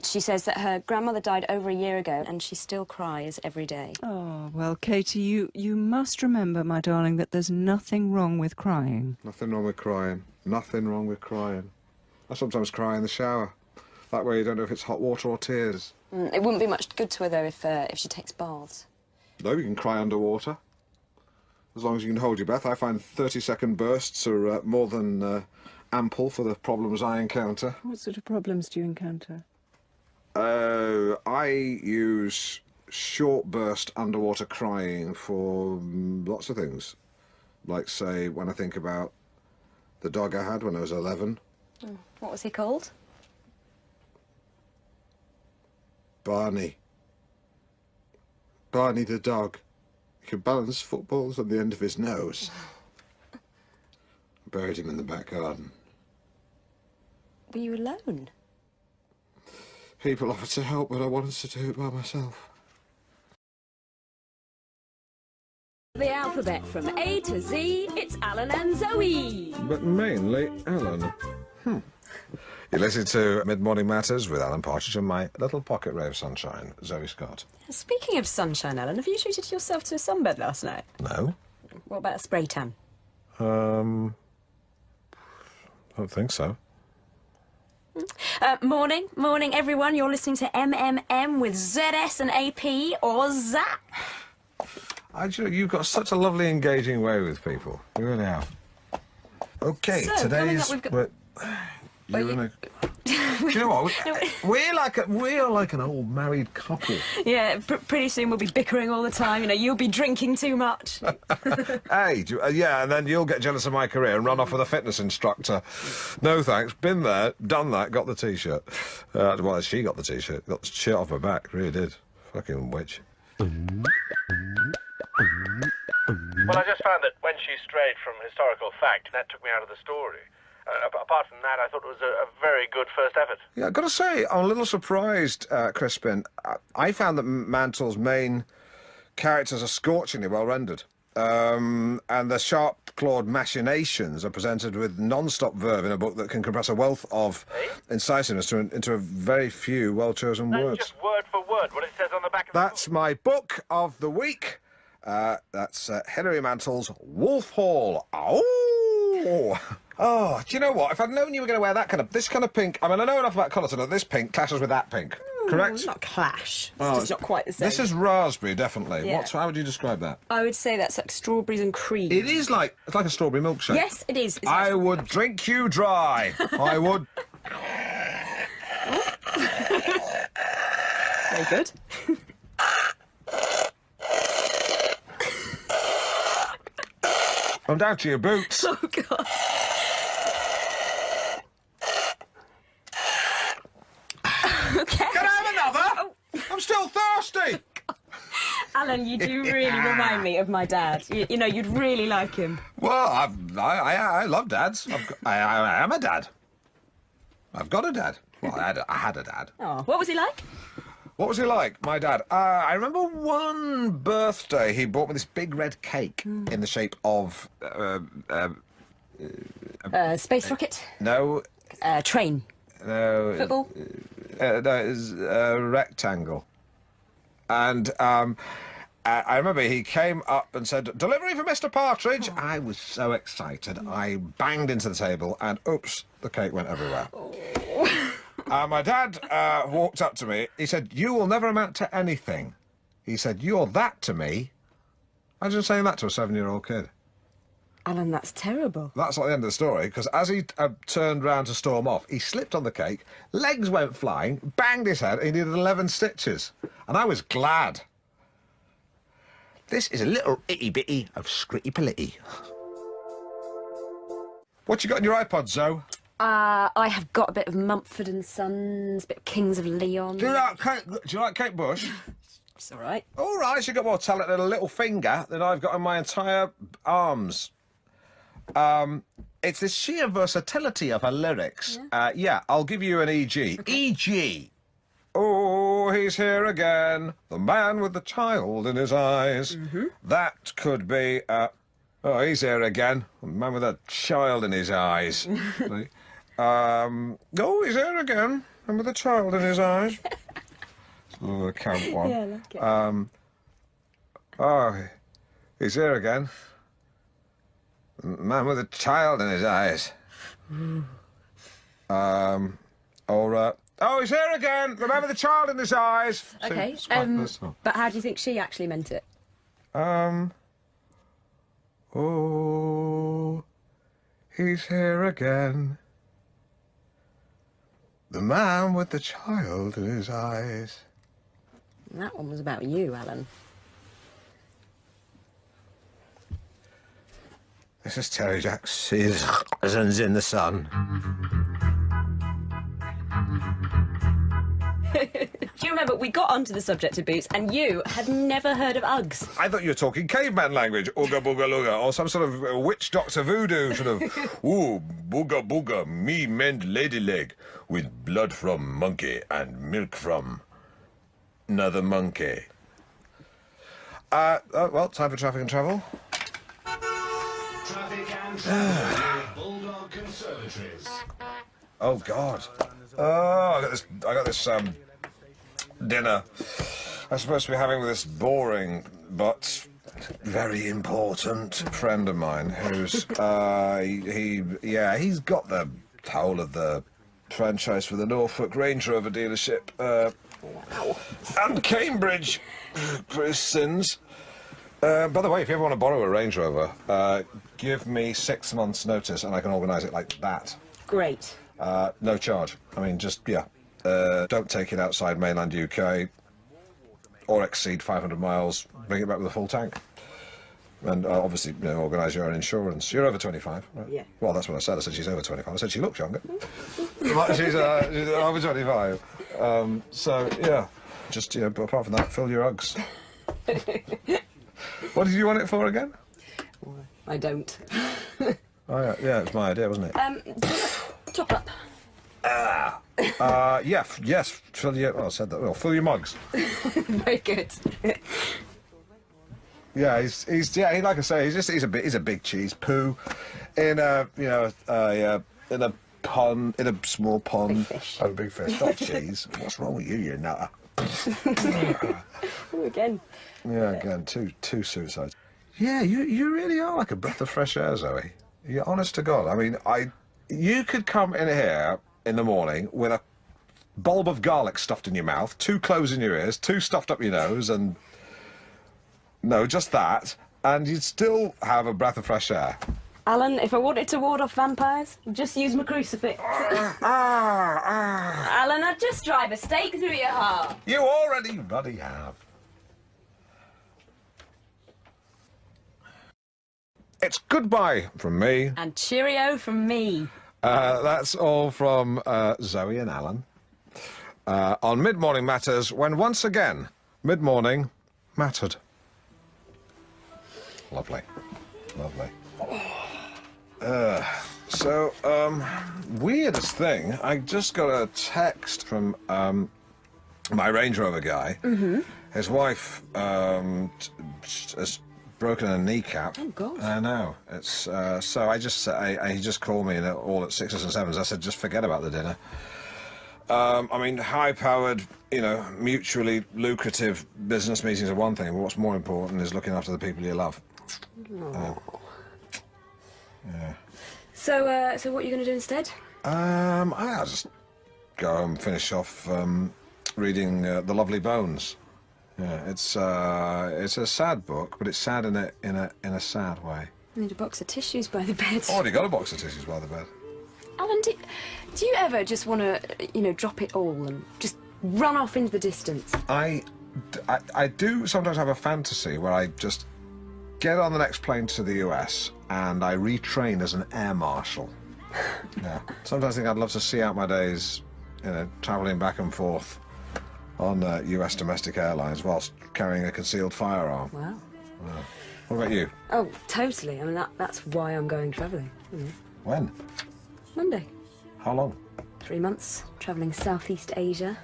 She says that her grandmother died over a year ago and she still cries every day. Oh, well, Katie, you must remember, my darling, that there's nothing wrong with crying. Nothing wrong with crying. Nothing wrong with crying. I sometimes cry in the shower. That way you don't know if it's hot water or tears. It wouldn't be much good to her, though, if she takes baths. No, you can cry underwater. As long as you can hold your breath. I find 30-second bursts are more than ample for the problems I encounter. What sort of problems do you encounter? I use short burst underwater crying for lots of things. Like, say, when I think about the dog I had when I was 11. What was he called? Barney. Barney the dog. He could balance footballs on the end of his nose. Buried him in the back garden. Were you alone? People offered to help, but I wanted to do it by myself. The alphabet from A to Z, it's Alan and Zoe. But mainly Alan. You listen to Mid-Morning Matters with Alan Partridge and my little pocket ray of sunshine, Zoe Scott. Speaking of sunshine, Alan, have you treated yourself to a sunbed last night? No. What about a spray tan? Don't think so. Morning, everyone. You're listening to MMM with ZS and AP or Zap. You've got such a lovely, engaging way with people. You really have. Okay, So, today's... coming up, we've got... You're in a... Do you know what? We're like an old married couple. Yeah, pretty soon we'll be bickering all the time. You know, you'll be drinking too much. Hey, yeah, and then you'll get jealous of my career and run off with a fitness instructor. No thanks, been there, done that, got the T-shirt. Well, she got the T-shirt, got the shirt off her back, really did. Fucking witch. Well, I just found that when she strayed from historical fact, that took me out of the story. Apart from that, I thought it was a very good first effort. Yeah, I've got to say, I'm a little surprised, Crispin. I found that Mantle's main characters are scorchingly well rendered. And the sharp-clawed machinations are presented with non-stop verve in a book that can compress a wealth of incisiveness into a very few well-chosen words. Just word for word what it says on the back of That's my book of the week. That's Hilary Mantle's Wolf Hall. Oh! Oh, do you know what? If I'd known you were going to wear this kind of pink... I mean, I know enough about colour to know this pink clashes with that pink. Correct? Not clash. It's Oh, just not quite the same. This is raspberry, definitely. Yeah. How would you describe that? I would say that's like strawberries and cream. It is like... It's like a strawberry milkshake. Yes, it is. It's I would drink you dry. I would... Very good. I'm down to your boots. Oh, God. Okay. Can I have another? I'm still thirsty. Alan, you do really remind me of my dad. You know, you'd really like him. Well, I love dads. I am a dad. I've got a dad. Well, I had a dad. Oh, what was he like? What was he like, my dad? I remember one birthday he bought me this big red cake in the shape of... Space rocket? No. Train? No. Football? No, it was a rectangle. And I remember he came up and said, "Delivery for Mr. Partridge." I was so excited. I banged into the table and, oops, the cake went everywhere. My dad walked up to me. He said, "You will never amount to anything." He said, "You're that to me." Imagine saying that to a 7-year-old kid. Alan, that's terrible. That's not the end of the story, because as he turned round to storm off, he slipped on the cake, legs went flying, banged his head, and he needed 11 stitches. And I was glad. This is a little itty-bitty of Scritty-Politty. What you got on your iPod, Zoe? I have got a bit of Mumford and Sons, a bit of Kings of Leon. Do you like Kate Bush? It's all right. All right, she's got more talent in a little finger than I've got in my entire arms. It's the sheer versatility of her lyrics. Yeah, I'll give you an E.G. Okay. E.G. Oh, he's here again, the man with the child in his eyes. That could be, oh, he's here again, the man with a child in his eyes. Oh, he's here again, and with a child in his eyes. It's a little camp one. Yeah, I like it. Oh, he's here again. Man with a child in his eyes. Oh, he's here again! The man with the child in his eyes! Okay, but how do you think she actually meant it? Oh, he's here again. The man with the child in his eyes. That one was about you, Alan. This is Terry Jack's Seasons in the Sun. Do you remember we got onto the subject of boots and you had never heard of Uggs? I thought you were talking caveman language, ooga booga looga, or some sort of witch doctor voodoo sort of, ooh, booga booga, me mend lady leg with blood from monkey and milk from another monkey. Well, time for traffic and travel. Traffic and travel with Bulldog Conservatories. Oh God! Oh, I got this dinner I'm supposed to be having with this boring but very important friend of mine who's he's got the whole of the franchise for the Norfolk Range Rover dealership and Cambridge for his sins. By the way, if you ever want to borrow a Range Rover, give me 6 months' notice and I can organise it like that. Great. No charge. I mean, just, yeah. Don't take it outside mainland UK or exceed 500 miles. Bring it back with a full tank. And obviously, you know, organise your own insurance. You're over 25, right? Yeah. Well, that's what I said. I said she's over 25. I said she looks younger. But she's over 25. So, yeah. Just, you know, but apart from that, fill your Uggs. What did you want it for again? I don't. Oh, yeah, it was my idea, wasn't it? Top up. Yes, fill your... Oh, I said that. Well, fill your mugs. Very good. Yeah, he's like I say, he's a big cheese poo in a, you know, in a pond, in a small pond. Big fish. Oh, big fish, not cheese. What's wrong with you, you nutter? Oh, again. Yeah, again, two suicides. Yeah, you really are like a breath of fresh air, Zoe. You're honest to God. I mean, you could come in here in the morning with a bulb of garlic stuffed in your mouth, 2 cloves in your ears, 2 stuffed up your nose, and... No, just that, and you'd still have a breath of fresh air. Alan, if I wanted to ward off vampires, I'd just use my crucifix. Alan, I'd just drive a stake through your heart. You already bloody have. It's goodbye from me. And cheerio from me. That's all from Zoe and Alan on Mid-Morning Matters, when once again, mid-morning mattered. Lovely. Lovely. Weirdest thing, I just got a text from my Range Rover guy, his wife has broken her kneecap. Oh, God. I know. It's so he just called me all at 6s and 7s. I said, just forget about the dinner. I mean, high-powered, mutually lucrative business meetings are one thing, but what's more important is looking after the people you love. Yeah. So what are you going to do instead? I'll just go home and finish off reading The Lovely Bones. Yeah, it's a sad book, but it's sad in a sad way. I need a box of tissues by the bed. Already got a box of tissues by the bed. Alan, do you ever just want to, drop it all and just run off into the distance? I do sometimes have a fantasy where I just get on the next plane to the US and I retrain as an air marshal. Yeah. Sometimes I think I'd love to see out my days, travelling back and forth on US domestic airlines whilst carrying a concealed firearm. Wow. Yeah. What about you? Oh, totally. I mean, that's why I'm going travelling. When? Monday. How long? 3 months, travelling Southeast Asia.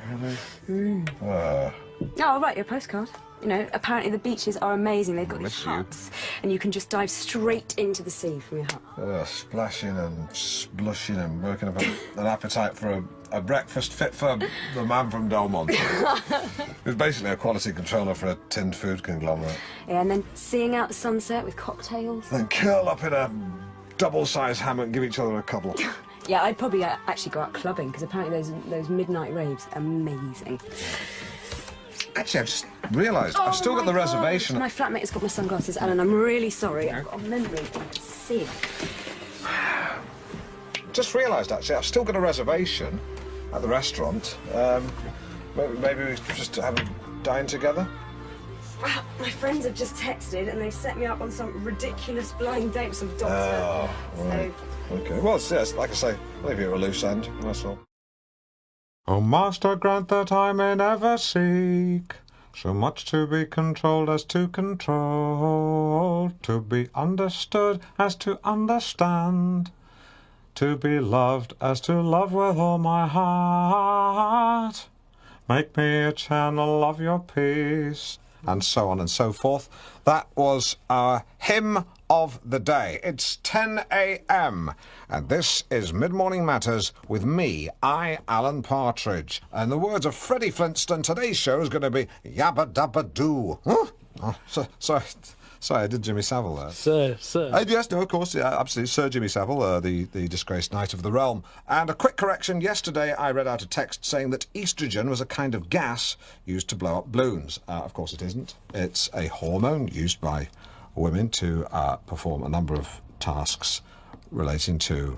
Really? Oh, I'll write you a postcard. Apparently the beaches are amazing. They've got these huts, and you can just dive straight into the sea from your hut. Splashing and splushing and working up an appetite for a breakfast fit for the man from Delmont. He's basically a quality controller for a tinned food conglomerate. Yeah, and then seeing out the sunset with cocktails. Then curl up in a double-sized hammock and give each other a cuddle. Yeah, I'd probably actually go out clubbing, because apparently those midnight raves are amazing. Actually, I just realised I've still got the reservation. My flatmate has got my sunglasses, Alan. I'm really sorry. I've got a memory. I can see it. Just realised, actually, I've still got a reservation at the restaurant. Maybe we just have a dine together? Well, my friends have just texted and they've set me up on some ridiculous blind date with some doctor. Oh, right. Okay. Well, yes, like I say, leave you at a loose end, that's all. Oh, Master, grant that I may never seek so much to be controlled as to control, to be understood as to understand, to be loved as to love with all my heart. Make me a channel of your peace, and so on and so forth. That was our hymn of the day. It's 10 a.m. and this is Mid-Morning Matters with me, Alan Partridge. And the words of Freddie Flintstone, today's show is going to be yabba dabba doo. Huh? Oh, sorry, I did Jimmy Savile there. Sir. Yes, no, of course, yeah, absolutely. Sir Jimmy Savile, the disgraced Knight of the Realm. And a quick correction, yesterday I read out a text saying that estrogen was a kind of gas used to blow up balloons. Of course it isn't. It's a hormone used by women to perform a number of tasks relating to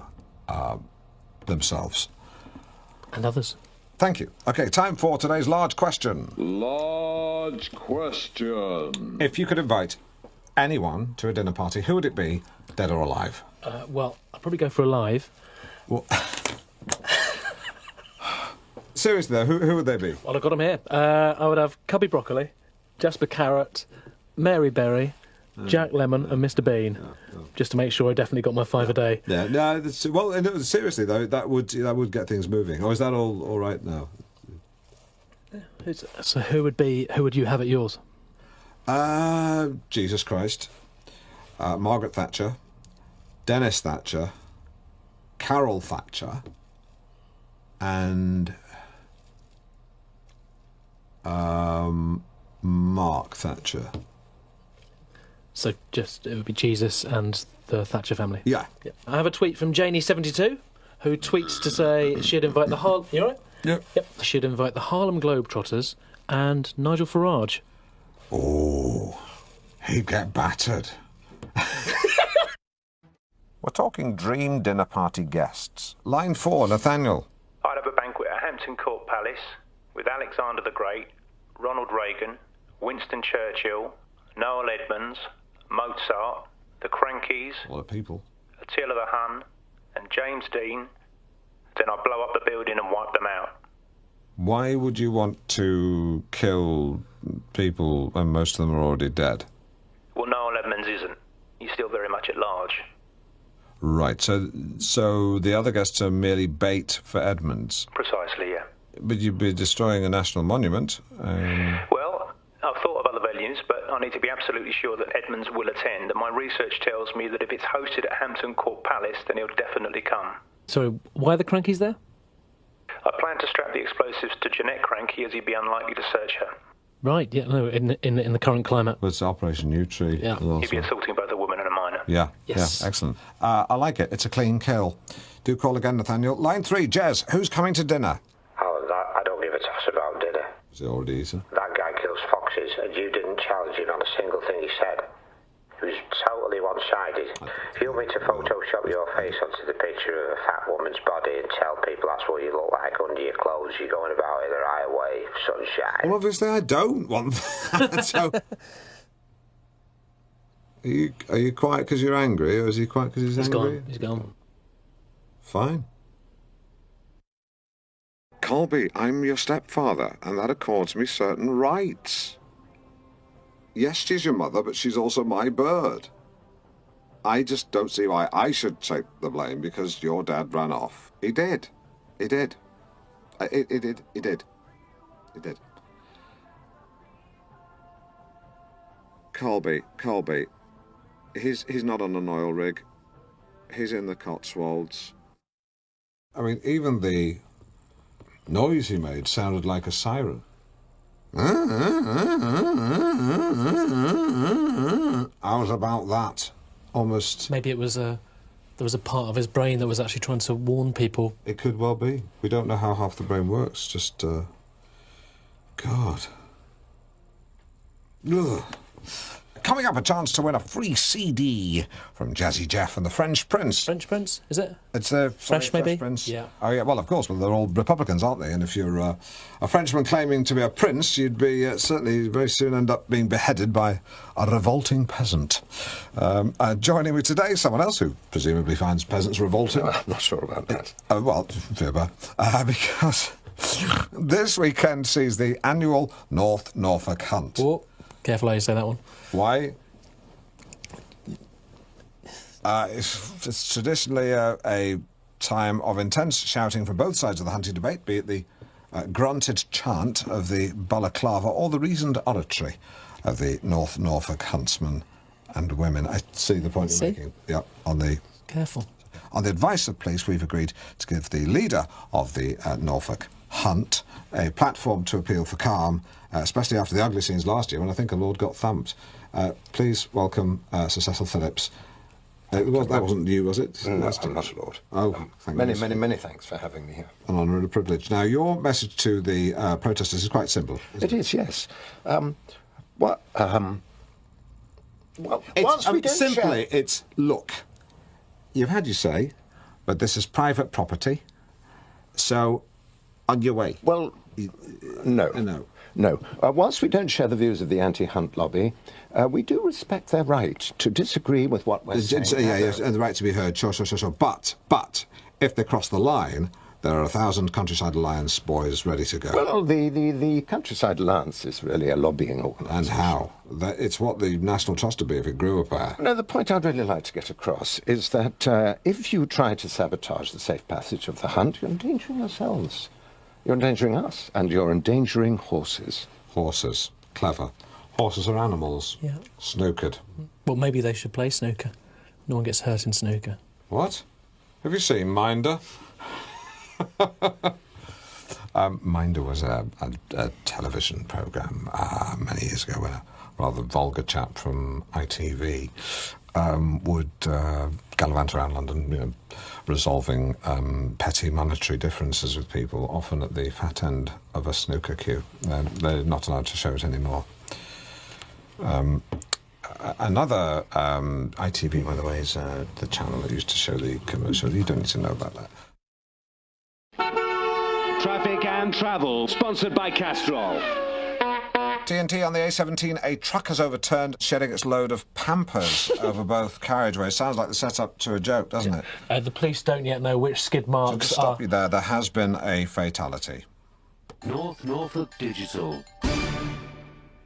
themselves. And others. Thank you. OK, time for today's large question. Large question. If you could invite anyone to a dinner party, who would it be, dead or alive? Well, I'd probably go for alive. Well, seriously though, who would they be? Well, I've got them here. I would have Cubby Broccoli, Jasper Carrot, Mary Berry, Jack Lemon and Mr Bean, just to make sure I definitely got my 5 a day. Yeah, no, well, seriously though, that would get things moving. Or is that all right now? So who would you have at yours? Jesus Christ, Margaret Thatcher, Dennis Thatcher, Carol Thatcher, and Mark Thatcher. So it would be Jesus and the Thatcher family? Yeah. I have a tweet from Janie72, who tweets to say she'd invite the Harlem... You all right? Yep. She'd invite the Harlem Globetrotters and Nigel Farage. Oh, he'd get battered. We're talking dream dinner party guests. Line 4, Nathaniel. I'd have a banquet at Hampton Court Palace with Alexander the Great, Ronald Reagan, Winston Churchill, Noel Edmonds, Mozart, the Crankies, A lot of people. Attila the Hun, and James Dean. Then I'd blow up the building and wipe them out. Why would you want to kill people when most of them are already dead? Well, Noel Edmonds isn't. He's still very much at large. Right, so the other guests are merely bait for Edmonds. Precisely, yeah. But you'd be destroying a national monument. Well, I've thought of other venues, but I need to be absolutely sure that Edmonds will attend, and my research tells me that if it's hosted at Hampton Court Palace, then he'll definitely come. So, why are the Crankies there? I plan to strap the explosives to Jeanette Cranky, as he'd be unlikely to search her. Right, yeah, no, in the current climate. Well, it's Operation New Tree. Yeah. He'd be assaulting both a woman and a minor. Yeah, Yes. yeah, excellent. I like it. It's a clean kill. Do call again, Nathaniel. Line 3, Jez, who's coming to dinner? Oh, that, I don't give a toss about dinner. Is it already eaten? That guy kills foxes, and you didn't challenge him on a single thing he said. He was totally one-sided. If you want me to Photoshop your face onto the picture of a fat woman's body and tell people that's what you look like under your clothes, you're going about in the right way, sunshine. Well, obviously I don't want that. So... Are you quiet because you're angry, or is he quiet because he's angry? He's gone. Fine. Colby, I'm your stepfather, and that accords me certain rights. Yes, she's your mother, but she's also my bird. I just don't see why I should take the blame because your dad ran off. He did. He did. He did. He did. He did. Colby, he's not on an oil rig. He's in the Cotswolds. I mean, even the noise he made sounded like a siren. How's about that? Almost. Maybe it was there was a part of his brain that was actually trying to warn people. It could well be. We don't know how half the brain works. Just, God. Ugh. Coming up, a chance to win a free CD from Jazzy Jeff and the French Prince. French Prince, is it? It's the Fresh, maybe? Prince. Yeah. Oh, yeah, well, of course. Well, they're all Republicans, aren't they? And if you're a Frenchman claiming to be a prince, you'd be certainly very soon end up being beheaded by a revolting peasant. Joining me today, someone else who presumably finds peasants revolting. I'm not sure about that. Well, Fibber, because this weekend sees the annual North Norfolk Hunt. Oh, careful how you say that one. Why? It's traditionally a time of intense shouting from both sides of the hunting debate, be it the grunted chant of the balaclava or the reasoned oratory of the North Norfolk huntsmen and women. I see the point you're making. Yeah, Careful. On the advice of police, we've agreed to give the leader of the Norfolk Hunt a platform to appeal for calm, especially after the ugly scenes last year when I think a lord got thumped. Please welcome Sir Cecil Phillips. That wasn't you, was it? No, I'm not a lord. Oh, thank you. Many thanks for having me here. An honour and a privilege. Now, your message to the protesters is quite simple. It is, yes. Well, it's, simply, it's, look, you've had your say, but this is private property, so on your way. Well, no. Whilst we don't share the views of the anti-hunt lobby, we do respect their right to disagree with what we're saying. Yes, and the right to be heard, sure. But if they cross the line, there are 1,000 Countryside Alliance boys ready to go. Well, the Countryside Alliance is really a lobbying organisation. And how? It's what the National Trust would be if it grew a pair. No, the point I'd really like to get across is that if you try to sabotage the safe passage of the hunt, you're endangering yourselves. You're endangering us, and you're endangering horses. Horses. Clever. Horses are animals. Yeah. Snookered. Well, maybe they should play snooker. No one gets hurt in snooker. What? Have you seen Minder? Minder was a television programme many years ago when a rather vulgar chap from ITV would gallivant around London, resolving petty monetary differences with people, often at the fat end of a snooker queue. They're not allowed to show it anymore. Another ITV, by the way, is the channel that used to show the commercial. You don't need to know about that. Traffic and travel, sponsored by Castrol. TNT on the A17, a truck has overturned, shedding its load of Pampers over both carriageways. Sounds like the setup to a joke, doesn't it? The police don't yet know which skid marks to stop you there has been a fatality. North Norfolk Digital.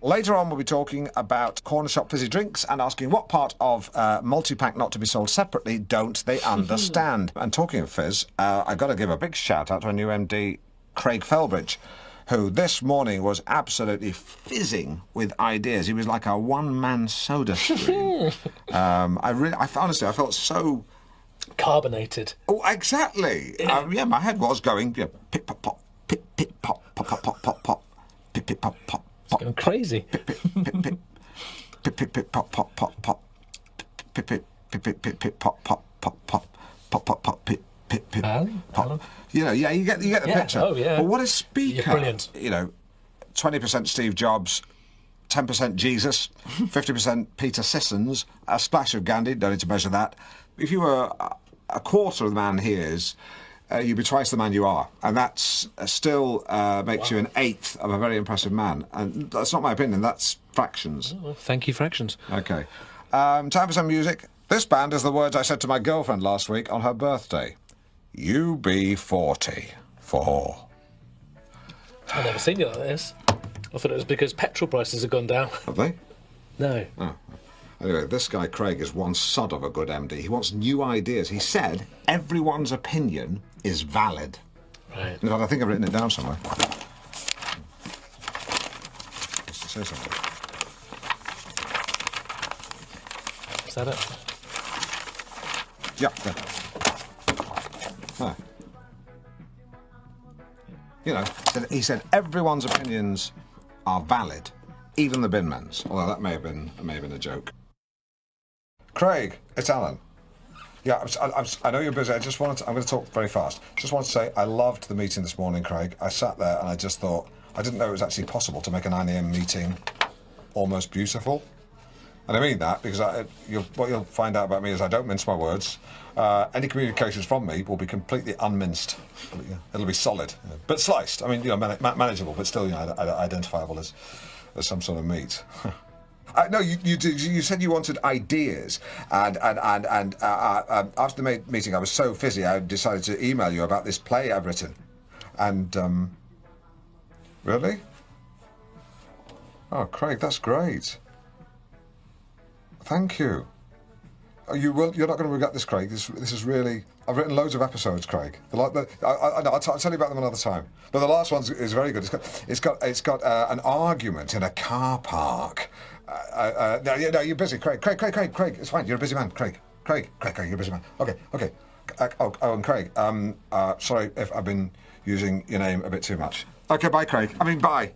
Later on, we'll be talking about corner shop fizzy drinks and asking what part of multi-pack not to be sold separately don't they understand. And talking of fizz, I've got to give a big shout-out to a new MD Craig Felbridge, who this morning was absolutely fizzing with ideas. He was like a one-man soda stream. Honestly, I felt so... Carbonated. Oh, exactly. Yeah, my head was going, pip, pop, pop, pip, pip, pop, pop, pop, pop, pop, pop, pip, pip, pop, pop, pop. Going crazy. Pip, pip, pip, pip, pip, pip, pip, pop, pop, pop, pop, pip, pip, pip, pip, pip, pip, pop, pop, pop, pop, pop, pop, pop, pip, pip, pip, pop. You know, yeah, you get the picture. Oh, yeah. But what a speaker. You're brilliant. You know, 20% Steve Jobs, 10% Jesus, 50% Peter Sissons, a splash of Gandhi, don't need to measure that. If you were a quarter of the man he is, you'd be twice the man you are. And that's still makes you an eighth of a very impressive man. And that's not my opinion, that's fractions. Oh, well, thank you, fractions. OK. Time for some music. This band is the words I said to my girlfriend last week on her birthday. You be 40 for... I've never seen you like this. I thought it was because petrol prices have gone down. Have they? No. Oh. Anyway, this guy Craig is one sod of a good MD. He wants new ideas. He said everyone's opinion is valid. Right. In fact, I think I've written it down somewhere. Just to say something. Is that it? Yeah. Ah. You know, he said everyone's opinions are valid, even the bin men's. Although that may have been a joke. Craig, it's Alan. Yeah, I know you're busy. I'm going to talk very fast. Just want to say I loved the meeting this morning, Craig. I sat there and I just thought, I didn't know it was actually possible to make a 9 a.m. meeting almost beautiful. And I mean that because what you'll find out about me is I don't mince my words. Any communications from me will be completely unminced. It'll be solid, but sliced. I mean, you know, manageable, but still, you know, identifiable as some sort of meat. No, you said you wanted ideas, and after the meeting, I was so busy, I decided to email you about this play I've written. And really? Oh, Craig, that's great. Thank you. Oh, you're not going to regret this, Craig. This is really... I've written loads of episodes, Craig. I'll tell you about them another time. But the last one is very good. It's got an argument in a car park. No, you're busy, Craig. Craig, it's fine. You're a busy man, Craig, you're a busy man. Okay. And Craig, sorry if I've been using your name a bit too much. Okay, bye, Craig. I mean, bye.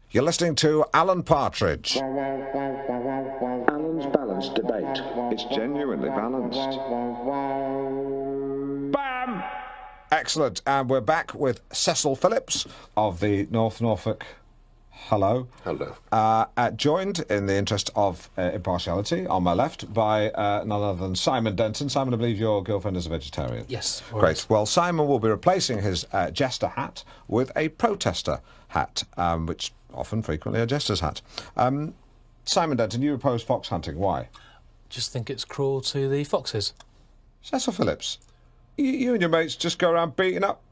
You're listening to Alan Partridge. Alan's balanced debate. It's genuinely balanced. Bam! Excellent. And we're back with Cecil Phillips of the North Norfolk. Hello. Hello. Joined, in the interest of impartiality, on my left by none other than Simon Denton. Simon, I believe your girlfriend is a vegetarian. Yes. Great. Well, Simon will be replacing his jester hat with a protester hat, which frequently a jester's hat. Simon Denton, you oppose fox hunting. Why? Just think it's cruel to the foxes. Cecil Phillips, you and your mates just go around beating up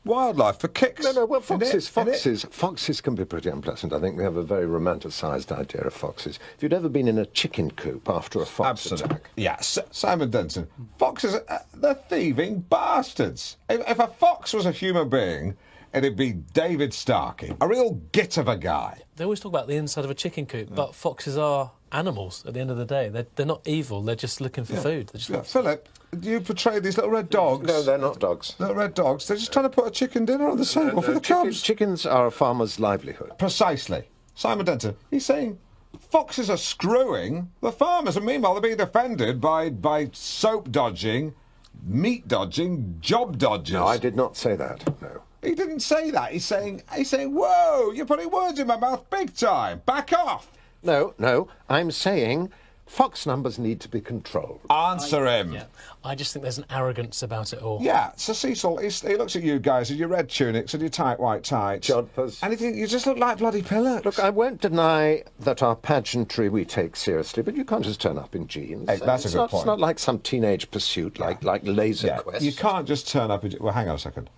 wildlife for kicks. No, well, foxes can be pretty unpleasant. I think we have a very romanticised idea of foxes. If you'd ever been in a chicken coop after a fox attack... Yes, Simon Denton, foxes, they're thieving bastards. If a fox was a human being, it'd be David Starkey, a real git of a guy. They always talk about the inside of a chicken coop, but foxes are animals at the end of the day. They're not evil, they're just looking for food. Philip, you portray these little red dogs. No, they're not dogs. Little red dogs. They're just trying to put a chicken dinner on the table for the cubs. Chickens are a farmer's livelihood. Precisely. Simon Denton, he's saying foxes are screwing the farmers, and meanwhile they're being defended by soap dodging, meat dodging, job dodgers. No, I did not say that, no. He didn't say that. He's saying, whoa, you're putting words in my mouth big time. Back off. No, I'm saying Fox numbers need to be controlled. Answer him. Yeah. I just think there's an arrogance about it all. Yeah, Sir Cecil, he looks at you guys in your red tunics and your tight white tights. Jodhpurs. And you just look like bloody pillocks. Look, I won't deny that our pageantry we take seriously, but you can't just turn up in jeans. Hey, that's a good point. It's not like some teenage pursuit like Laser Quest. You can't just turn up in... Well, hang on a second.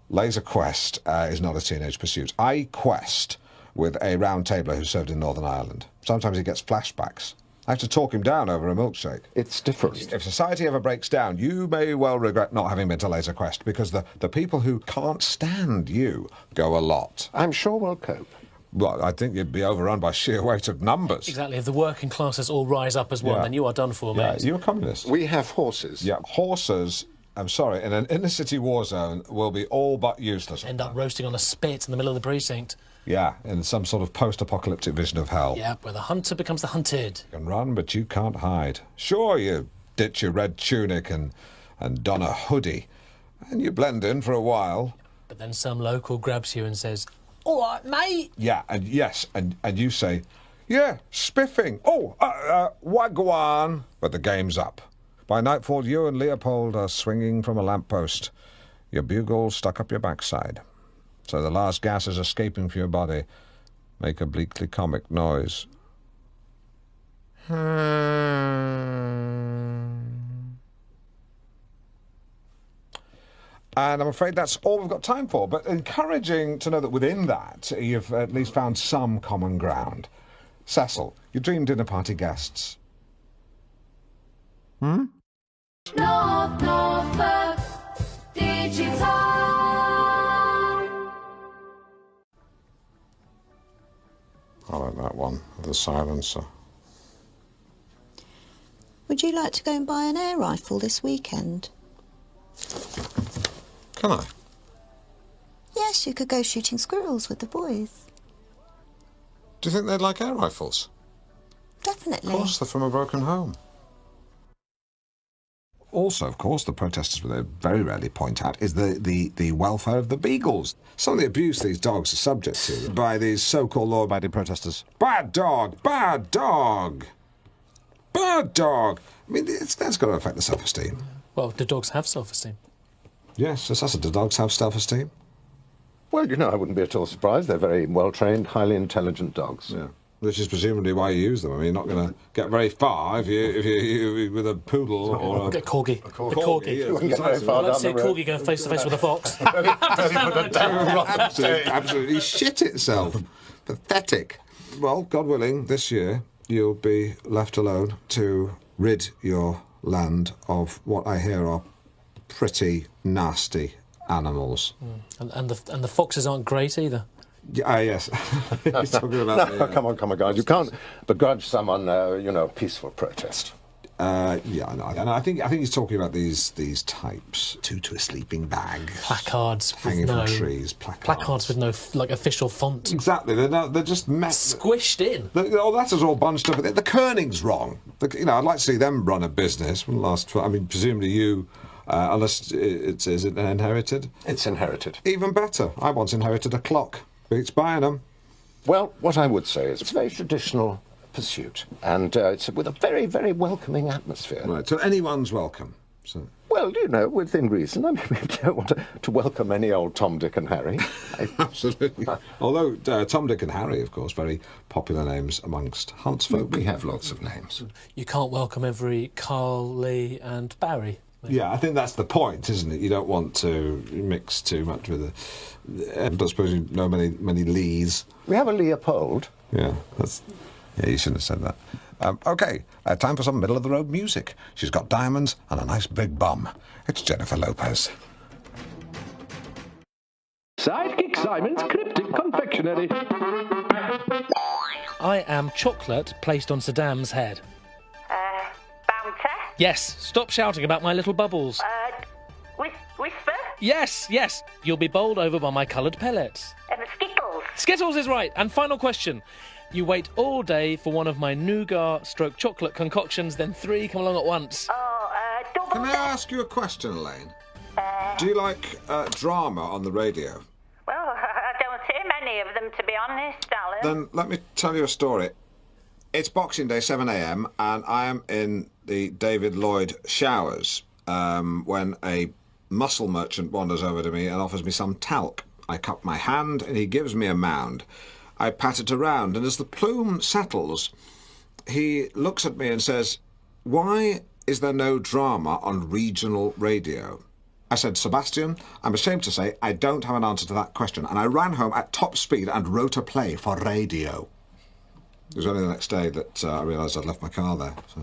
Laser Quest is not a teenage pursuit. I quest with a round tabler who served in Northern Ireland. Sometimes he gets flashbacks. I have to talk him down over a milkshake. It's different. If society ever breaks down, you may well regret not having been to Laser Quest, because the people who can't stand you go a lot. I'm sure we'll cope. Well, I think you'd be overrun by sheer weight of numbers. Exactly. If the working classes all rise up as one, then you are done for, mate. Yeah, you're a communist. We have horses. Yeah, horses... I'm sorry, in an inner-city war zone, will be all but useless. End up roasting on a spit in the middle of the precinct. Yeah, in some sort of post-apocalyptic vision of hell. Yeah, where the hunter becomes the hunted. You can run, but you can't hide. Sure, you ditch your red tunic and don a hoodie, and you blend in for a while. But then some local grabs you and says, "All right, mate." Yeah, and you say, "Yeah, spiffing. Oh, wagwan." But the game's up. By nightfall, you and Leopold are swinging from a lamppost, your bugle stuck up your backside. So the last gases escaping from your body make a bleakly comic noise. And I'm afraid that's all we've got time for, but encouraging to know that within that you've at least found some common ground. Cecil, your dream dinner party guests. North Norfolk Digital. I like that one, the silencer. Would you like to go and buy an air rifle this weekend? Can I? Yes, you could go shooting squirrels with the boys. Do you think they'd like air rifles? Definitely. Of course, they're from a broken home. Also, of course, the protesters, what they very rarely point out, is the welfare of the beagles. Some of the abuse these dogs are subject to by these so-called law-abiding protesters. Bad dog! Bad dog! Bad dog! I mean, that's got to affect the self-esteem. Well, do dogs have self-esteem? Yes, do dogs have self-esteem? Well, you know, I wouldn't be at all surprised. They're very well-trained, highly intelligent dogs. Yeah. Which is presumably why you use them. I mean, you're not going to get very far if you with a poodle or a corgi. A corgi. You wouldn't get very far I'd like to see a down the road. corgi go face-to-face with a fox. Absolutely shit itself. Pathetic. Well, God willing, this year you'll be left alone to rid your land of what I hear are pretty nasty animals. And the foxes aren't great either. Yeah, yes. He's talking about Come on, guys. You can't begrudge someone, peaceful protest. Yeah, I know. And I think he's talking about these types. Two to a sleeping bag. Placards hanging from trees. Placards with no official font. Exactly. They're just squished in. That's all bunched up. The kerning's wrong. I'd like to see them run a business. Wouldn't last for. I mean, presumably you. Unless is it inherited? It's inherited. Even better. I once inherited a clock. Beats buying them. Well, what I would say is it's a very traditional pursuit, and it's with a very, very welcoming atmosphere. Right, so anyone's welcome. So. Well, within reason. I mean, we don't want to welcome any old Tom, Dick and Harry. Absolutely. Although Tom, Dick and Harry, of course, very popular names amongst huntsfolk. We have lots of names. You can't welcome every Carl, Lee and Barry. Yeah, I think that's the point, isn't it? You don't want to mix too much with I don't suppose you know many Lees. We have a Leopold. Yeah, you shouldn't have said that. OK, time for some middle-of-the-road music. She's got diamonds and a nice big bum. It's Jennifer Lopez. Sidekick Simon's Cryptic Confectionery. I am chocolate placed on Saddam's head. Bouncer? Yes, stop shouting about my little bubbles. Whisper? Yes. You'll be bowled over by my coloured pellets. Skittles? Skittles is right. And final question. You wait all day for one of my nougat/chocolate concoctions, then 3 come along at once. Double. Can I ask you a question, Elaine? Do you like drama on the radio? Well, I don't hear many of them, to be honest, Alan. Then let me tell you a story. It's Boxing Day, 7 a.m, and I am in the David Lloyd showers when a mussel merchant wanders over to me and offers me some talc. I cup my hand and he gives me a mound. I pat it around, and as the plume settles, he looks at me and says, "Why is there no drama on regional radio?" I said, "Sebastian, I'm ashamed to say I don't have an answer to that question," and I ran home at top speed and wrote a play for radio. It was only the next day that I realised I'd left my car there. So.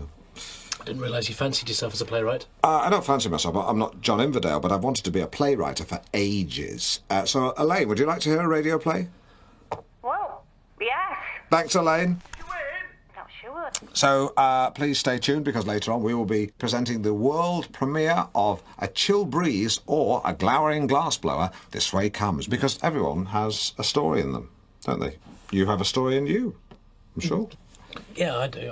I didn't realise you fancied yourself as a playwright. I don't fancy myself. I'm not John Inverdale, but I've wanted to be a playwright for ages. So, Elaine, would you like to hear a radio play? Well, yes. Thanks, Elaine. Not sure. So, please stay tuned, because later on we will be presenting the world premiere of A Chill Breeze or A Glowering Glassblower, This Way Comes, because everyone has a story in them, don't they? You have a story in you, I'm sure. Yeah, I do.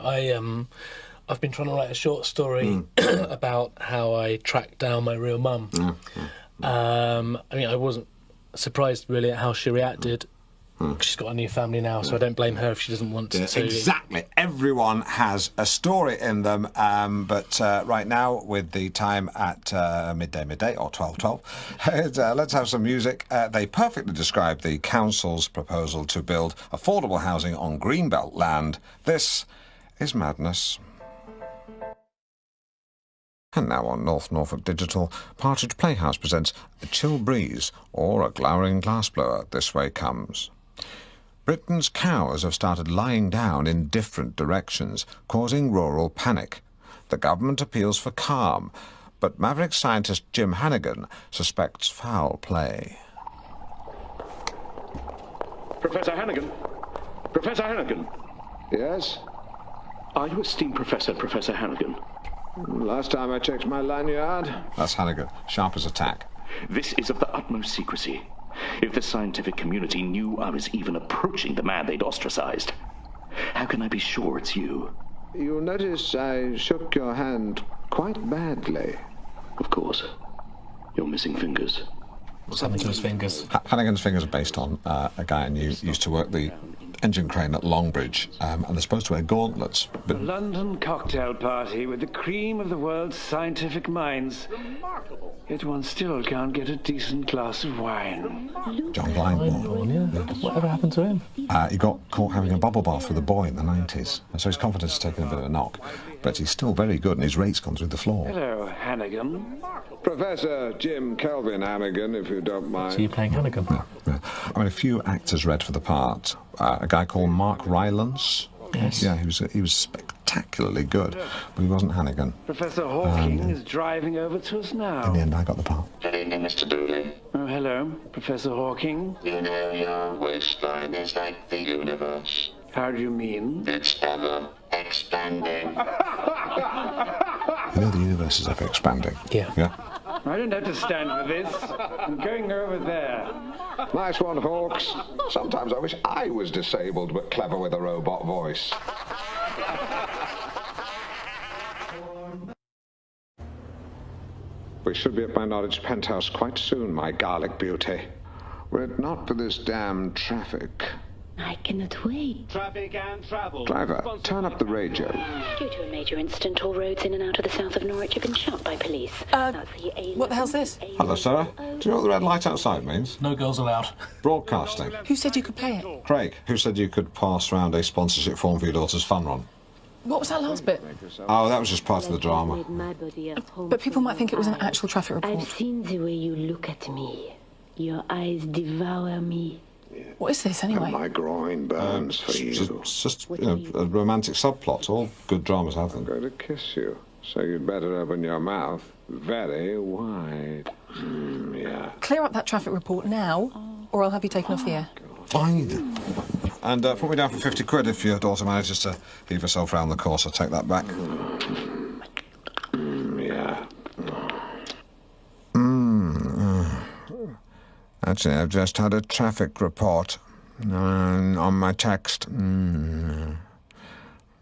I've been trying to write a short story about how I tracked down my real mum. I mean, I wasn't surprised really at how she reacted. She's got a new family now, so I don't blame her if she doesn't want to. Exactly. Everyone has a story in them, but right now, with the time at midday, or 12:12, let's have some music. They perfectly describe the council's proposal to build affordable housing on Greenbelt land. This is madness. And now on North Norfolk Digital, Partridge Playhouse presents A Chill Breeze or A Glowering Glassblower, This Way Comes. Britain's cows have started lying down in different directions, causing rural panic. The government appeals for calm, but maverick scientist Jim Hannigan suspects foul play. Professor Hannigan? Professor Hannigan? Yes? Are you esteemed Professor Hannigan? Last time I checked my lanyard. That's Hannigan, sharp as a tack. This is of the utmost secrecy. If the scientific community knew I was even approaching the man they'd ostracized, how can I be sure it's you? You'll notice I shook your hand quite badly. Of course. You're missing fingers. What's happened to his fingers? Hannigan's fingers are based on a guy I knew used to work the engine crane at Longbridge, and they're supposed to wear gauntlets. But A London cocktail party with the cream of the world's scientific minds. Remarkable. Yet one still can't get a decent glass of wine. John Blindborn. Yeah. Whatever happened to him? He got caught having a bubble bath with a boy in the 90s, so his confidence has taken a bit of a knock. But he's still very good, and his rate's gone through the floor. Hello, Hannigan. Professor Jim Kelvin Hannigan, if you don't mind. So you're playing Hannigan? Yeah. I mean, a few actors read for the part. A guy called Mark Rylance. Yes. Yeah, he was spectacularly good, but he wasn't Hannigan. Professor Hawking is driving over to us now. In the end, I got the part. Good evening, Mr. Dooley. Oh, hello, Professor Hawking. You know your waistline is like the universe. How do you mean? It's ever expanding. You know the universe is ever expanding. Yeah. Yeah. I don't have to stand for this. I'm going over there. Nice one, Hawks. Sometimes I wish I was disabled but clever with a robot voice. We should be at my Norwich penthouse quite soon, my garlic beauty. Were it not for this damn traffic. I cannot wait. Traffic and travel. Driver, turn up the radio. Due to a major incident, all roads in and out of the south of Norwich have been shut by police. What the hell's this? Hello, Sarah. Do you know what the red light outside means? No girls allowed. Broadcasting. Who said you could play it? Craig, who said you could pass round a sponsorship form for your daughter's fun run? What was that last bit? Oh, that was just part of the drama. But people might think it was an actual traffic report. I've seen the way you look at me. Your eyes devour me. What is this, anyway? My groin burns for you. It's just, you know, a romantic subplot. All good dramas have them. I'm going to kiss you, so you'd better open your mouth very wide. Yeah. Clear up that traffic report now, or I'll have you taken off the air. Fine. And put me down for 50 quid if your daughter manages to heave herself round the course. I'll take that back. Yeah. Actually, I've just had a traffic report on my text.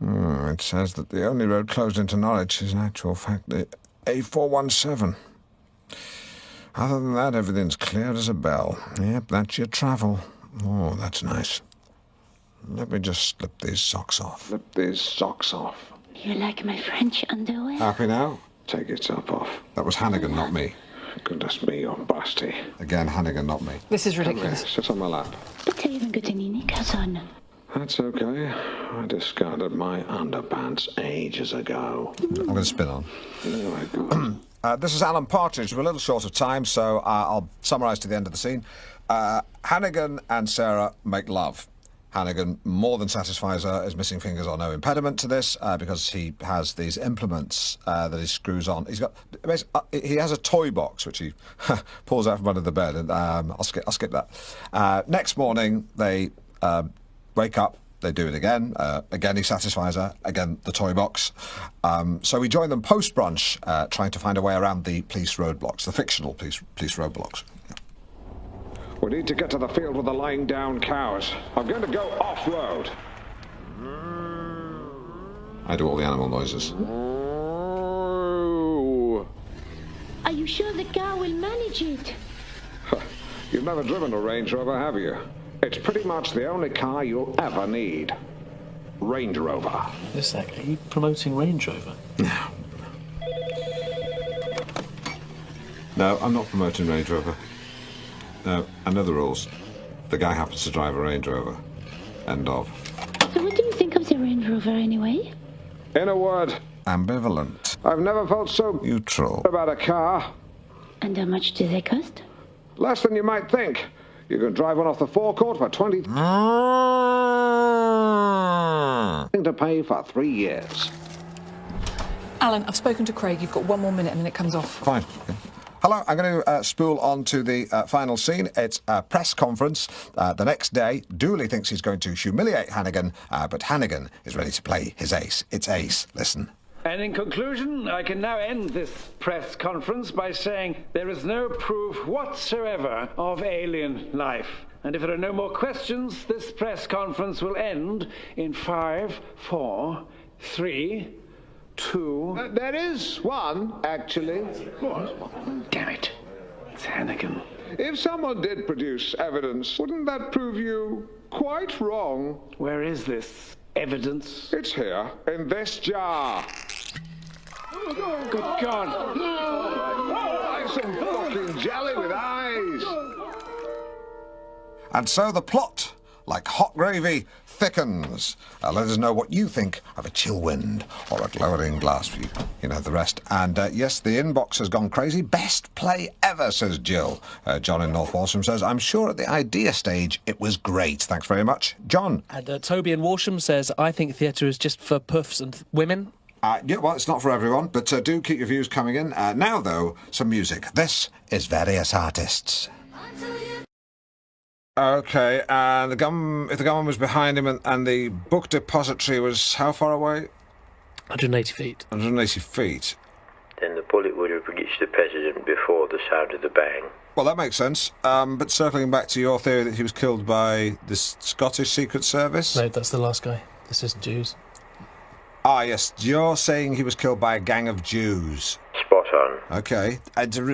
It says that the only road closed into Norwich is in actual fact the A417. Other than that, everything's clear as a bell. Yep, that's your travel. Oh, that's nice. Let me just slip these socks off. Slip these socks off. You like my French underwear? Happy now? Take your top off. That was Hannigan, not me. Goodness me, you're busty. Again, Hannigan, not me. This is ridiculous. Sit on my lap. But I haven't got any knickers on. That's okay. I discarded my underpants ages ago. I'm going to spin on. There I go. This is Alan Partridge. We're a little short of time, so I'll summarise to the end of the scene. Hannigan and Sarah make love. Hannigan more than satisfies her. His missing fingers are no impediment to this because he has these implements that he screws on. He has a toy box which he pulls out from under the bed, and I'll skip that. Next morning they wake up. They do it again. Again, he satisfies her. Again, the toy box. So we join them post-brunch, trying to find a way around the police roadblocks, the fictional police roadblocks. We need to get to the field with the lying down cows. I'm going to go off-road. I do all the animal noises. Are you sure the car will manage it? You've never driven a Range Rover, have you? It's pretty much the only car you'll ever need. Range Rover. Just a sec, are you promoting Range Rover? No, I'm not promoting Range Rover. No, I know the rules. The guy happens to drive a Range Rover. End of. So what do you think of the Range Rover anyway? In a word, ambivalent. I've never felt so neutral about a car. And how much do they cost? Less than you might think. You can drive one off the forecourt for 20... to pay for 3 years. Alan, I've spoken to Craig. You've got 1 more minute and then it comes off. Fine. Okay. Hello, I'm going to spool on to the final scene. It's a press conference. The next day, Dooley thinks he's going to humiliate Hannigan, but Hannigan is ready to play his ace. It's ace. Listen. And in conclusion, I can now end this press conference by saying there is no proof whatsoever of alien life. And if there are no more questions, this press conference will end in 5, 4, 3, 2... There is one, actually. What? Damn it. It's Hannigan. If someone did produce evidence, wouldn't that prove you quite wrong? Where is this evidence? It's here, in this jar. Good God. Like some fucking jelly with eyes. And so the plot, like hot gravy, thickens. Let us know what you think of a chill wind or a glowering glass view. You know the rest. And yes, the inbox has gone crazy. Best play ever, says Jill. John in North Walsham says, I'm sure at the idea stage it was great. Thanks very much. John. And Toby in Walsham says, I think theatre is just for puffs and women. Yeah, well, it's not for everyone, but do keep your views coming in. Now, though, some music. This is Various Artists. OK, and if the gunman was behind him and the book depository was how far away? 180 feet. 180 feet. Then the bullet would have reached the president before the sound of the bang. Well, that makes sense. But circling back to your theory that he was killed by the Scottish Secret Service? No, that's the last guy. This isn't Jews. Ah, yes. You're saying he was killed by a gang of Jews. Spot on. OK.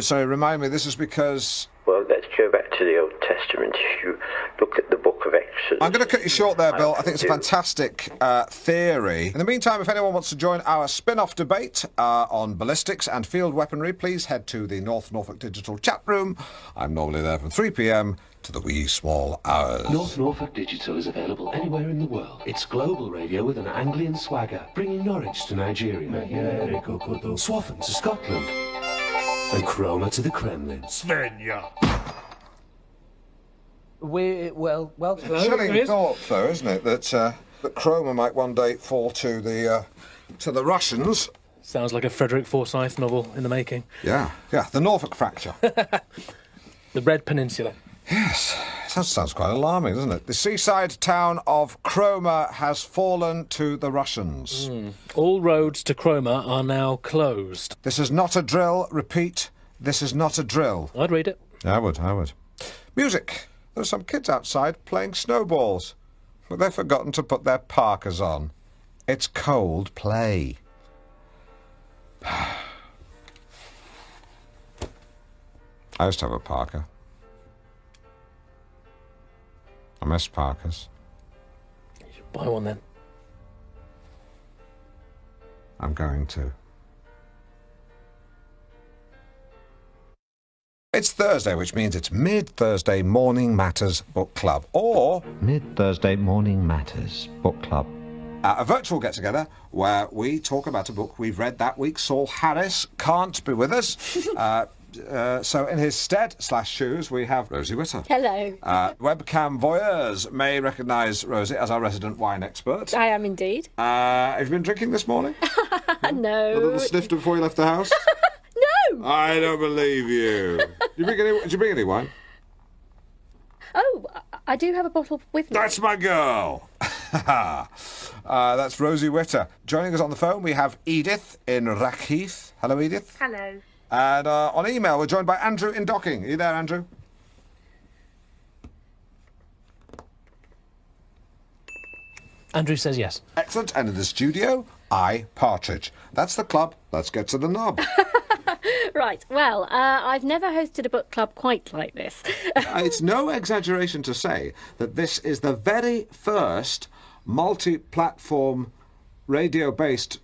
So remind me, this is because... Well, let's go back to the Old Testament. If you look at the book of Exodus... I'm going to cut you short there, Bill. I think it's a fantastic theory. In the meantime, if anyone wants to join our spin-off debate on ballistics and field weaponry, please head to the North Norfolk Digital chat room. I'm normally there from 3 p.m. to the wee small hours. North Norfolk Digital is available anywhere in the world. It's global radio with an Anglian swagger, bringing Norwich to Nigeria, Swaffham to Scotland, and Chroma to the Kremlin. Svenja! Well, Chilling thought, though, isn't it, that Chroma might one day fall to the Russians. Sounds like a Frederick Forsyth novel in the making. Yeah, the Norfolk fracture. The Red Peninsula. Yes, that sounds quite alarming, doesn't it? The seaside town of Chroma has fallen to the Russians. All roads to Chroma are now closed. This is not a drill. Repeat, this is not a drill. I'd read it. I would. Music. There are some kids outside playing snowballs, but they've forgotten to put their parkas on. It's cold play. I used to have a parka. I miss parkas. buy one then. I'm going to. It's Thursday, which means it's Mid-Thursday Morning Matters Book Club, or Mid-Thursday Morning Matters Book Club. A virtual get-together where we talk about a book we've read that week. Saul Harris can't be with us. So in his stead/shoes, we have Rosie Witter. Hello. Webcam voyeurs may recognise Rosie as our resident wine expert. I am indeed. Have you been drinking this morning? No. A little snifter before you left the house? No. I don't believe you. Did you bring any wine? Oh, I do have a bottle with me. That's my girl. That's Rosie Witter. Joining us on the phone, we have Edith in Rackheath. Hello, Edith. Hello. And on email, we're joined by Andrew in Docking. Are you there, Andrew? Andrew says yes. Excellent. And in the studio, Partridge. That's the club. Let's get to the nub. Right, well, I've never hosted a book club quite like this. It's no exaggeration to say that this is the very first multi-platform radio-based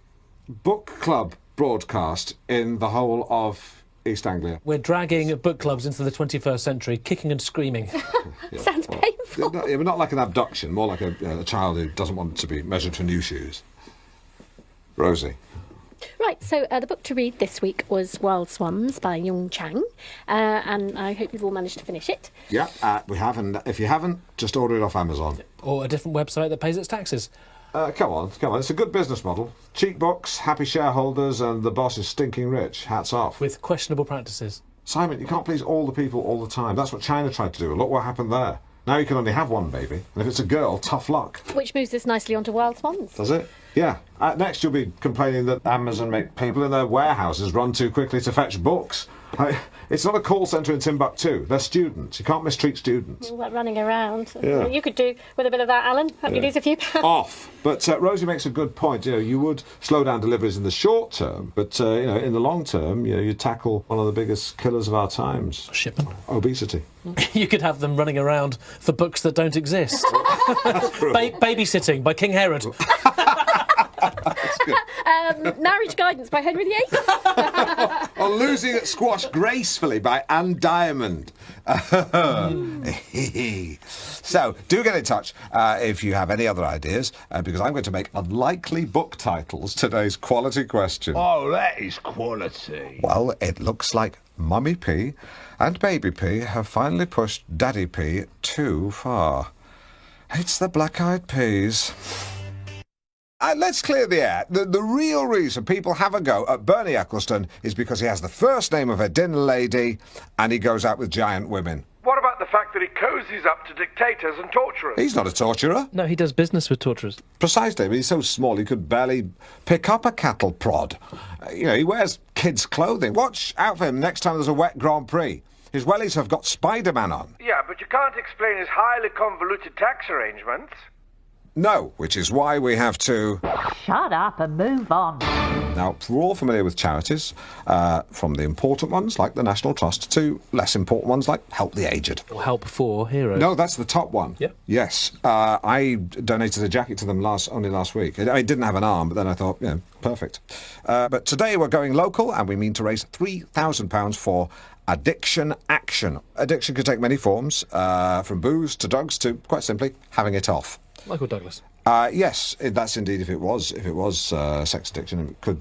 book club broadcast in the whole of East Anglia. We're dragging book clubs into the 21st century, kicking and screaming. Sounds painful. Not like an abduction, more like a child who doesn't want to be measured for new shoes. Rosie. Right, so the book to read this week was Wild Swans by Yung Chang, and I hope you've all managed to finish it. Yeah, we have, and if you haven't, just order it off Amazon. Or a different website that pays its taxes. Come on. It's a good business model. Cheap books, happy shareholders, and the boss is stinking rich. Hats off. With questionable practices. Simon, you can't please all the people all the time. That's what China tried to do. Look what happened there. Now you can only have one baby, and if it's a girl, tough luck. Which moves us nicely onto Wild Swans. Does it? Yeah. Next you'll be complaining that Amazon make people in their warehouses run too quickly to fetch books. It's not a call centre in Timbuktu. They're students. You can't mistreat students. All that running around. Yeah. You could do with a bit of that, Alan. Hope you lose a few pounds. Off. But Rosie makes a good point. You would slow down deliveries in the short term, but in the long term, you tackle one of the biggest killers of our times. Shipping. Obesity. You could have them running around for books that don't exist. Babysitting by King Herod. Marriage Guidance by Henry VIII. Or Losing at Squash Gracefully by Anne Diamond. So, do get in touch if you have any other ideas, because I'm going to make unlikely book titles today's quality question. Oh, that is quality. Well, it looks like Mummy P and Baby P have finally pushed Daddy P too far. It's the Black Eyed Peas. Let's clear the air. The real reason people have a go at Bernie Ecclestone is because he has the first name of a dinner lady and he goes out with giant women. What about the fact that he cozies up to dictators and torturers? He's not a torturer. No, he does business with torturers. Precisely. He's so small he could barely pick up a cattle prod. He wears kids' clothing. Watch out for him next time there's a wet Grand Prix. His wellies have got Spider-Man on. Yeah, but you can't explain his highly convoluted tax arrangements. No, which is why we have to... Shut up and move on. Now, we're all familiar with charities, from the important ones like the National Trust to less important ones like Help the Aged. Or Help for Heroes. No, that's the top one. Yep. Yes. I donated a jacket to them only last week. I didn't have an arm, but then I thought, perfect. But today we're going local and we mean to raise £3,000 for Addiction Action. Addiction can take many forms, from booze to drugs to, quite simply, having it off. Michael Douglas. Yes, that's indeed if it was sex addiction. It could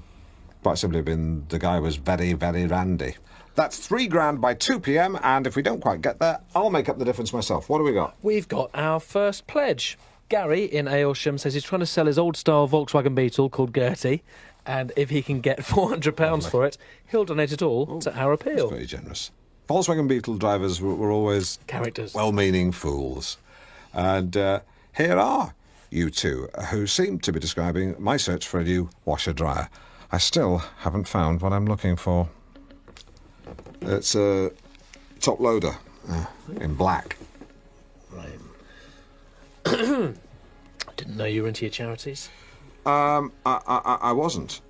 quite simply have been the guy was very, very randy. That's £3,000 by 2 p.m, and if we don't quite get there, I'll make up the difference myself. What do we got? We've got our first pledge. Gary in Aylsham says he's trying to sell his old-style Volkswagen Beetle called Gertie, and if he can get £400 for it, he'll donate it all to our appeal. That's very generous. Volkswagen Beetle drivers were always... characters. Well-meaning fools. And here are you two, who seem to be describing my search for a new washer-dryer. I still haven't found what I'm looking for. It's a top loader, in black. Right. I didn't know you were into your charities. I wasn't,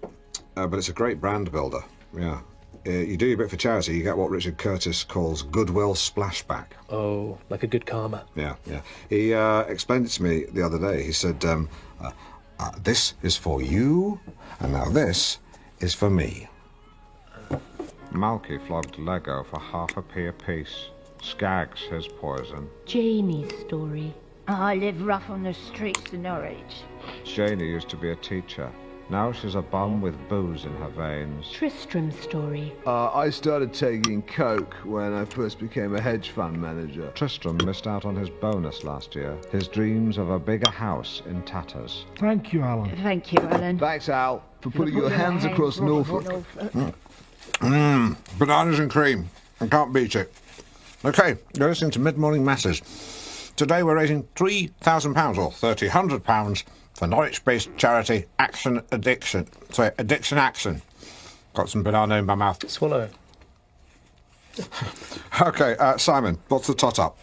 but it's a great brand builder, yeah. you do your bit for charity, you get what Richard Curtis calls goodwill splashback. Oh, like a good karma. Yeah. He explained it to me the other day. He said, this is for you, and now this is for me. Malky flogged Lego for half a p a piece. Skaggs his poison. Janie's story. I live rough on the streets of Norwich. Janie used to be a teacher. Now she's a bum with booze in her veins. Tristram's story. I started taking coke when I first became a hedge fund manager. Tristram missed out on his bonus last year. His dreams of a bigger house in tatters. Thank you, Alan. Thank you, Alan. Thanks, Al, for putting your hands across Norfolk. Bananas and cream. I can't beat it. OK, you're listening to Mid-Morning Matters. Today we're raising £3,000 or £3,000 for Norwich-based charity Addiction Action. Got some banana in my mouth. Swallow. OK, Simon, what's the tot up?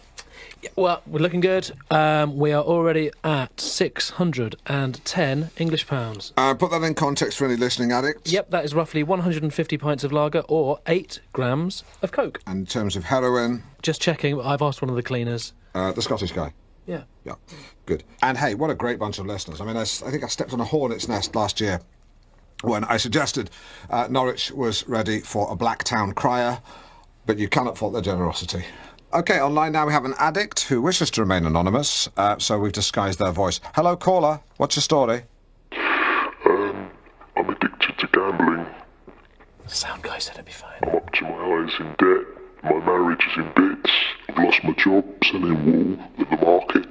Well, we're looking good. We are already at £610 English pounds. Put that in context for any listening addicts. Yep, that is roughly 150 pints of lager or 8 grams of coke. And in terms of heroin? Just checking, I've asked one of the cleaners. The Scottish guy? Yeah. Yeah, good. And hey, what a great bunch of listeners. I mean, I think I stepped on a hornet's nest last year when I suggested Norwich was ready for a Blacktown crier, but you cannot fault their generosity. OK, online now we have an addict who wishes to remain anonymous, so we've disguised their voice. Hello, caller. What's your story? I'm addicted to gambling. The sound guy said it'd be fine. I'm up to my eyes in debt. My marriage is in bits. I've lost my job selling wool at the market.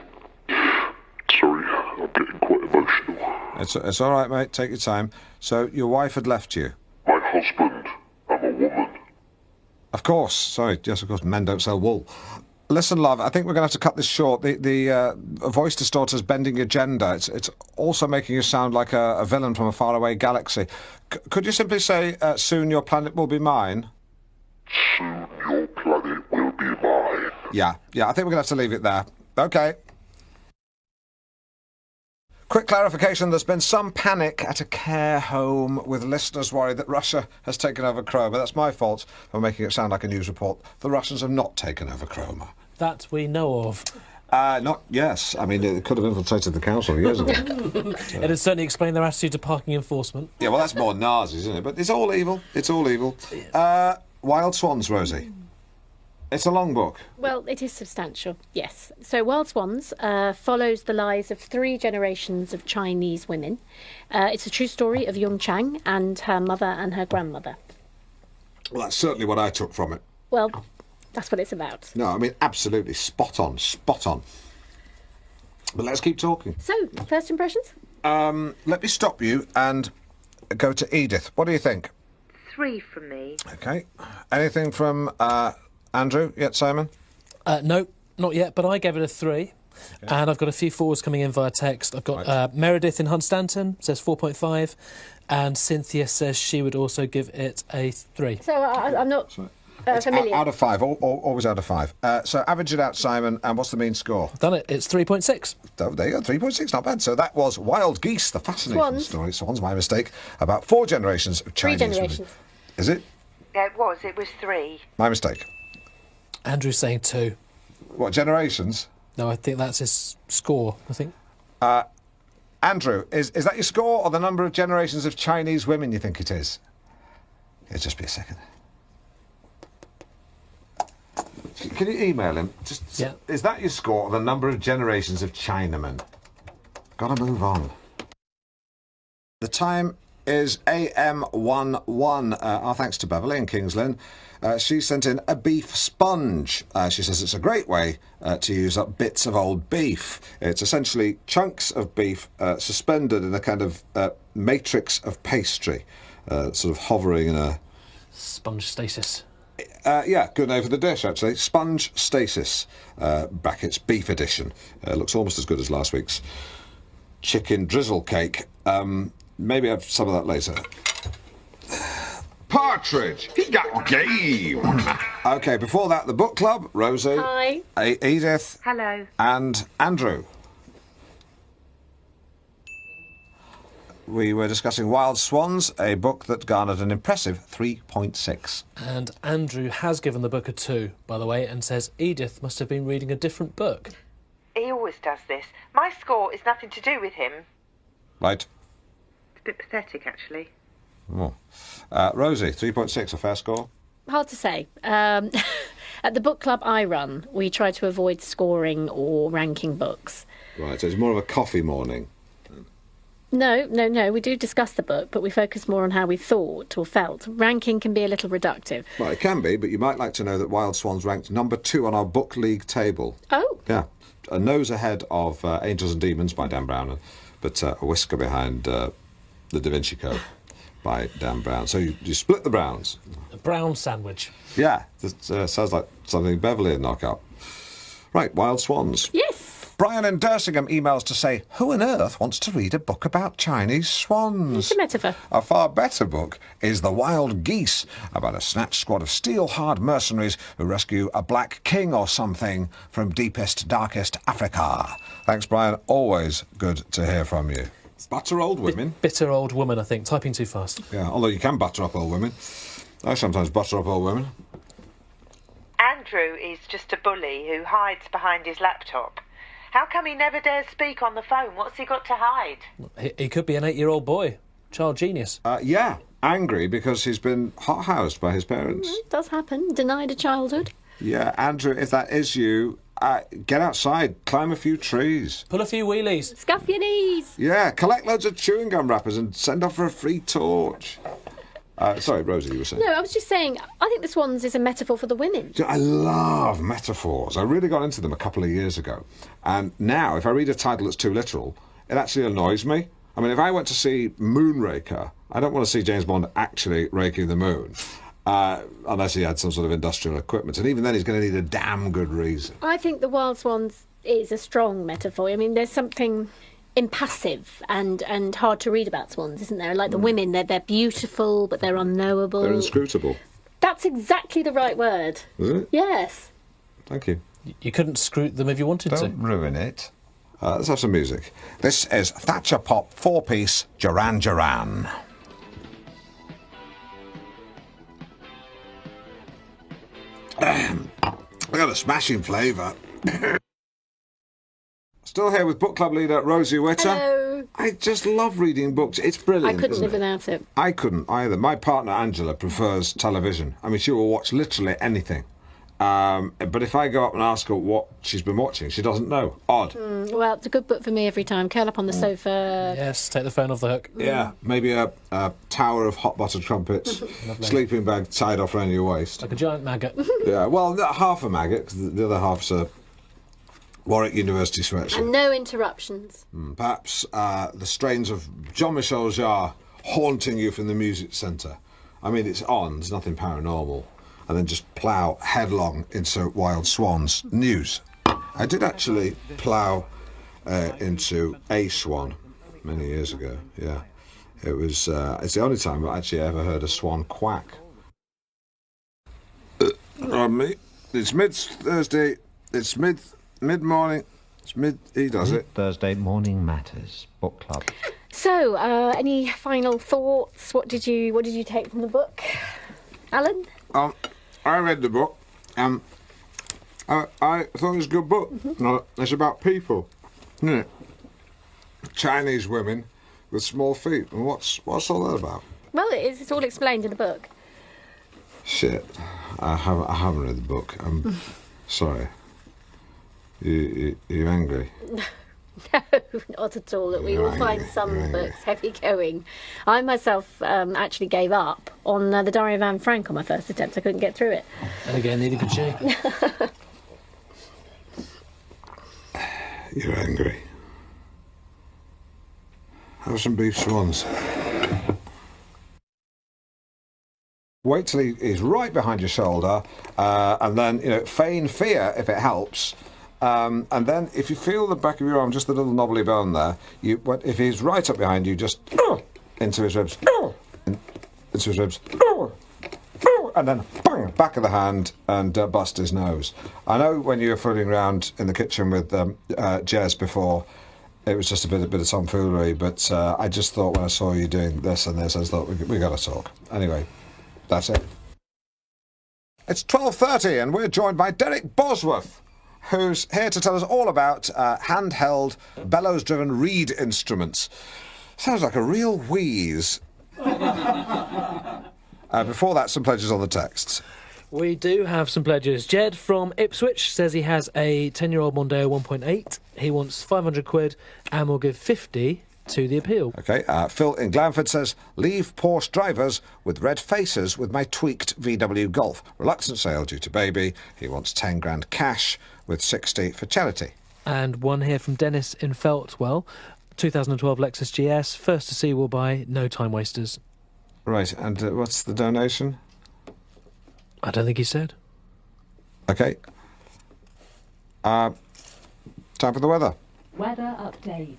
Sorry, I'm getting quite emotional. It's all right, mate. Take your time. So your wife had left you? My husband. I'm a woman. Of course. Sorry. Yes, of course. Men don't sell wool. Listen, love, I think we're going to have to cut this short. The voice distorter's bending your gender. It's also making you sound like a villain from a faraway galaxy. Could you simply say, soon your planet will be mine? Soon your planet will be mine. Yeah, I think we're going to have to leave it there. OK. Quick clarification, there's been some panic at a care home with listeners worried that Russia has taken over Cromer. That's my fault for making it sound like a news report. The Russians have not taken over Cromer. That we know of. Yes. I mean, it could have infiltrated the council years ago. It has certainly explained their attitude to parking enforcement. Yeah, well, that's more Nazis, isn't it? But it's all evil. It's all evil. Wild Swans, Rosie. It's a long book. Well, it is substantial, yes. So Wild Swans follows the lives of 3 generations of Chinese women. It's a true story of Yung Chang and her mother and her grandmother. Well, that's certainly what I took from it. Well, that's what it's about. No, I mean, absolutely spot on. But let's keep talking. So, first impressions? Let me stop you and go to Edith. What do you think? 3 from me. OK. Anything from Andrew yet, Simon? No, not yet, but I gave it a 3. Okay. And I've got a few forwards coming in via text. I've got Meredith in Hunstanton, says 4.5, and Cynthia says she would also give it a 3. So I'm not familiar. Out of 5, always out of 5. So average it out, Simon, and what's the mean score? Done it. It's 3.6. Oh, there you go, 3.6, not bad. So that was Wild Geese, the fascinating story. Swans, my mistake, about 4 generations of Chinese 3 generations. women. Is it? Yeah, it was 3. My mistake. Andrew's saying 2. What, generations? No, I think that's his score, I think. Andrew, is that your score or the number of generations of Chinese women you think it is? It'll just be a second. Can you email him? Yeah. Is that your score or the number of generations of Chinamen? Gotta move on. The time is AM11. Our thanks to Beverly in Kings Lynn. She sent in a beef sponge. She says it's a great way to use up bits of old beef. It's essentially chunks of beef suspended in a kind of matrix of pastry, sort of hovering in a... Sponge stasis. Yeah, good name for the dish, actually. Sponge stasis, brackets, beef edition. Looks almost as good as last week's chicken drizzle cake. Maybe have some of that later. Partridge, he got game. OK, before that, the book club. Rosie. Hi. Edith. Hello. And Andrew. we were discussing Wild Swans, a book that garnered an impressive 3.6. And Andrew has given the book a 2, by the way, and says Edith must have been reading a different book. He always does this. My score is nothing to do with him. Right. It's a bit pathetic, actually. Oh. Rosie, 3.6, a fair score? Hard to say. At the book club I run, we try to avoid scoring or ranking books. Right, so it's more of a coffee morning. No. We do discuss the book, but we focus more on how we thought or felt. Ranking can be a little reductive. Well, it can be, but you might like to know that Wild Swans ranked number 2 on our book league table. Oh. Yeah. A nose ahead of Angels and Demons by Dan Brown, but a whisker behind The Da Vinci Code by Dan Brown. So you split the Browns. A brown sandwich. Yeah, that sounds like something Beverly would knock up. Right, Wild Swans. Yes. Brian in Dersingham emails to say, who on earth wants to read a book about Chinese swans? It's a metaphor. A far better book is The Wild Geese, about a snatch squad of steel-hard mercenaries who rescue a black king or something from deepest, darkest Africa. Thanks, Brian. Always good to hear from you. Butter old women. Bitter old woman, I think. Typing too fast. Yeah, although you can butter up old women. I sometimes butter up old women. Andrew is just a bully who hides behind his laptop. How come he never dares speak on the phone? What's he got to hide? He could be an 8-year-old boy. Child genius. Yeah, angry because he's been hothoused by his parents. It does happen. Denied a childhood. Yeah, Andrew, if that is you, get outside, climb a few trees. Pull a few wheelies. Scuff your knees. Yeah, collect loads of chewing gum wrappers and send off for a free torch. Sorry, Rosie, you were saying? No, I was just saying, I think the swans is a metaphor for the women. I love metaphors. I really got into them a couple of years ago. And now, if I read a title that's too literal, it actually annoys me. I mean, if I went to see Moonraker, I don't want to see James Bond actually raking the moon. Unless he had some sort of industrial equipment. And even then, he's going to need a damn good reason. I think the Wild Swans is a strong metaphor. I mean, there's something impassive and hard to read about swans, isn't there? Like the women, they're beautiful, but they're unknowable. They're inscrutable. That's exactly the right word. Is it? Yes. Thank you. You couldn't scrute them if you wanted to. Don't ruin it. Let's have some music. This is Thatcher Pop 4-piece Duran Duran. I got a smashing flavour. Still here with book club leader Rosie Witter. Hello. I just love reading books. It's brilliant. I couldn't live without it. I couldn't either. My partner Angela prefers television. I mean, she will watch literally anything. But if I go up and ask her what she's been watching, she doesn't know. Odd. Well, it's a good book for me every time. Curl up on the sofa. Yes, take the phone off the hook. Yeah, maybe a tower of hot buttered crumpets, sleeping bag tied off around your waist. Like a giant maggot. Yeah, well, half a maggot, because the other half's a Warwick University sweatshirt. And no interruptions. Perhaps the strains of Jean-Michel Jarre haunting you from the music centre. I mean, it's on, there's nothing paranormal. And then just plough headlong into Wild Swans news. I did actually plough into a swan many years ago, yeah. It was, it's the only time I actually ever heard a swan quack. Me. It's mid-Thursday, it's mid-morning, he does it. Thursday Morning Matters, book club. So, any final thoughts? What did you take from the book, Alan? I read the book, and I thought it was a good book. It's about people, isn't it? Chinese women with small feet. And what's all that about? Well, it's all explained in the book. Shit, I haven't read the book. I'm sorry. You angry? No, not at all. That we will find some books heavy going. I myself actually gave up on The Diary of Anne Frank on my first attempt. I couldn't get through it. And again, neither could she. You're angry. Have some beef swans. Wait till he's right behind your shoulder, and then feign fear if it helps. And then, if you feel the back of your arm, just the little knobbly bone there, if he's right up behind you, just into his ribs, into his ribs, and then bang, back of the hand, and bust his nose. I know when you were fooling around in the kitchen with Jez before, It was just a bit of tomfoolery, but I just thought when I saw you doing this and this, I just thought we got to talk. Anyway, that's it. It's 12:30 and we're joined by Derek Bosworth, who's here to tell us all about handheld, bellows-driven reed instruments. Sounds like a real wheeze. Before that, some pledges on the texts. We do have some pledges. Jed from Ipswich says he has a 10-year-old Mondeo 1.8. He wants 500 quid and will give 50 to the appeal. OK, Phil in Glanford says, leave Porsche drivers with red faces with my tweaked VW Golf. Reluctant sale due to baby. He wants 10 grand cash with 60 for charity. And one here from Dennis in Feltwell. 2012 Lexus GS. First to see will buy, no time wasters. Right, and what's the donation? I don't think he said. OK. Time for the weather. Weather update.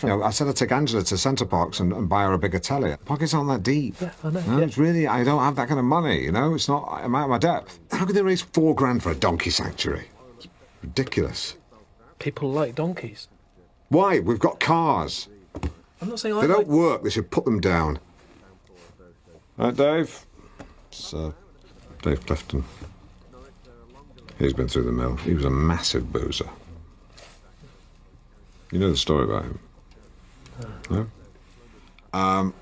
You know, I said I'd take Angela to Centre Parks and buy her a bigger telly. Pockets aren't that deep. Yeah, I know. No, Yeah. it's really, I don't have that kind of money, you know? It's not, I'm out of my depth. How could they raise 4 grand for a donkey sanctuary? It's ridiculous. People like donkeys. Why? We've got cars. I'm not saying They don't work, they should put them down. Right, Dave? It's Dave Clifton. He's been through the mill. He was a massive boozer. You know the story about him? No?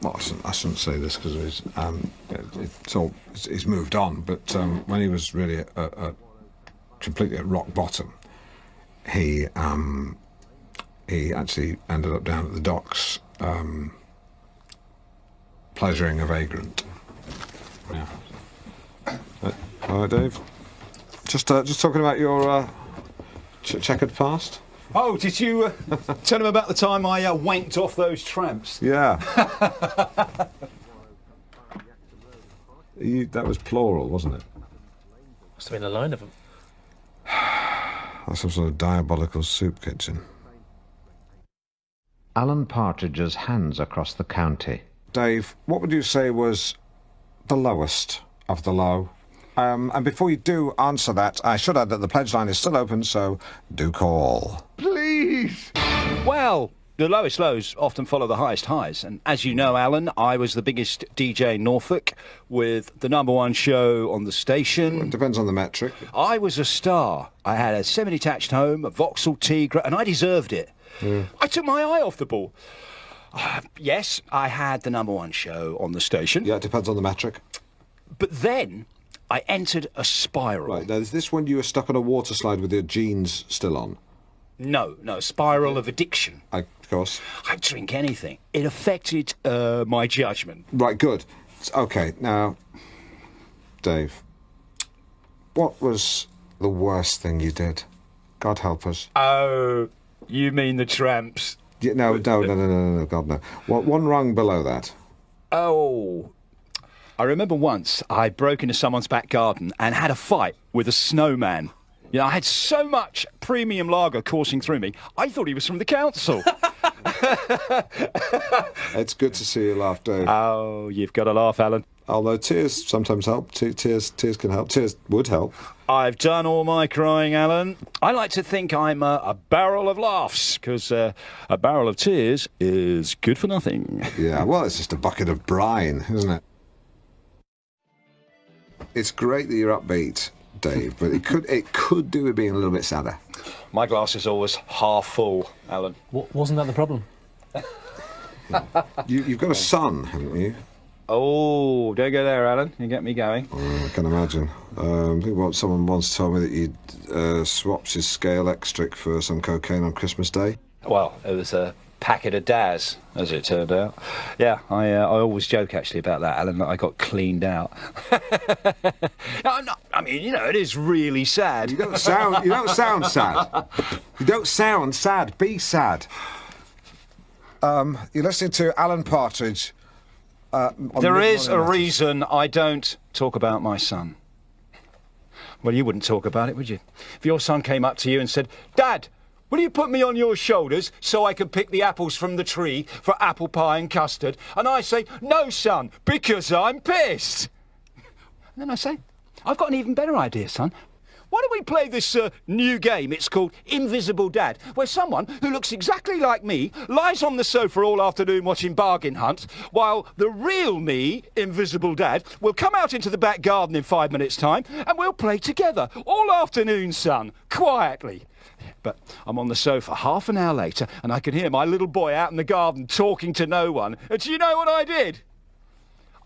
Well, I shouldn't say this because he's moved on, but when he was really completely at rock bottom, he actually ended up down at the docks, pleasuring a vagrant. Yeah. All right, Dave. Just talking about your checkered past. Oh, did you tell him about the time I wanked off those tramps? Yeah. That was plural, wasn't it? Must have been a line of them. That's some sort of diabolical soup kitchen. Alan Partridge's hands across the county. Dave, what would you say was the lowest of the low? And before you do answer that, I should add that the pledge line is still open, so do call. Please! Well, the lowest lows often follow the highest highs. And as you know, Alan, I was the biggest DJ in Norfolk with the #1 show on the station. Well, it depends on the metric. I was a star. I had a semi-detached home, a Vauxhall Tigre, and I deserved it. Yeah. I took my eye off the ball. Yes, I had the #1 show on the station. Yeah, it depends on the metric. But then I entered a spiral. Right, now is this when you were stuck on a water slide with your jeans still on? No, a spiral of addiction. Of course. I'd drink anything. It affected my judgment. Right, good. OK, now, Dave, what was the worst thing you did? God help us. Oh, you mean the tramps? Yeah, no, God, no. One rung below that. Oh, I remember once I broke into someone's back garden and had a fight with a snowman. You know, I had so much premium lager coursing through me, I thought he was from the council. It's good to see you laugh, Dave. Oh, you've got to laugh, Alan. Although tears sometimes help. Tears can help. Tears would help. I've done all my crying, Alan. I like to think I'm a barrel of laughs, because a barrel of tears is good for nothing. Yeah, well, it's just a bucket of brine, isn't it? It's great that you're upbeat, Dave, but it could do with being a little bit sadder. My glass is always half full, Alan. Wasn't that the problem? You've got a son, haven't you? Oh, don't go there, Alan. You get me going. Oh, I can imagine. I think someone once told me that you'd swapped his scale extric for some cocaine on Christmas Day. Well, it was a packet of Daz, as it turned out. Yeah, I always joke actually about that, Alan, that I got cleaned out. I mean, you know, it is really sad. You don't sound sad. You don't sound sad. Be sad. You're listening to Alan Partridge. There is a reason I don't talk about my son. Well, you wouldn't talk about it, would you? If your son came up to you and said, Dad, will you put me on your shoulders so I can pick the apples from the tree for apple pie and custard? And I say, no, son, because I'm pissed. And then I say, I've got an even better idea, son. why don't we play this new game? It's called Invisible Dad, where someone who looks exactly like me lies on the sofa all afternoon watching Bargain Hunt, while the real me, Invisible Dad, will come out into the back garden in 5 minutes' time, and we'll play together all afternoon, son, quietly. But I'm on the sofa half an hour later, and I can hear my little boy out in the garden talking to no one. And do you know what I did?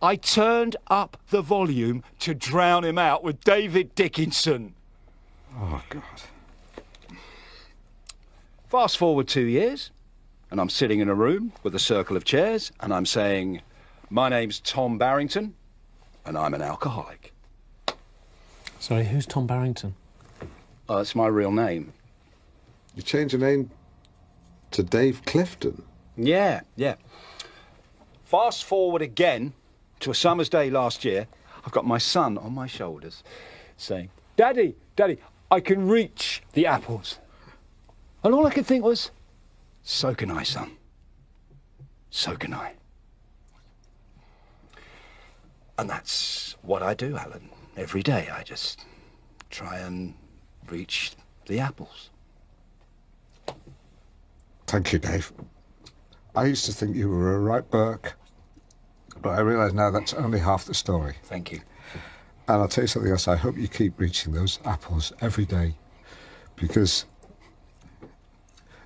I turned up the volume to drown him out with David Dickinson. Oh, God. Fast forward 2 years, and I'm sitting in a room with a circle of chairs, and I'm saying, my name's Tom Barrington, and I'm an alcoholic. Sorry, who's Tom Barrington? Oh, that's my real name. You changed your name to Dave Clifton? Yeah. Fast forward again to a summer's day last year. I've got my son on my shoulders saying, Daddy, I can reach the apples. And all I could think was, so can I, son. So can I. And that's what I do, Alan. Every day I just try and reach the apples. Thank you, Dave. I used to think you were a right Burke, but I realise now that's only half the story. Thank you. And I'll tell you something else. I hope you keep reaching those apples every day, because...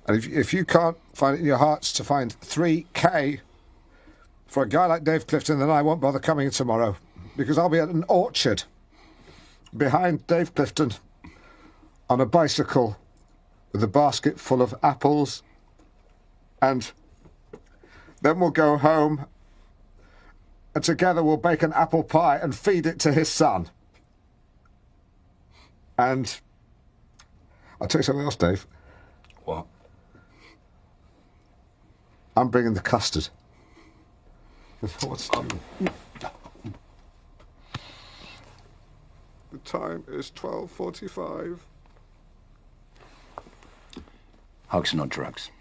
And if you can't find it in your hearts to find 3K for a guy like Dave Clifton, then I won't bother coming in tomorrow, because I'll be at an orchard behind Dave Clifton on a bicycle with a basket full of apples, and then we'll go home and together we'll bake an apple pie and feed it to his son. And I'll tell you something else, Dave. What? I'm bringing the custard. What's doing? The time is 12:45. Hugs are not drugs.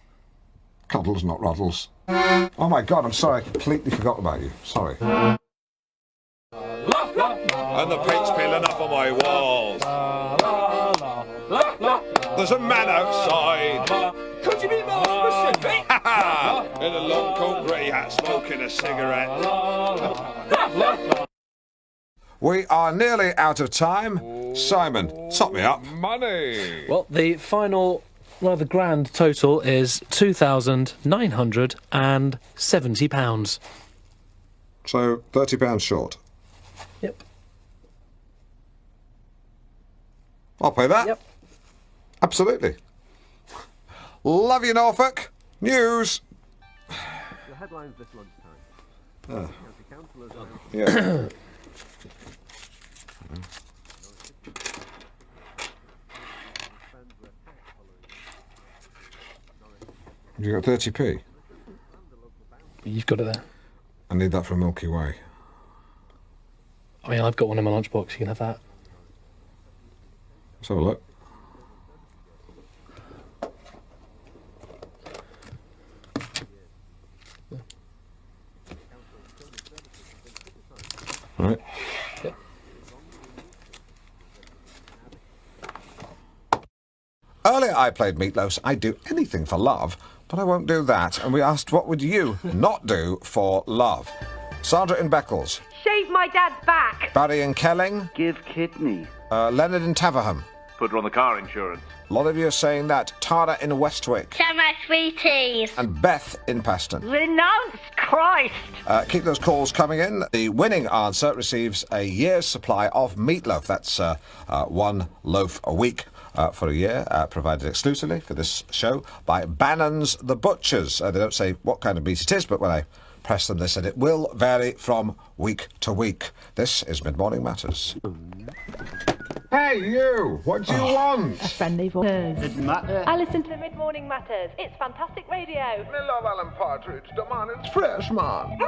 Cuddles, not roddles. Oh my God, I'm sorry. I completely forgot about you. Sorry. And the paint's peeling up on my walls. There's a man outside. Could you be more specific? In a long coat, grey hat, smoking a cigarette. We are nearly out of time. Simon, top me up. Money. Well, the final, rather grand total is £2,970. So, £30 short. Yep. I'll pay that. Yep. Absolutely. Love you, Norfolk. News. The headlines this lunchtime. Yeah. You got 30p? You've got it there. I need that for Milky Way. I mean, I've got one in my lunchbox. You can have that. Let's have a look. Right. Yep. Earlier I played Meatloaf's I'd Do Anything for Love, but I won't do that. And we asked, what would you not do for love? Sandra in Beccles. Shave my dad's back. Barry in Kelling. Give kidney. Leonard in Taverham. Put her on the car insurance. A lot of you are saying that. Tara in Westwick. Summer sweeties. And Beth in Paston. Renounce Christ. Keep those calls coming in. The winning answer receives a year's supply of meatloaf. That's one loaf a week for a year, provided exclusively for this show by Bannon's The Butchers. They don't say what kind of meat it is, but when I press them, they said it will vary from week to week. This is Mid-Morning Matters. Hey, you! What do you want? A friendly voice. I listen to the Mid-Morning Matters. It's fantastic radio. Me love Alan Partridge. The man is fresh, man.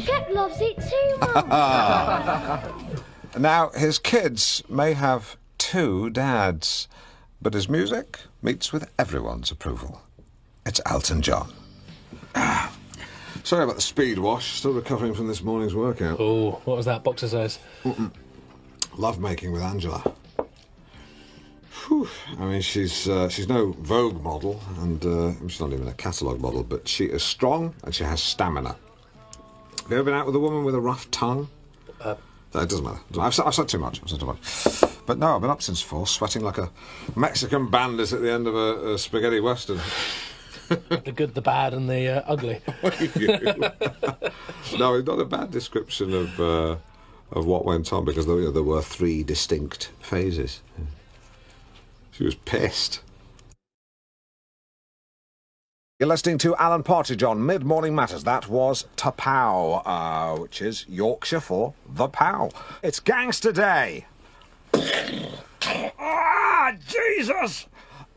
Shep loves it too, Mum. Now, his kids may have two dads, but his music meets with everyone's approval. It's Elton John. Sorry about the speed wash. Still recovering from this morning's workout. Oh, what was that? Boxer size? Love making with Angela. Whew. I mean, she's no Vogue model, and she's not even a catalogue model, but she is strong and she has stamina. Have you ever been out with a woman with a rough tongue? It doesn't matter. I've said too much. But no, I've been up since 4, sweating like a Mexican bandit at the end of a spaghetti western. The good, the bad, and the ugly. No, it's not a bad description of what went on, because there were 3 distinct phases. She was pissed. You're listening to Alan Partridge on Mid-Morning Matters. That was Tapow, which is Yorkshire for the Pow. It's Gangster Day. Jesus!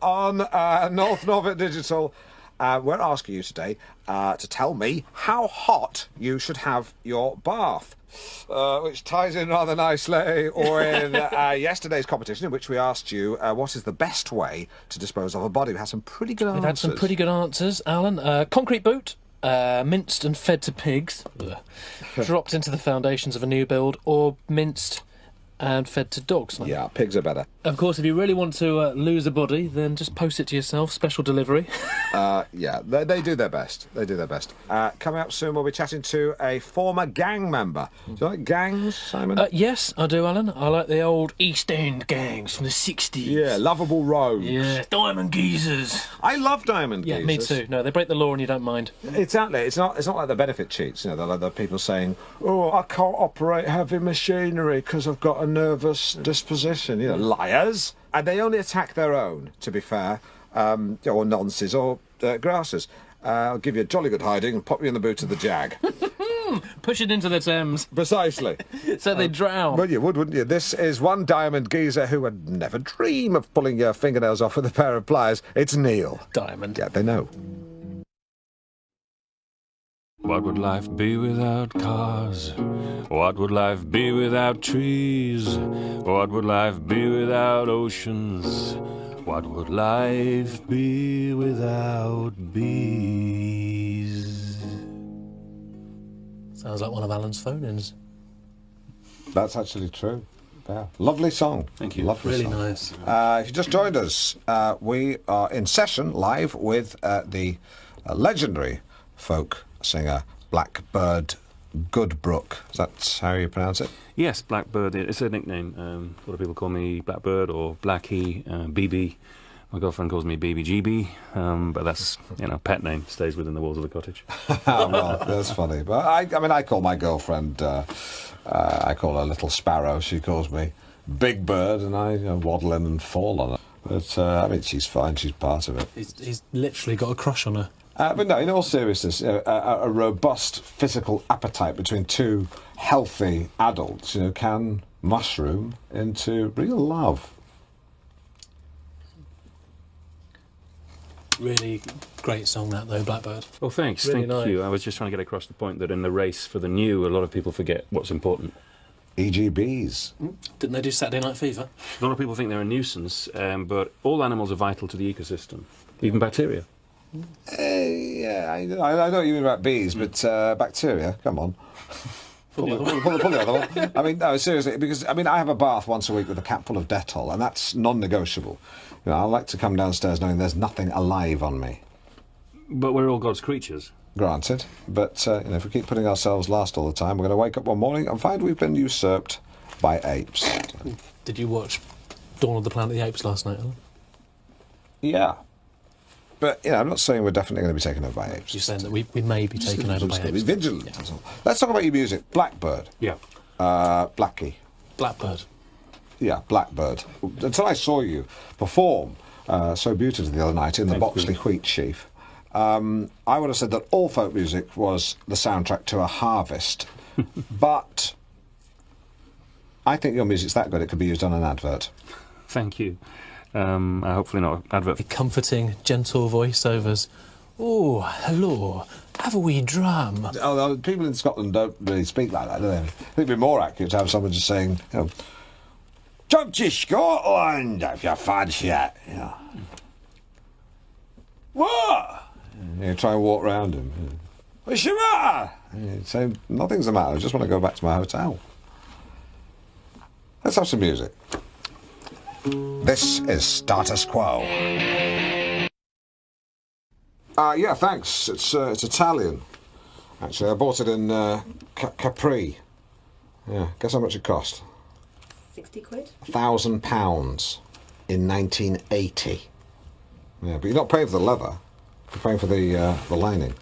On North Norfolk Digital, we're asking you today to tell me how hot you should have your bath. Which ties in rather nicely with yesterday's competition, in which we asked you what is the best way to dispose of a body. We had some pretty good answers. We've had some pretty good answers, Alan. Concrete boot, minced and fed to pigs, dropped into the foundations of a new build, or minced and fed to dogs. Yeah, pigs are better. Of course, if you really want to lose a body, then just post it to yourself, special delivery. Yeah, they do their best. They do their best. Coming up soon, we'll be chatting to a former gang member. Do you like gangs, Simon? Yes, I do, Alan. I like the old East End gangs from the 60s. Yeah, lovable rogues. Yeah, diamond geezers. I love diamond geezers. Yeah, me too. No, they break the law and you don't mind. Exactly. It's not like the benefit cheats. You know, like the people saying, "Oh, I can't operate heavy machinery because I've got a nervous disposition." You know, liars. And they only attack their own, to be fair, or nonces or grasses. I'll give you a jolly good hiding and pop you in the boot of the Jag. Push it into the Thames. Precisely. So they drown. Well, you would, wouldn't you? This is one diamond geezer who would never dream of pulling your fingernails off with a pair of pliers. It's Neil. Diamond. Yeah, they know. What would life be without cars? What would life be without trees? What would life be without oceans? What would life be without bees? Sounds like one of Alan's phone-ins. That's actually true. Yeah. Lovely song. Thank you. Lovely really song. Nice. If you just joined us, we are in session live with the legendary folk singer Blackbird Goodbrook. Is that how you pronounce it? Yes, Blackbird. It's a nickname. A lot of people call me Blackbird or Blackie, BB. My girlfriend calls me BBGB, but that's, pet name. Stays within the walls of the cottage. Well, that's funny. But I call my girlfriend, I call her Little Sparrow. She calls me Big Bird, and I waddle in and fall on her. But, she's fine. She's part of it. He's literally got a crush on her. But no, in all seriousness, a robust physical appetite between 2 healthy adults, can mushroom into real love. Really great song, that, though, Blackbird. Well, thanks. Really Thank nice. you. I was just trying to get across the point that in the race for the new, a lot of people forget what's important. E.g. bees. Didn't they do Saturday Night Fever? A lot of people think they're a nuisance, but all animals are vital to the ecosystem, even bacteria. Yeah, I know what you mean about bees, but bacteria, come on. Pull the other one. No, seriously, because, I have a bath once a week with a cap full of Dettol, and that's non-negotiable. I like to come downstairs knowing there's nothing alive on me. But we're all God's creatures. Granted, but if we keep putting ourselves last all the time, we're going to wake up one morning and find we've been usurped by apes. Did you watch Dawn of the Planet of the Apes last night, Alan? Yeah. But, I'm not saying we're definitely going to be taken over by apes. You're saying that we may be taken over by apes. Be vigilant, that's all. Let's talk about your music. Blackbird. Yeah. Blackie. Blackbird. Yeah, Blackbird. Until I saw you perform so beautifully the other night in the Boxley Wheat Sheaf, I would have said that all folk music was the soundtrack to a harvest. But I think your music's that good it could be used on an advert. Thank you. Hopefully not advert. Comforting, gentle voiceovers. Oh, hello. Have a wee dram. Oh, people in Scotland don't really speak like that, do they? I think it'd be more accurate to have someone just saying, "Jump to Scotland if you fancy it." What? You try and walk round him. What's the matter? You say, nothing's the matter. I just want to go back to my hotel. Let's have some music. This is Status Quo. Yeah, thanks. It's Italian. Actually, I bought it in Capri. Yeah, guess how much it cost? 60 quid? £1,000 in 1980. Yeah, but you're not paying for the leather. You're paying for the lining.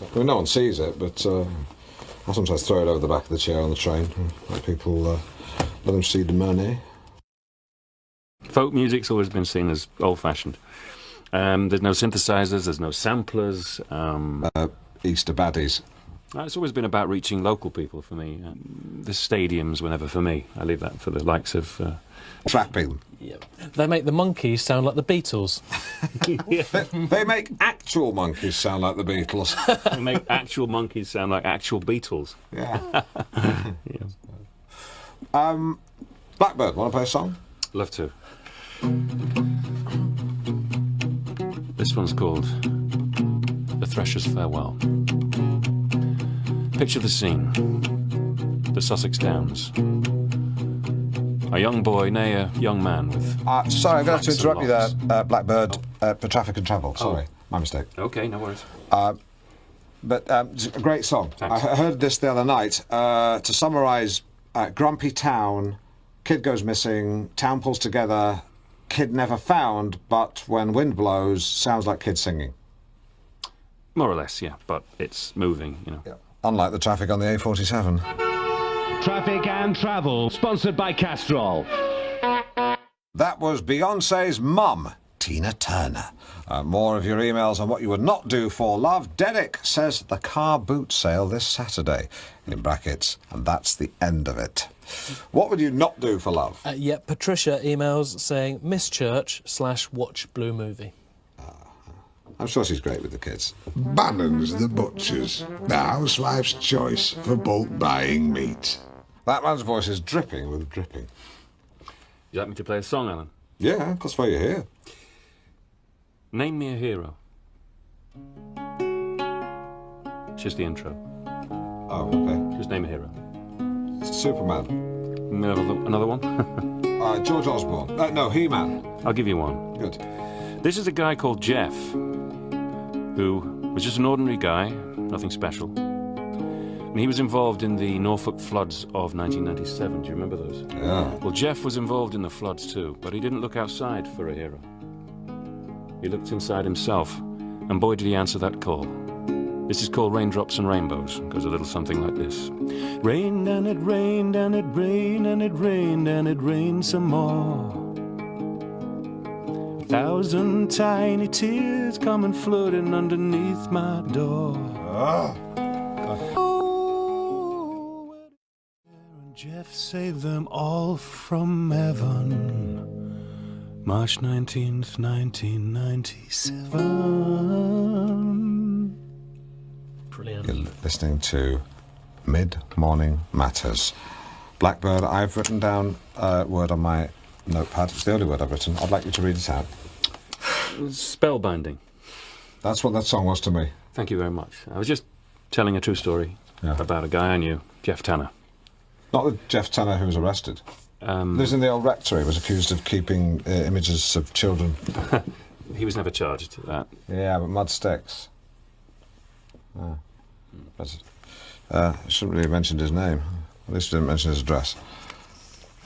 I mean, no one sees it, but I sometimes throw it over the back of the chair on the train. Let people let them see the money. Folk music's always been seen as old-fashioned. There's no synthesizers, there's no samplers. Easter baddies. It's always been about reaching local people for me. The stadiums were never for me. I leave that for the likes of... Trapping. Yep. They make the Monkees sound like the Beatles. They make actual monkeys sound like the Beatles. They make actual monkeys sound like actual Beatles. Yeah. Blackbird, want to play a song? Love to. This one's called The Thresher's Farewell. Picture the scene. The Sussex Downs. A young boy, nay, a young man with... Sorry, I'm going to have to interrupt you there, Blackbird, for traffic and travel. Sorry, my mistake. OK, no worries. But it's a great song. Thanks. I heard this the other night. To summarise, grumpy town, kid goes missing, town pulls together, kid never found, but when wind blows, sounds like kid singing. More or less, yeah, but it's moving, you know. Yeah. Unlike the traffic on the A47. Traffic and travel, sponsored by Castrol. That was Beyoncé's mum, Tina Turner. More of your emails on what you would not do for love. Derek says the car boot sale this Saturday, in brackets, and that's the end of it. What would you not do for love? Patricia emails saying miss church / watch Blue movie. I'm sure she's great with the kids. Bannon's the Butchers, the housewife's choice for bulk buying meat. That man's voice is dripping with dripping. You like me to play a song, Alan? Yeah, that's why you're here. Name me a hero. It's just the intro. Oh, okay. Just name a hero. Superman. Another one? George Osborne. No, He-Man. I'll give you one. Good. This is a guy called Jeff, who was just an ordinary guy, nothing special. And he was involved in the Norfolk floods of 1997. Do you remember those? Yeah. Well, Jeff was involved in the floods too, but he didn't look outside for a hero. He looked inside himself, and boy did he answer that call. This is called Raindrops and Rainbows. It goes a little something like this. Rained and it rained and it rained and it rained and it rained some more. 1,000 tiny tears coming floating underneath my door. Oh, and Jeff saved them all from heaven. March 19th, 1997. Brilliant. You're listening to Mid-Morning Matters. Blackbird, I've written down a word on my notepad. It's the only word I've written. I'd like you to read it out. Spellbinding. That's what that song was to me. Thank you very much. I was just telling a true story about a guy I knew, Jeff Tanner. Not the Jeff Tanner who was arrested. Lives in the old rectory, was accused of keeping images of children. He was never charged with that. Yeah, but mud sticks. I shouldn't really have mentioned his name. At least I didn't mention his address.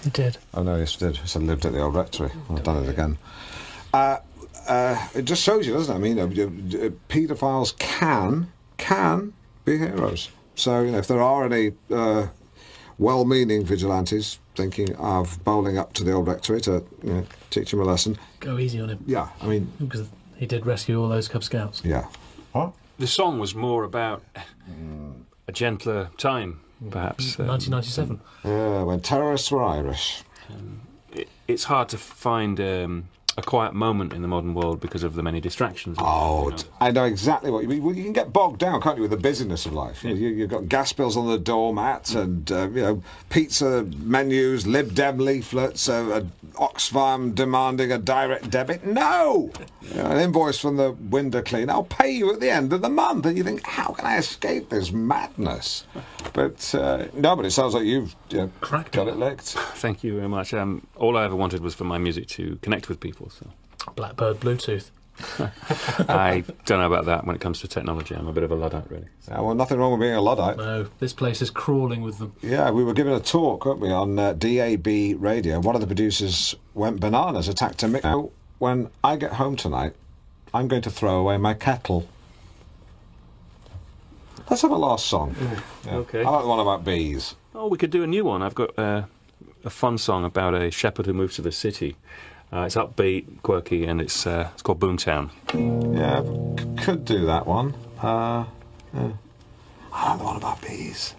You did? Oh, no, yes, I did. He said lived at the old rectory. I've done it again. It just shows you, doesn't it? I mean, paedophiles can be heroes. So, if there are any well-meaning vigilantes thinking of bowling up to the old rectory to teach him a lesson. Go easy on him. Yeah, I mean... Because he did rescue all those Cub Scouts. Yeah. Huh? The song was more about a gentler time, perhaps. 1997. Yeah, when terrorists were Irish. It's hard to find a quiet moment in the modern world because of the many distractions. Oh, I know exactly what you mean. Well, you can get bogged down, can't you, with the busyness of life? You've got gas bills on the doormat and, pizza menus, Lib Dem leaflets, Oxfam demanding a direct debit. No! An invoice from the window cleaner. I'll pay you at the end of the month. And you think, how can I escape this madness? But, no, but it sounds like you've got it licked. Thank you very much. All I ever wanted was for my music to connect with people. So, Blackbird Bluetooth. I don't know about that when it comes to technology. I'm a bit of a Luddite, really. Yeah, well, nothing wrong with being a Luddite. No, this place is crawling with them. Yeah, we were giving a talk, weren't we, on DAB radio. One of the producers went bananas, attacked a mic. Now, when I get home tonight, I'm going to throw away my kettle. Let's have a last song. Yeah. Okay. I like the one about bees. Oh, we could do a new one. I've got a fun song about a shepherd who moved to the city. It's upbeat, quirky, and it's called Boomtown. Yeah, could do that one. Yeah. I like the one about bees.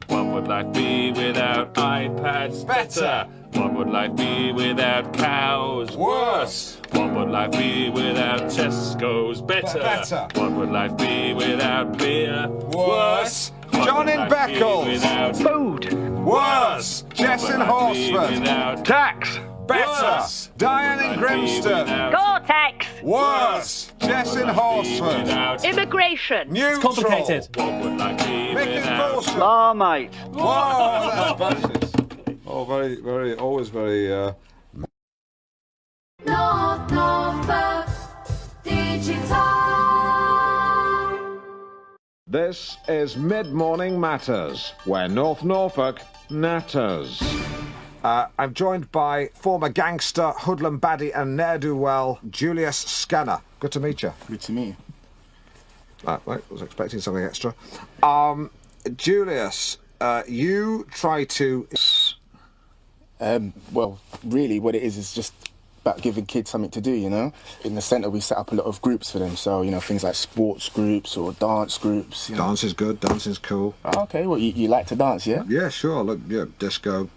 What would life be without iPads? Better! What would life be without cows? Worse! What would life be without Tesco's? Better! Better! What would life be without beer? Worse! John in Beccles! Food! Worse! Jess in Horsford! Tax! Better! Diane in Grimston! Gore-Tex! Worse! Jess in Horsford! Immigration! Neutral! It's complicated. What would life be Mick in without... Corsham! Marmite! Whoa! That's precious. Oh, very, always very, North Norfolk Digital. This is Mid-Morning Matters, where North Norfolk natters. I'm joined by former gangster, hoodlum baddie and ne'er-do-well, Julius Scanner. Good to meet you. Good to meet you. Right, was expecting something extra. Julius, you try to... Well, really what it is just about giving kids something to do, you know? In the centre we set up a lot of groups for them, so, things like sports groups or dance groups. Dance is good, dancing's cool. Oh, okay, well, you like to dance, yeah? Yeah, sure, look, yeah, disco,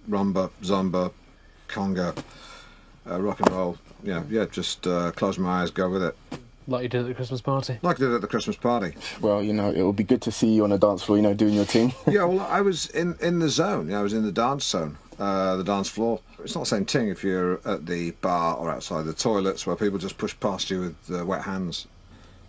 rumba, zumba, conga, rock and roll, yeah, just close my eyes, go with it. Like you did at the Christmas party? Like I did at the Christmas party. Well, it would be good to see you on the dance floor, doing your thing. Yeah, well, I was in the zone, I was in the dance zone. The dance floor. It's not the same thing if you're at the bar or outside the toilets where people just push past you with wet hands.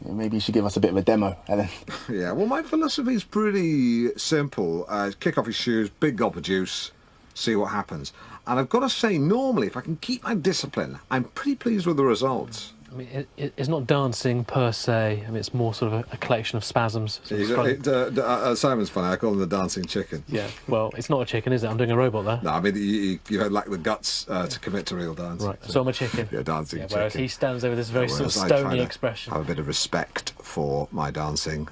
Yeah, maybe you should give us a bit of a demo, Ellen. Yeah, well, my philosophy is pretty simple. Kick off your shoes, big gulp of juice, see what happens. And I've got to say, normally, if I can keep my discipline, I'm pretty pleased with the results. I mean, it's not dancing per se. I mean, it's more sort of a collection of spasms. Simon's funny. I call him the dancing chicken. Yeah, well, it's not a chicken, is it? I'm doing a robot there. No, I mean, you lack the guts to commit to real dancing. Right, so I'm a chicken. Yeah, dancing chicken. Whereas he stands there with this very sort of stony expression. I have a bit of respect for my dancing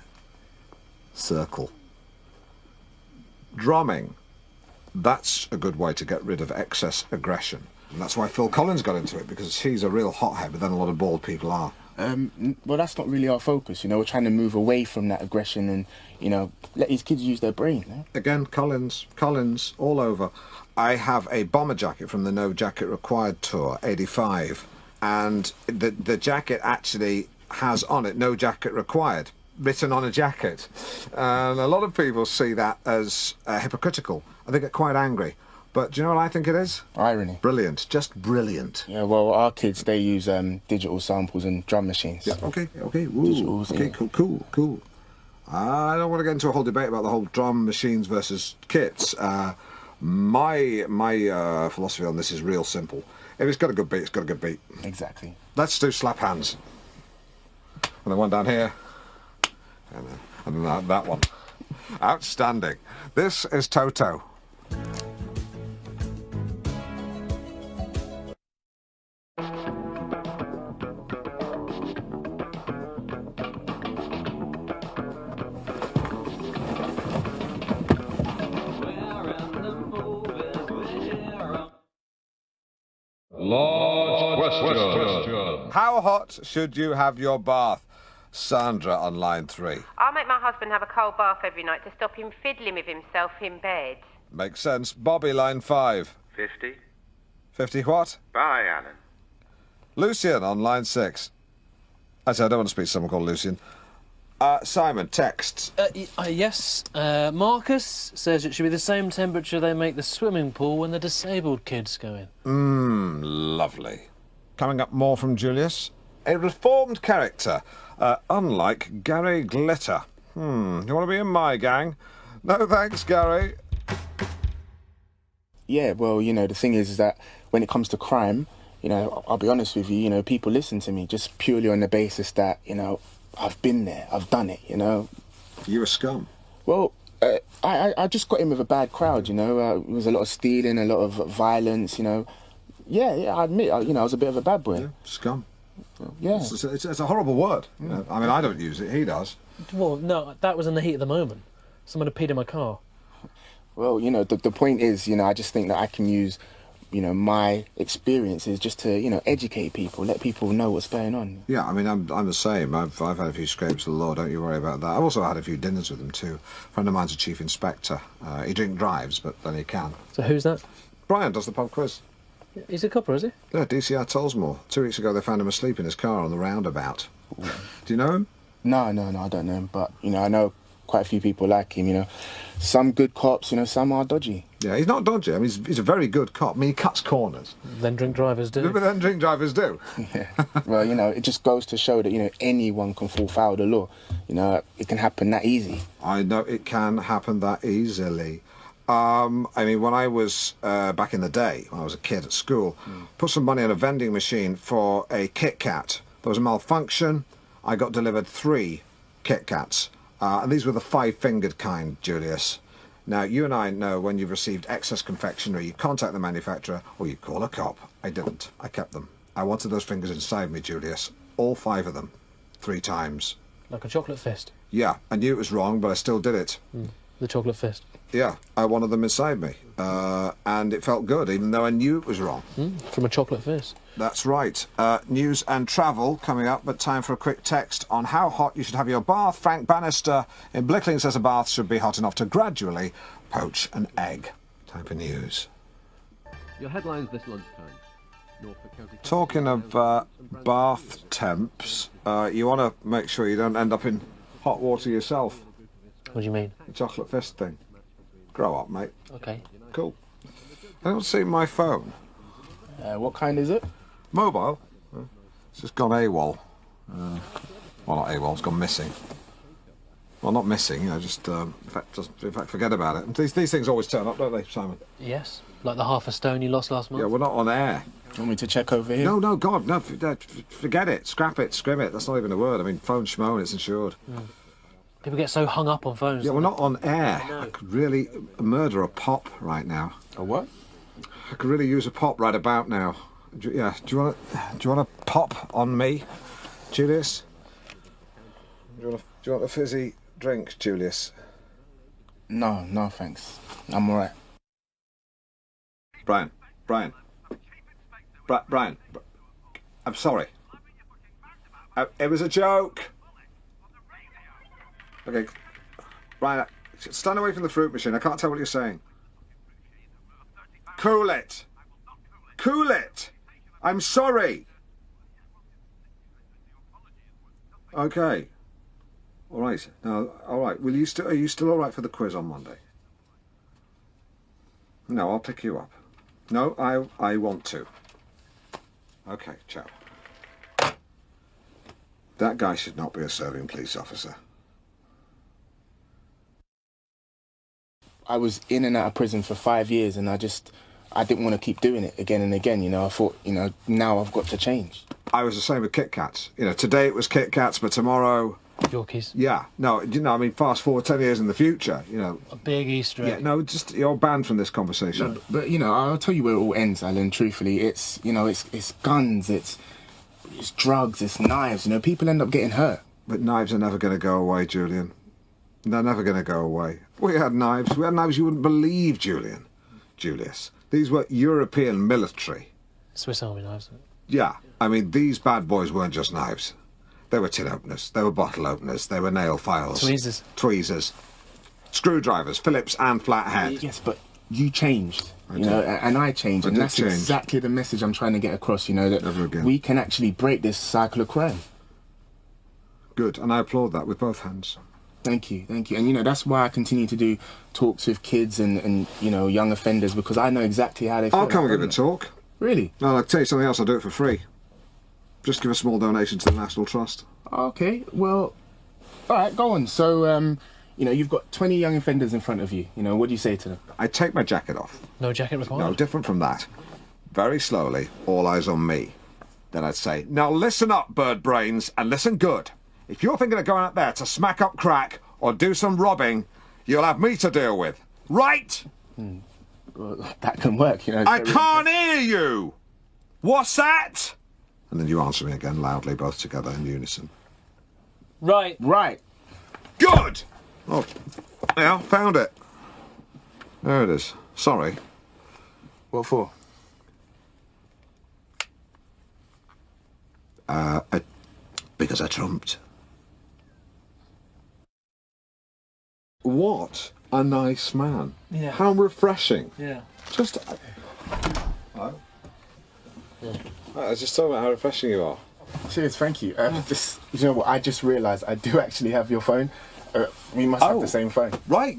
circle. Drumming. That's a good way to get rid of excess aggression. And that's why Phil Collins got into it, because he's a real hothead, but then a lot of bald people are. Well, that's not really our focus, We're trying to move away from that aggression and, let these kids use their brain. Again, Collins, all over. I have a bomber jacket from the No Jacket Required tour, 85, and the jacket actually has on it No Jacket Required, written on a jacket. And a lot of people see that as hypocritical, and they get quite angry. But do you know what I think it is? Irony. Brilliant, just brilliant. Yeah, well, our kids, they use digital samples and drum machines. Yeah, okay, ooh, okay, yeah. Cool. I don't want to get into a whole debate about the whole drum machines versus kits. My philosophy on this is real simple. If it's got a good beat, it's got a good beat. Exactly. Let's do slap hands. And then one down here. And then that one. Outstanding. This is Toto. Large question. How hot should you have your bath? Sandra on line 3. I'll make my husband have a cold bath every night to stop him fiddling with himself in bed. Makes sense. Bobby, line 5. 50. 50 what? Bye, Alan. Lucian on line 6. Actually, I don't want to speak to someone called Lucian. Simon, texts. Yes. Marcus says it should be the same temperature they make the swimming pool when the disabled kids go in. Lovely. Coming up more from Julius. A reformed character, unlike Gary Glitter. You want to be in my gang? No thanks, Gary. Yeah, well, you know, the thing is that when it comes to crime, you know, I'll be honest with you, you know, people listen to me just purely on the basis that, you know, I've been there, I've done it, you know. You a scum? Well, I just got in with a bad crowd, you know. There was a lot of stealing, a lot of violence, you know. Yeah, I admit, you know, I was a bit of a bad boy. Yeah, scum. Yeah. It's a horrible word. You know? I mean, I don't use it, he does. Well, no, that was in the heat of the moment. Someone had peed in my car. Well, you know, the point is, you know, I just think that I can use, you know, my experiences just to, you know, educate people, let people know what's going on. Yeah, I mean, I'm the same. I've had a few scrapes of the law, don't you worry about that. I've also had a few dinners with him too. A friend of mine's a chief inspector. He drink drives, but then he can. So who's that? Brian does the pub quiz. He's a copper, is he? Yeah, DCR Tollsmore. 2 weeks ago they found him asleep in his car on the roundabout. Do you know him? No, I don't know him, but, you know, I know quite a few people like him, you know. Some good cops, you know, some are dodgy. Yeah, he's not dodgy. I mean, he's a very good cop. I mean, he cuts corners. Then drink drivers do. But then drink drivers do. Yeah. Well, you know, it just goes to show that, you know, anyone can fall foul of the law. You know, it can happen that easy. I know it can happen that easily. I mean, when I was back in the day, when I was a kid at school, put some money on a vending machine for a Kit Kat. There was a malfunction. I got delivered 3 Kit Kats. And these were the 5-fingered kind, Julius. Now, you and I know when you've received excess confectionery, you contact the manufacturer or you call a cop. I didn't. I kept them. I wanted those fingers inside me, Julius. All 5 of them. 3 times. Like a chocolate fist? Yeah, I knew it was wrong, but I still did it. The chocolate fist? Yeah, I wanted them inside me. And it felt good, even though I knew it was wrong. From a chocolate fist? That's right. News and travel coming up, but time for a quick text on how hot you should have your bath. Frank Bannister in Blickling says a bath should be hot enough to gradually poach an egg. Time for news. Your headlines this lunchtime. Norfolk County. Talking of bath temps, you want to make sure you don't end up in hot water yourself. What do you mean? The chocolate fist thing. Grow up, mate. Okay. Cool. I don't see my phone. What kind is it? Mobile. It's just gone AWOL. Well, not AWOL, it's gone missing. Well, not missing, you know, just, in fact, forget about it. These things always turn up, don't they, Simon? Yes. Like the half a stone you lost last month? Yeah, we're not on air. Do you want me to check over here? No, God, no, forget it. Scrap it, scrim it. That's not even a word. I mean, phone schmoan, it's insured. People get so hung up on phones. Yeah, we're not on air. I could really murder a pop right now. A what? I could really use a pop right about now. Do you want a pop on me, Julius? Do you want a fizzy drink, Julius? No, thanks. I'm all right. Brian, I'm sorry. It was a joke. Okay, Brian, stand away from the fruit machine. I can't tell what you're saying. Cool it. Cool it. I'm sorry. Okay. All right. Now, all right. Are you still all right for the quiz on Monday? No, I'll pick you up. No, I want to. Okay, ciao. That guy should not be a serving police officer. I was in and out of prison for 5 years, and I didn't want to keep doing it again and again, you know. I thought, you know, now I've got to change. I was the same with Kit Kats. You know, today it was Kit Kats, but tomorrow... Yorkies. Yeah. No, you know, I mean, fast forward 10 years in the future, you know... A big Easter egg. Yeah, no, just, you're banned from this conversation. No, but, you know, I'll tell you where it all ends, Alan, truthfully. It's, you know, it's guns, it's drugs, it's knives, you know. People end up getting hurt. But knives are never going to go away, Julian. They're never going to go away. We had knives. We had knives you wouldn't believe, Julius. These were European military. Swiss Army knives. Yeah. I mean, these bad boys weren't just knives. They were tin openers. They were bottle openers. They were nail files. Tweezers. Screwdrivers. Phillips and flathead. Yes, but you changed, and I changed, and that's exactly the message I'm trying to get across, that we can actually break this cycle of crime. Good, and I applaud that with both hands. Thank you. And, that's why I continue to do talks with kids and young offenders, because I know exactly how they feel. I'll come and give a talk. Really? No, I'll tell you something else, I'll do it for free. Just give a small donation to the National Trust. Okay, well, all right, go on. So, you've got 20 young offenders in front of you. What do you say to them? I take my jacket off. No jacket required? No, different from that. Very slowly, all eyes on me. Then I'd say, now listen up, bird brains, and listen good. If you're thinking of going out there to smack up crack or do some robbing, you'll have me to deal with. Right? Well, that can work, I can't hear you! What's that? And then you answer me again loudly, both together in unison. Right. Good! Oh, yeah, found it. There it is. Sorry. What for? Because I trumped. What a nice man. Yeah. How refreshing. Yeah. Just... Hello? Yeah. I was just talking about how refreshing you are. Cheers, thank you. You know what, I just realised I do actually have your phone. We must have the same phone. Right,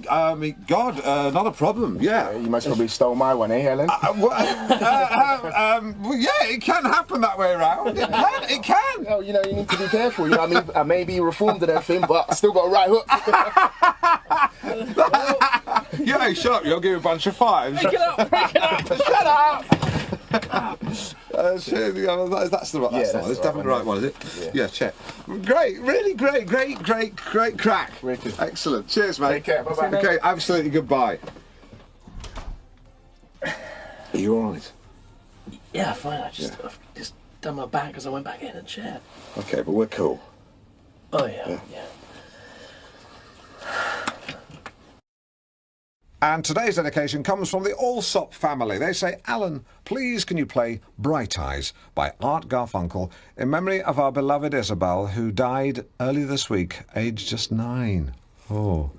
God, not a problem, yeah. You must probably stole my one, eh, Helen? Well, yeah, it can happen that way around. It can. Oh, you need to be careful. I may be reformed and everything, but I still got a right hook. Yeah, shut up, you'll give me a bunch of fives. Break it up! Shut up! That's the one. It's definitely the right one, is it? Yeah, check. Great, really great crack. Wicked. Excellent. Cheers, mate. Take care. Bye-bye. Okay, absolutely goodbye. Are you all right? Yeah, fine. I've just done my back as I went back in and shared. Okay, but we're cool. Oh, yeah. And today's dedication comes from the Allsop family. They say, Alan, please can you play Bright Eyes by Art Garfunkel in memory of our beloved Isabel, who died early this week, aged just 9. Oh,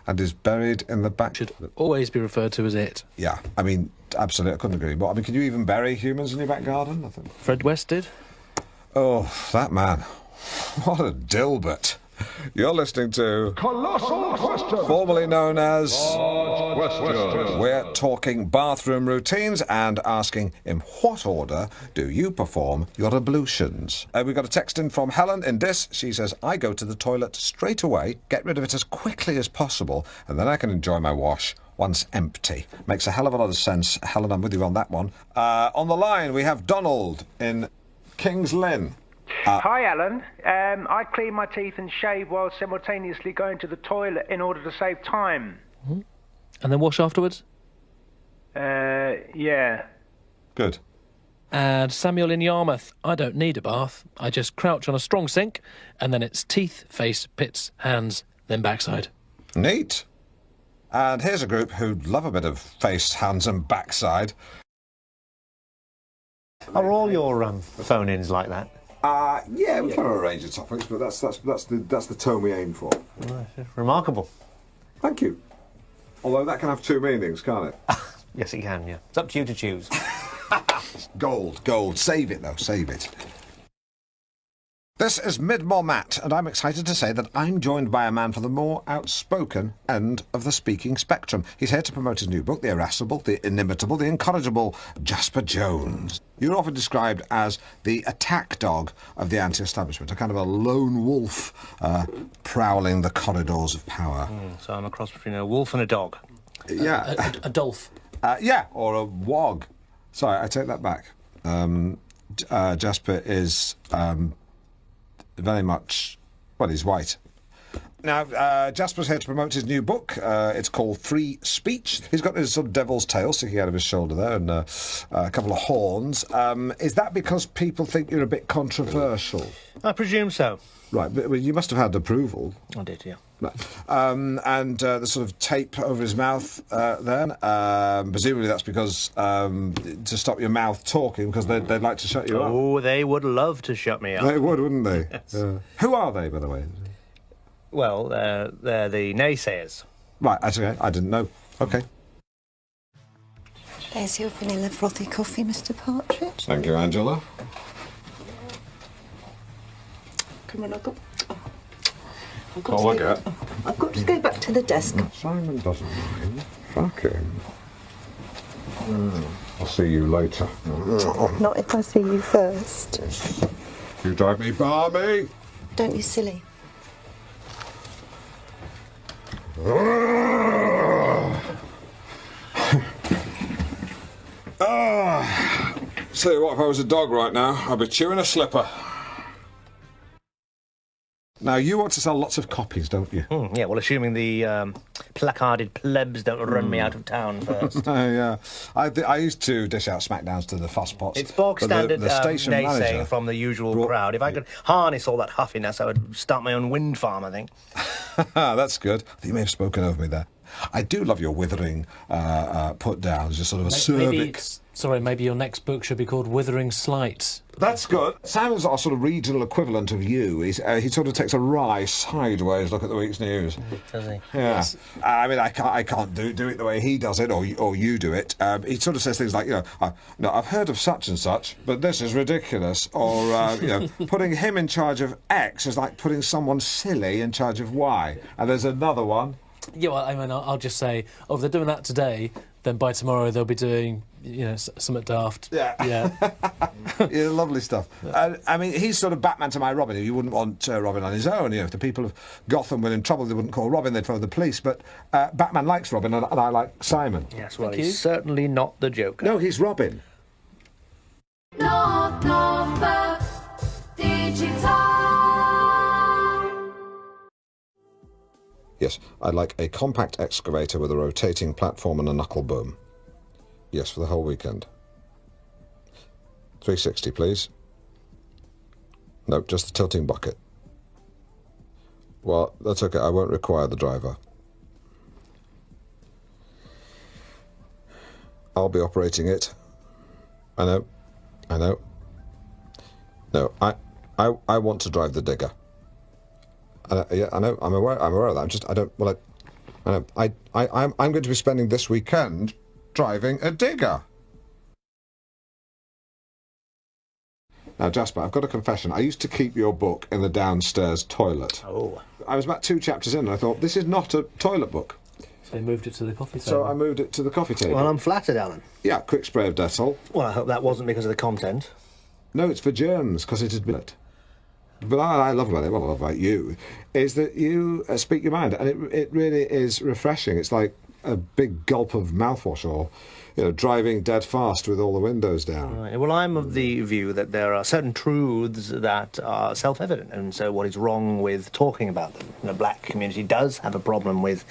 and is buried in the back... Should always be referred to as it. Yeah, I mean, absolutely, I couldn't agree more. I mean, can you even bury humans in your back garden? I think. Fred West did. Oh, that man. What a dilbert. You're listening to Colossal Question, formerly known as Question. We're talking bathroom routines and asking in what order do you perform your ablutions. We've got a text in from Helen in this. She says, I go to the toilet straight away, get rid of it as quickly as possible, and then I can enjoy my wash once empty. Makes a hell of a lot of sense. Helen, I'm with you on that one. On the line, we have Donald in King's Lynn. Hi, Alan. I clean my teeth and shave while simultaneously going to the toilet in order to save time. Mm-hmm. And then wash afterwards? Yeah. Good. And Samuel in Yarmouth, I don't need a bath. I just crouch on a strong sink, and then it's teeth, face, pits, hands, then backside. Neat. And here's a group who'd love a bit of face, hands and backside. Are all your phone-ins like that? Yeah, we kind of arrange the topics, but that's the tone we aim for. Remarkable. Thank you. Although that can have two meanings, can't it? Yes, it can, yeah. It's up to you to choose. Gold. Save it, though, save it. This is Midmore Matt, and I'm excited to say that I'm joined by a man for the more outspoken end of the speaking spectrum. He's here to promote his new book, The Irascible, The Inimitable, The Incorrigible Jasper Jones. You're often described as the attack dog of the anti-establishment, a kind of a lone wolf prowling the corridors of power. So I'm a cross between a wolf and a dog. Yeah. A dolph. Yeah, or a wog. Sorry, I take that back. Jasper is... very much, well, he's white. Now, Jasper's here to promote his new book. It's called Free Speech. He's got his sort of devil's tail sticking out of his shoulder there and a couple of horns. Is that because people think you're a bit controversial? I presume so. Right, but you must have had approval. I did, yeah. Right. And the sort of tape over his mouth then, presumably that's because to stop your mouth talking, because they'd like to shut you up. Oh, they would love to shut me up. They would, wouldn't they? Yes. Who are they, by the way? Well, they're the naysayers. Right, that's okay. I didn't know. Okay. There's your vanilla frothy coffee, Mr. Partridge. Thank you, Angela. Come on, I've got to go back to the desk. Simon doesn't mind. Fuck him. I'll see you later. Not if I see you first. You drive me balmy. Don't be silly. Tell you what, if I was a dog right now, I'd be chewing a slipper. Now, you want to sell lots of copies, don't you? Yeah, well, assuming the placarded plebs don't run me out of town first. Yeah. I used to dish out smackdowns to the fusspots. It's bog but standard the station naysaying manager from the usual crowd. If I could harness all that huffiness, I would start my own wind farm, I think. That's good. You may have spoken over me there. I do love your withering put-downs, just sort of acerbic. Maybe your next book should be called Withering Slight. That's good. Simon's our sort of regional equivalent of you. He sort of takes a wry, sideways look at the week's news. Does he? Yeah. Yes. I mean, I can't do it the way he does it, or you do it. He sort of says things like, no, I've heard of such and such, but this is ridiculous. Or, putting him in charge of X is like putting someone silly in charge of Y. And there's another one. Yeah, well, I mean, I'll just say, if they're doing that today, then by tomorrow they'll be doing, something daft. Yeah. Yeah, lovely stuff. I mean, he's sort of Batman to my Robin. You wouldn't want Robin on his own. If the people of Gotham were in trouble, they wouldn't call Robin, they'd phone the police. But Batman likes Robin, and I like Simon. Yes, well, he's certainly not the Joker. No, he's Robin. Norfolk Digital. Yes, I'd like a compact excavator with a rotating platform and a knuckle boom. Yes, for the whole weekend. 360, please. No, just the tilting bucket. Well, that's okay. I won't require the driver. I'll be operating it. I know. No, I want to drive the digger. Yeah, I know. I'm aware of that. I'm going to be spending this weekend driving a digger. Now, Jasper, I've got a confession. I used to keep your book in the downstairs toilet. Oh. I was about 2 chapters in, and I thought, this is not a toilet book. So you moved it to the coffee table. So I moved it to the coffee table. Well, I'm flattered, Alan. Yeah, quick spray of Dettol. Well, I hope that wasn't because of the content. No, it's for germs, because it is millet. But I love about it, what I love about you, is that you speak your mind, and it really is refreshing. It's like a big gulp of mouthwash, or driving dead fast with all the windows down. Right. Well, I'm of the view that there are certain truths that are self-evident, and so what is wrong with talking about them? The black community does have a problem with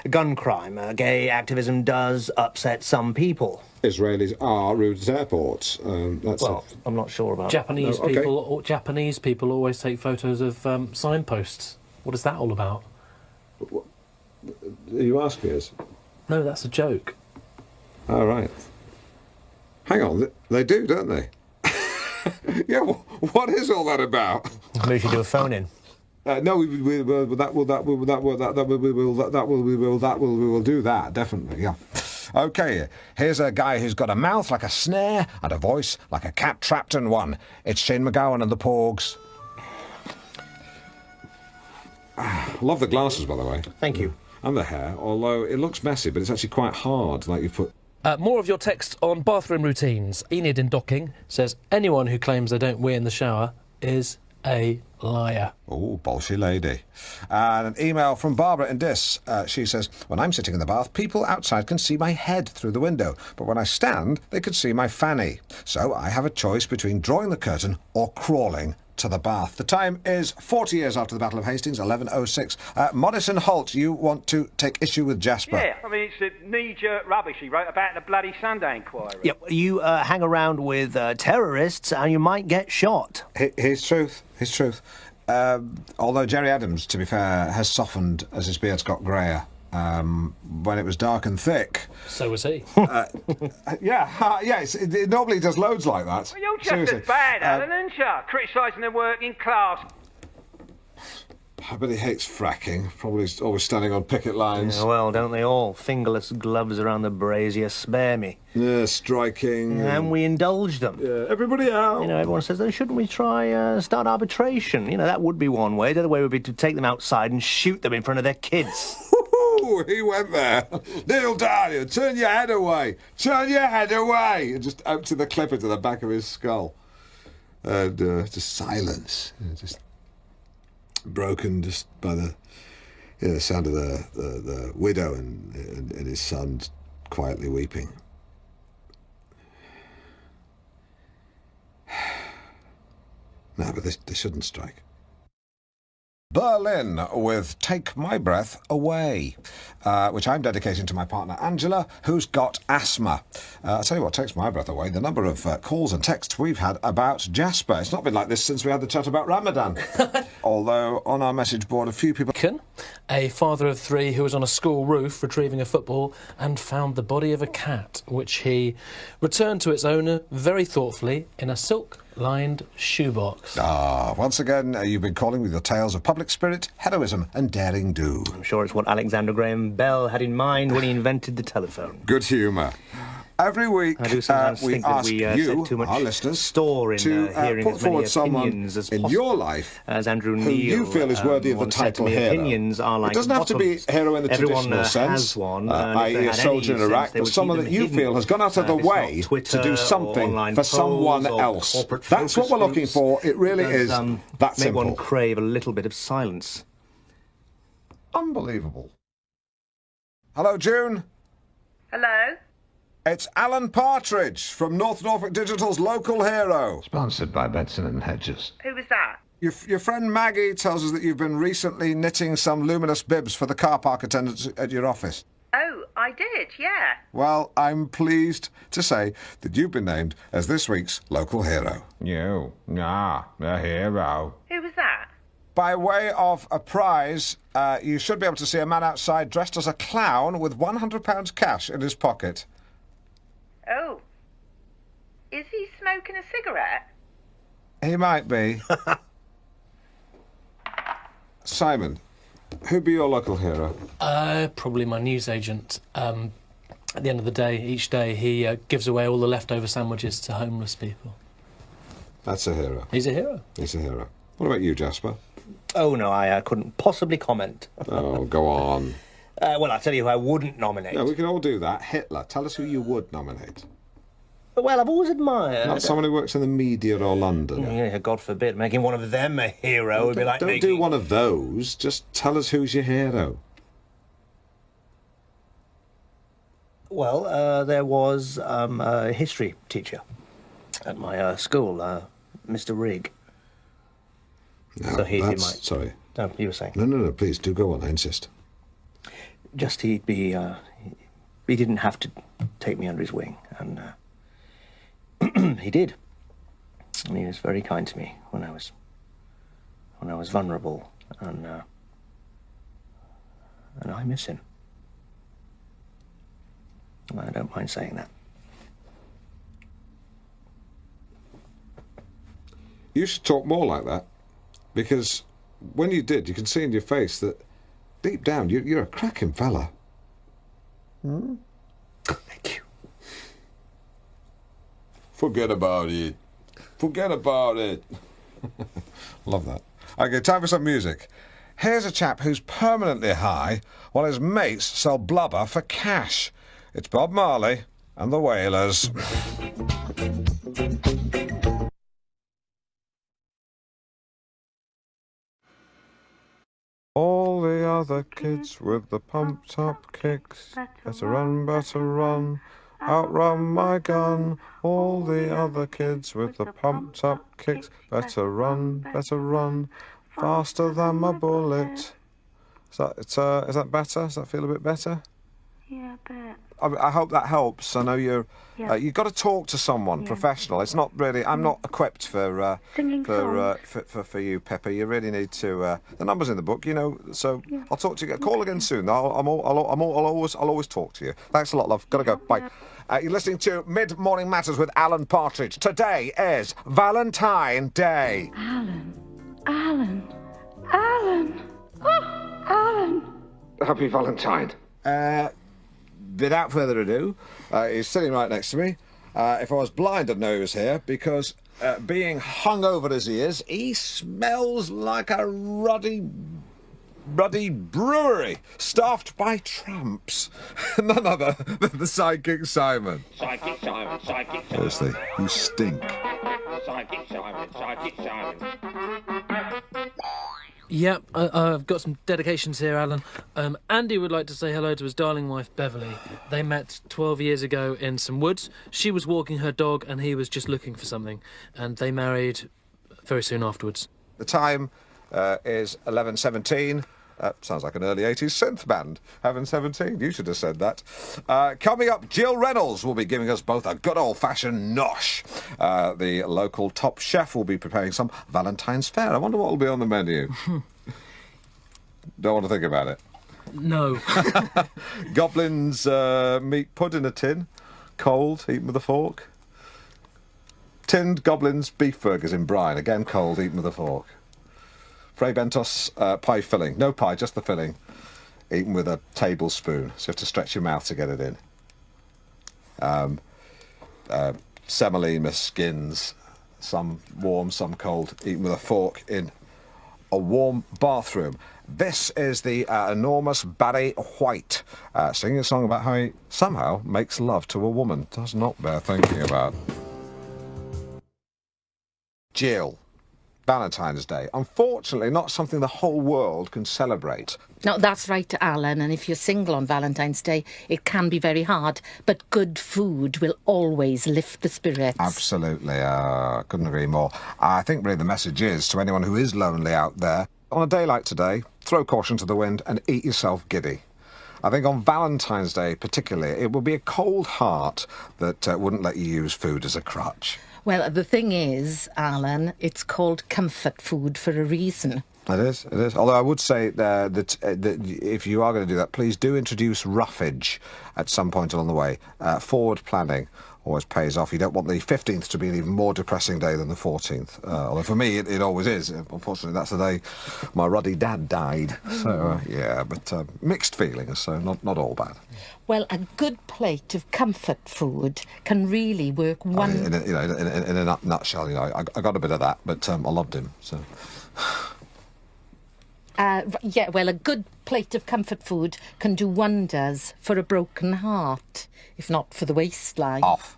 gun crime. Gay activism does upset some people. Israelis are rude at airports. I'm not sure about Japanese people. Japanese people always take photos of signposts. What is that all about? Are you asking us? No, that's a joke. Oh, right. Hang on, they do, don't they? Yeah, what is all that about? Maybe we should do a phone in. No, we will do that, definitely. Yeah. Okay, here's a guy who's got a mouth like a snare and a voice like a cat trapped in one. It's Shane McGowan and the Porgs. Love the glasses, by the way. Thank you. And the hair, although it looks messy, but it's actually quite hard, like you put... More of your text on bathroom routines. Enid in Docking says, anyone who claims they don't wee in the shower is a liar. Oh, bolshy lady. And an email from Barbara in Dis. She says, when I'm sitting in the bath, people outside can see my head through the window, but when I stand, they could see my fanny. So I have a choice between drawing the curtain or crawling to the bath. The time is 40 years after the Battle of Hastings, 1106. Modison Holt, you want to take issue with Jasper? Yeah, I mean, it's a knee-jerk rubbish he wrote about the bloody Sunday Inquiry. Yeah, you hang around with terrorists and you might get shot. His truth. Although Jerry Adams, to be fair, has softened as his beard's got greyer. When it was dark and thick. So was he. Yes, it normally does loads like that. Well, you're just as bad, Alan, aren't you? Criticising the working class. I bet he hates fracking. Probably always standing on picket lines. Yeah, well, don't they all? Fingerless gloves around the brazier, spare me. Yeah, striking. Yeah, and we indulge them. Yeah, everybody out. You know, everyone says, oh, shouldn't we try start arbitration? You know, that would be one way. The other way would be to take them outside and shoot them in front of their kids. Ooh, he went there. Kneel down here. Turn your head away. Turn your head away. And just out to the clipper to the back of his skull. And just silence. Just broken just by the sound of the widow and his son quietly weeping. No, but they shouldn't strike. Berlin with Take My Breath Away, which I'm dedicating to my partner Angela, who's got asthma. I'll tell you what takes my breath away, the number of calls and texts we've had about Jasper. It's not been like this since we had the chat about Ramadan. Although on our message board a few people... A father of 3 who was on a school roof retrieving a football and found the body of a cat, which he returned to its owner very thoughtfully in a silk-lined shoebox. Once again, you've been calling with your tales of public spirit, heroism and daring do. I'm sure it's what Alexander Graham Bell had in mind when he invented the telephone. Good humour. Every week, I do sometimes we think ask that we you, too much our listeners, store in to hearing put as many forward someone opinions as in possible. your life as Andrew who Neil, you feel is worthy of the once said to title me, hero. Opinions are like it doesn't have to be bottoms. hero in the Everyone, traditional sense, has one, i.e. a soldier in Iraq, but someone that you feel has gone out of the way to do something for someone else. That's what we're looking for. It really is that make simple. One crave a little bit of silence. Unbelievable. Hello, June. Hello? It's Alan Partridge from North Norfolk Digital's Local Hero. Sponsored by Benson & Hedges. Who was that? Your friend Maggie tells us that you've been recently knitting some luminous bibs for the car park attendants at your office. Oh, I did, yeah. Well, I'm pleased to say that you've been named as this week's Local Hero. You? Nah, the hero. Who was that? By way of a prize, you should be able to see a man outside dressed as a clown with £100 cash in his pocket. Oh. Is he smoking a cigarette? He might be. Simon, who'd be your local hero? Probably my newsagent. At the end of the day, each day, he gives away all the leftover sandwiches to homeless people. That's a hero. He's a hero. He's a hero. What about you, Jasper? Oh, no, I couldn't possibly comment. Oh, go on. Well, I'll tell you who I wouldn't nominate. No, we can all do that. Hitler. Tell us who you would nominate. Well, I've always admired... Not someone who works in the media or London. Yeah, God forbid. Making one of them a hero would be like Don't do one of those. Just tell us who's your hero. Well, there was a history teacher at my school, Mr. Rigg. No, so he'd be my... Sorry. No, you were saying. No, please, do go on, I insist. Just he'd be... he didn't have to take me under his wing, and he did. And he was very kind to me when I was vulnerable, and I miss him. I don't mind saying that. You should talk more like that, because when you did, you can see in your face that deep down you're a cracking fella. Hmm? Thank you. Forget about it. Forget about it. Love that. Okay, time for some music. Here's a chap who's permanently high while his mates sell blubber for cash. It's Bob Marley and the Wailers. All the other kids with the pumped up kicks, better run, outrun my gun. All the other kids with the pumped up kicks, better run, faster than my bullet. Is that better? Does that feel a bit better? Yeah, a bit. I hope that helps. I know you've Yeah. got to talk to someone professional. It's not really. I'm not equipped for Singing for you, Pepper. You really need to. The number's in the book, you know. So I'll talk to you. Call again soon. I'll always talk to you. Thanks a lot, love. Gotta go. Bye. You're listening to Mid-Morning Matters with Alan Partridge. Today is Valentine Day. Alan. Happy Valentine. Without further ado, he's sitting right next to me. If I was blind, I'd know he was here, because being hung over as he is, he smells like a ruddy brewery staffed by tramps. None other than the Sidekick Simon. Sidekick Simon, Sidekick Simon. Seriously, you stink. Sidekick Simon, Sidekick Simon. Yep, I've got some dedications here, Alan. Andy would like to say hello to his darling wife, Beverly. They met 12 years ago in some woods. She was walking her dog and he was just looking for something. And they married very soon afterwards. The time is 11:17. Sounds like an early 80s synth band. Heaven 17, you should have said that. Coming up, Jill Reynolds will be giving us both a good old-fashioned nosh. The local top chef will be preparing some Valentine's fare. I wonder what will be on the menu. Don't want to think about it. No. Goblin's meat pud in a tin, cold, eaten with a fork. Tinned Goblin's beef burgers in brine, again cold, eaten with a fork. Fray Bentos pie filling. No pie, just the filling. Eaten with a tablespoon, so you have to stretch your mouth to get it in. Semolina skins, some warm, some cold, eaten with a fork in a warm bathroom. This is the enormous Barry White singing a song about how he somehow makes love to a woman. Does not bear thinking about. Jill. Valentine's Day. Unfortunately, not something the whole world can celebrate. No, that's right, Alan, and if you're single on Valentine's Day, it can be very hard, but good food will always lift the spirits. Absolutely, couldn't agree more. I think really the message is, to anyone who is lonely out there, on a day like today, throw caution to the wind and eat yourself giddy. I think on Valentine's Day particularly, it would be a cold heart that wouldn't let you use food as a crutch. Well, the thing is, Alan, it's called comfort food for a reason. It is, it is. Although I would say that if you are going to do that, please do introduce roughage at some point along the way. Forward planning always pays off. You don't want the 15th to be an even more depressing day than the 14th. Although for me, it always is. Unfortunately, that's the day my ruddy dad died. So, yeah, but mixed feelings, so not all bad. Well, a good plate of comfort food can really work one... In a nutshell, I got a bit of that, but I loved him, so... yeah, well, a good plate of comfort food can do wonders for a broken heart, if not for the waistline. Off.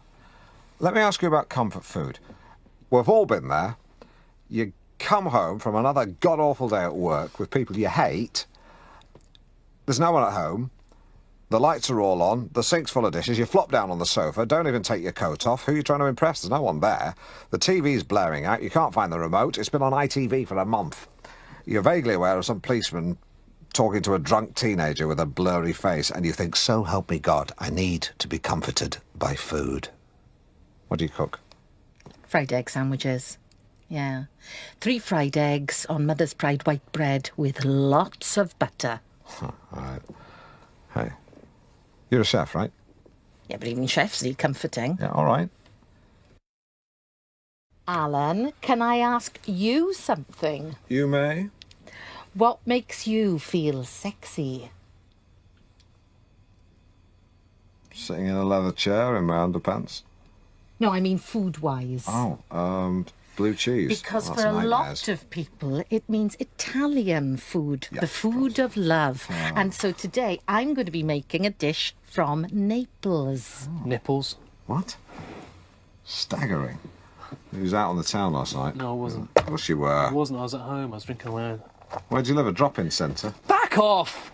Let me ask you about comfort food. We've all been there. You come home from another god-awful day at work with people you hate. There's no one at home. The lights are all on. The sink's full of dishes. You flop down on the sofa. Don't even take your coat off. Who are you trying to impress? There's no one there. The TV's blaring out. You can't find the remote. It's been on ITV for a month. You're vaguely aware of some policeman talking to a drunk teenager with a blurry face, and you think, so help me God, I need to be comforted by food. What do you cook? Fried egg sandwiches. Yeah. 3 fried eggs on Mother's Pride white bread with lots of butter. All right. Hey, you're a chef, right? Yeah, but even chefs need comforting. Yeah, all right. Alan, can I ask you something? You may. What makes you feel sexy? Sitting in a leather chair in my underpants. No, I mean food-wise. Oh, blue cheese. Because Oh, for a that's lot nightmares. of people, it means Italian food, the food of love. And so today, I'm going to be making a dish from Naples. Nipples. What? Staggering. He was out on the town last night. No, I wasn't. Of course you were. I wasn't. I was at home. I was drinking wine. Where'd you live? A drop-in centre? Back off!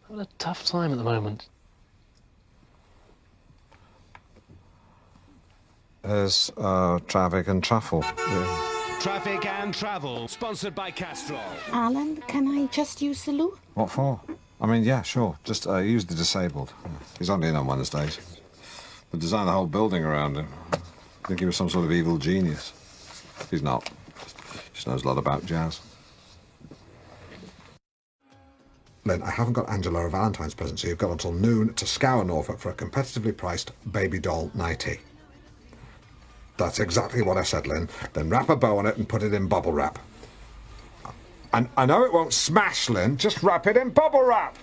I'm having a tough time at the moment. There's traffic and truffle. Traffic and travel, sponsored by Castrol. Alan, can I just use the loo? What for? I mean, yeah, sure. Just use the disabled. He's only in on Wednesdays. They designed the whole building around him. I think he was some sort of evil genius. He's not. Just knows a lot about jazz. Lynn, I haven't got Angela a Valentine's present, so you've got until noon to scour Norfolk for a competitively priced baby doll nightie. That's exactly what I said, Lynn. Then wrap a bow on it and put it in bubble wrap. And I know it won't smash, Lynn. Just wrap it in bubble wrap.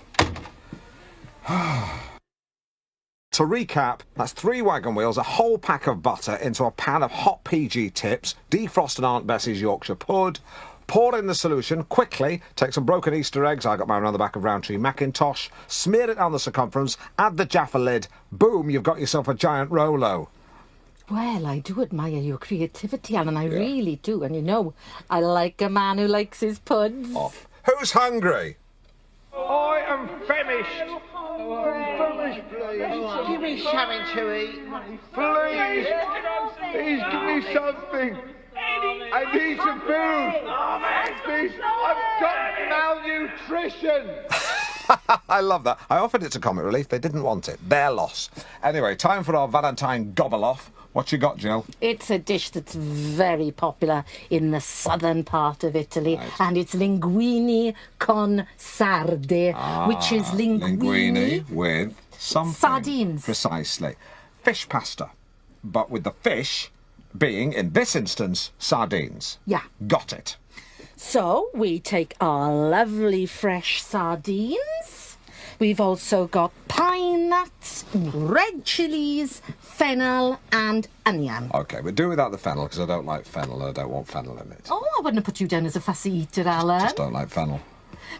To recap, that's 3 wagon wheels, a whole pack of butter into a pan of hot PG tips, defrost an Aunt Bessie's Yorkshire pud, pour in the solution quickly, take some broken Easter eggs, I got mine around the back of Roundtree Macintosh, smear it on the circumference, add the Jaffa lid, boom, you've got yourself a giant Rolo. Well, I do admire your creativity, Alan, I really do. And you know, I like a man who likes his puds. Off. Who's hungry? I am famished. Please, give me something to eat. Please, give me something. I need some food. Please, I've got malnutrition. I love that. I offered it to Comic Relief. They didn't want it. Their loss. Anyway, time for our Valentine gobble-off. What you got, Jill? It's a dish that's very popular in the southern part of Italy, and it's linguine con sarde, which is linguine with something. Sardines. Precisely. Fish pasta, but with the fish being, in this instance, sardines. Yeah. Got it. So we take our lovely fresh sardines. We've also got pine nuts, red chilies, fennel and onion. OK, we'll do without the fennel, because I don't like fennel and I don't want fennel in it. Oh, I wouldn't have put you down as a fussy eater, Alan. Just don't like fennel.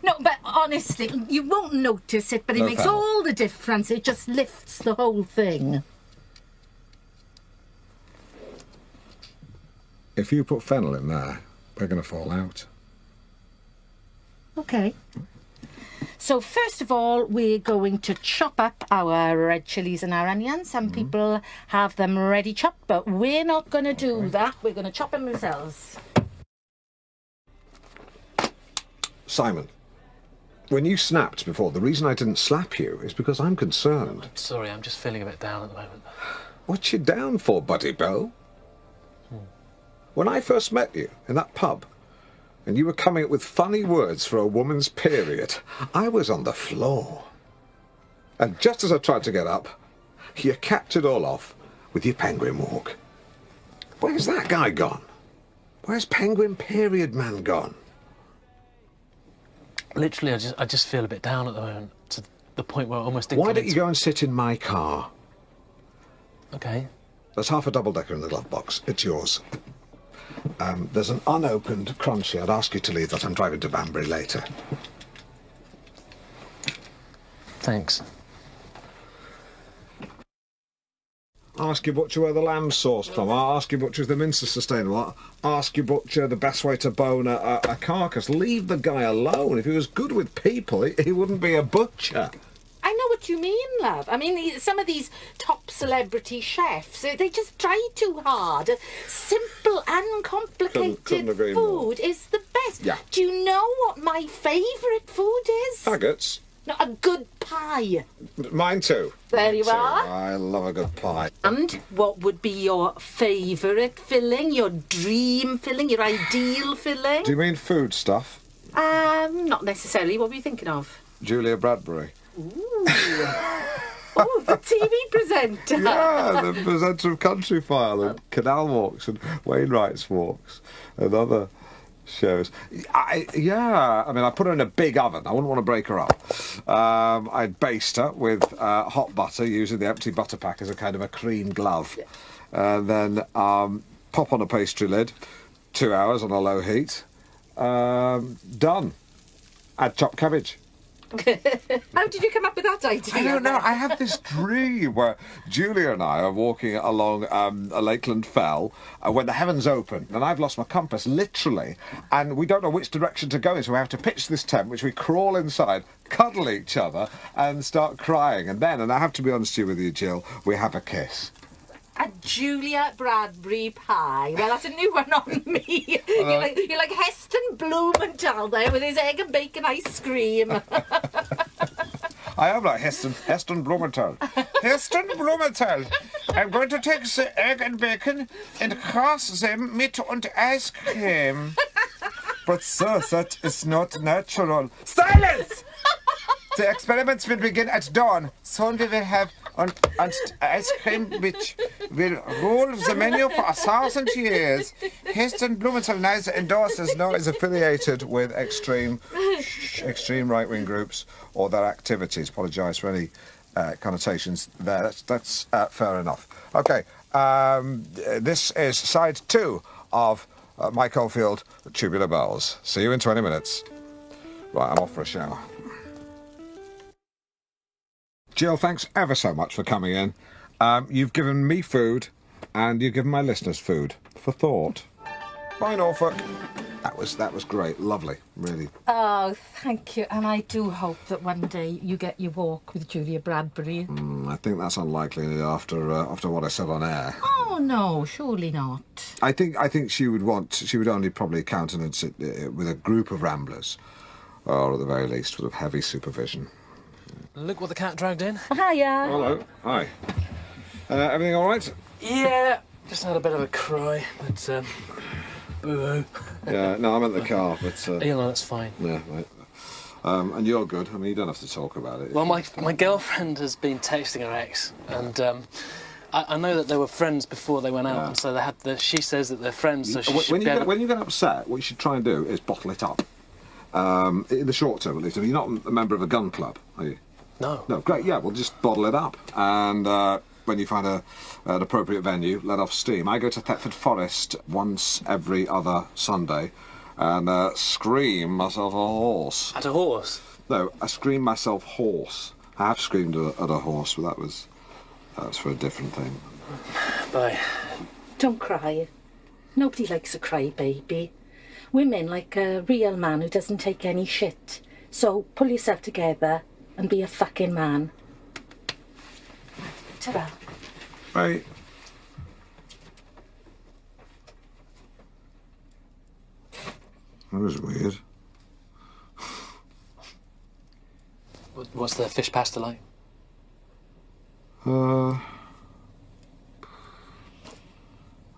No, but honestly, you won't notice it, but it No makes fennel. all the difference. It just lifts the whole thing. If you put fennel in there, we're going to fall out. OK. So first of all, we're going to chop up our red chilies and our onions. Some people have them ready chopped, but we're not going to do that. We're going to chop them ourselves. Simon, when you snapped before, the reason I didn't slap you is because I'm concerned. Sorry, I'm just feeling a bit down at the moment. What you down for, Buddy Bill? When I first met you in that pub, and you were coming up with funny words for a woman's period, I was on the floor. And just as I tried to get up, you capped it all off with your penguin walk. Where's that guy gone? Where's Penguin Period Man gone? Literally, I just feel a bit down at the moment, to the point where I almost didn't. Why don't you go and sit in my car? OK. There's half a double-decker in the glove box. It's yours. There's an unopened crunchy. I'd ask you to leave that. I'm driving to Banbury later. Thanks. Ask your butcher where the lamb's sourced from. Ask your butcher if the mince is sustainable. Ask your butcher the best way to bone a carcass. Leave the guy alone. If he was good with people, he wouldn't be a butcher. I know what you mean, love. I mean, some of these top celebrity chefs, they just try too hard. Simple, uncomplicated Couldn't agree more. food is the best. Yeah. Do you know what my favourite food is? Faggots. No, a good pie. Mine too. There you are. I love a good pie. And what would be your favourite filling, your dream filling, your ideal filling? Do you mean food stuff? Not necessarily. What were you thinking of? Julia Bradbury. Ooh. Oh, the TV presenter. Yeah, the presenter of Country File and Canal Walks and Wainwright's Walks and other shows. I mean, I put her in a big oven. I wouldn't want to break her up. I'd baste her with hot butter, using the empty butter pack as a kind of a cream glove. And then pop on a pastry lid, 2 hours on a low heat. Done. Add chopped cabbage. How did you come up with that idea? I don't know. I have this dream where Julia and I are walking along a Lakeland Fell when the heavens open, and I've lost my compass, literally, and we don't know which direction to go in, so we have to pitch this tent, which we crawl inside, cuddle each other, and start crying. And then, and I have to be honest with you, Jill, we have a kiss. A Julia Bradbury pie. Well, that's a new one on me. You're like Heston Blumenthal there with his egg and bacon ice cream. I am like Heston Blumenthal. Heston Blumenthal. I'm going to take the egg and bacon and cross them meat and ice cream. But sir, that is not natural. Silence! The experiments will begin at dawn. Soon we will have and ice cream which will rule the menu for 1,000 years. Heston Blumenthal neither endorses nor is affiliated with extreme right-wing groups or their activities. Apologise for any connotations there. That's fair enough. Okay, this is side 2 of Mike Oldfield, Tubular Bells. See you in 20 minutes. Right, I'm off for a shower. Jill, thanks ever so much for coming in. You've given me food, and you've given my listeners food for thought. Bye, Norfolk. That was great, lovely, really. Oh, thank you. And I do hope that one day you get your walk with Julia Bradbury. I think that's unlikely after what I said on air. Oh no, surely not. I think she would only probably countenance it with a group of ramblers, or at the very least with heavy supervision. Look what the cat dragged in. Hiya. Hello. Hi. Everything all right? Yeah, just had a bit of a cry, but boo-hoo. Yeah, no, I'm at the car, but... Yeah, no, that's fine. Yeah, right. And you're good. I mean, you don't have to talk about it. Well, my girlfriend has been texting her ex, and I know that they were friends before they went out, and so they had she says that they're friends, so she when you get upset, what you should try and do is bottle it up. In the short term, at least. I mean, you're not a member of a gun club, are you? No. No, great, yeah, well, just bottle it up. And when you find an appropriate venue, let off steam. I go to Thetford Forest once every other Sunday and scream myself a horse. At a horse? No, I scream myself hoarse. I have screamed at a horse, but that was for a different thing. Bye. Don't cry. Nobody likes a crybaby. Women like a real man who doesn't take any shit. So pull yourself together and be a fucking man. Ta-ra. Bye. That was weird. What's the fish pasta like? I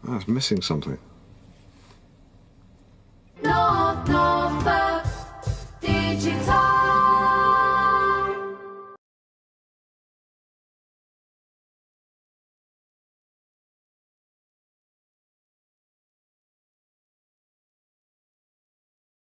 was missing something.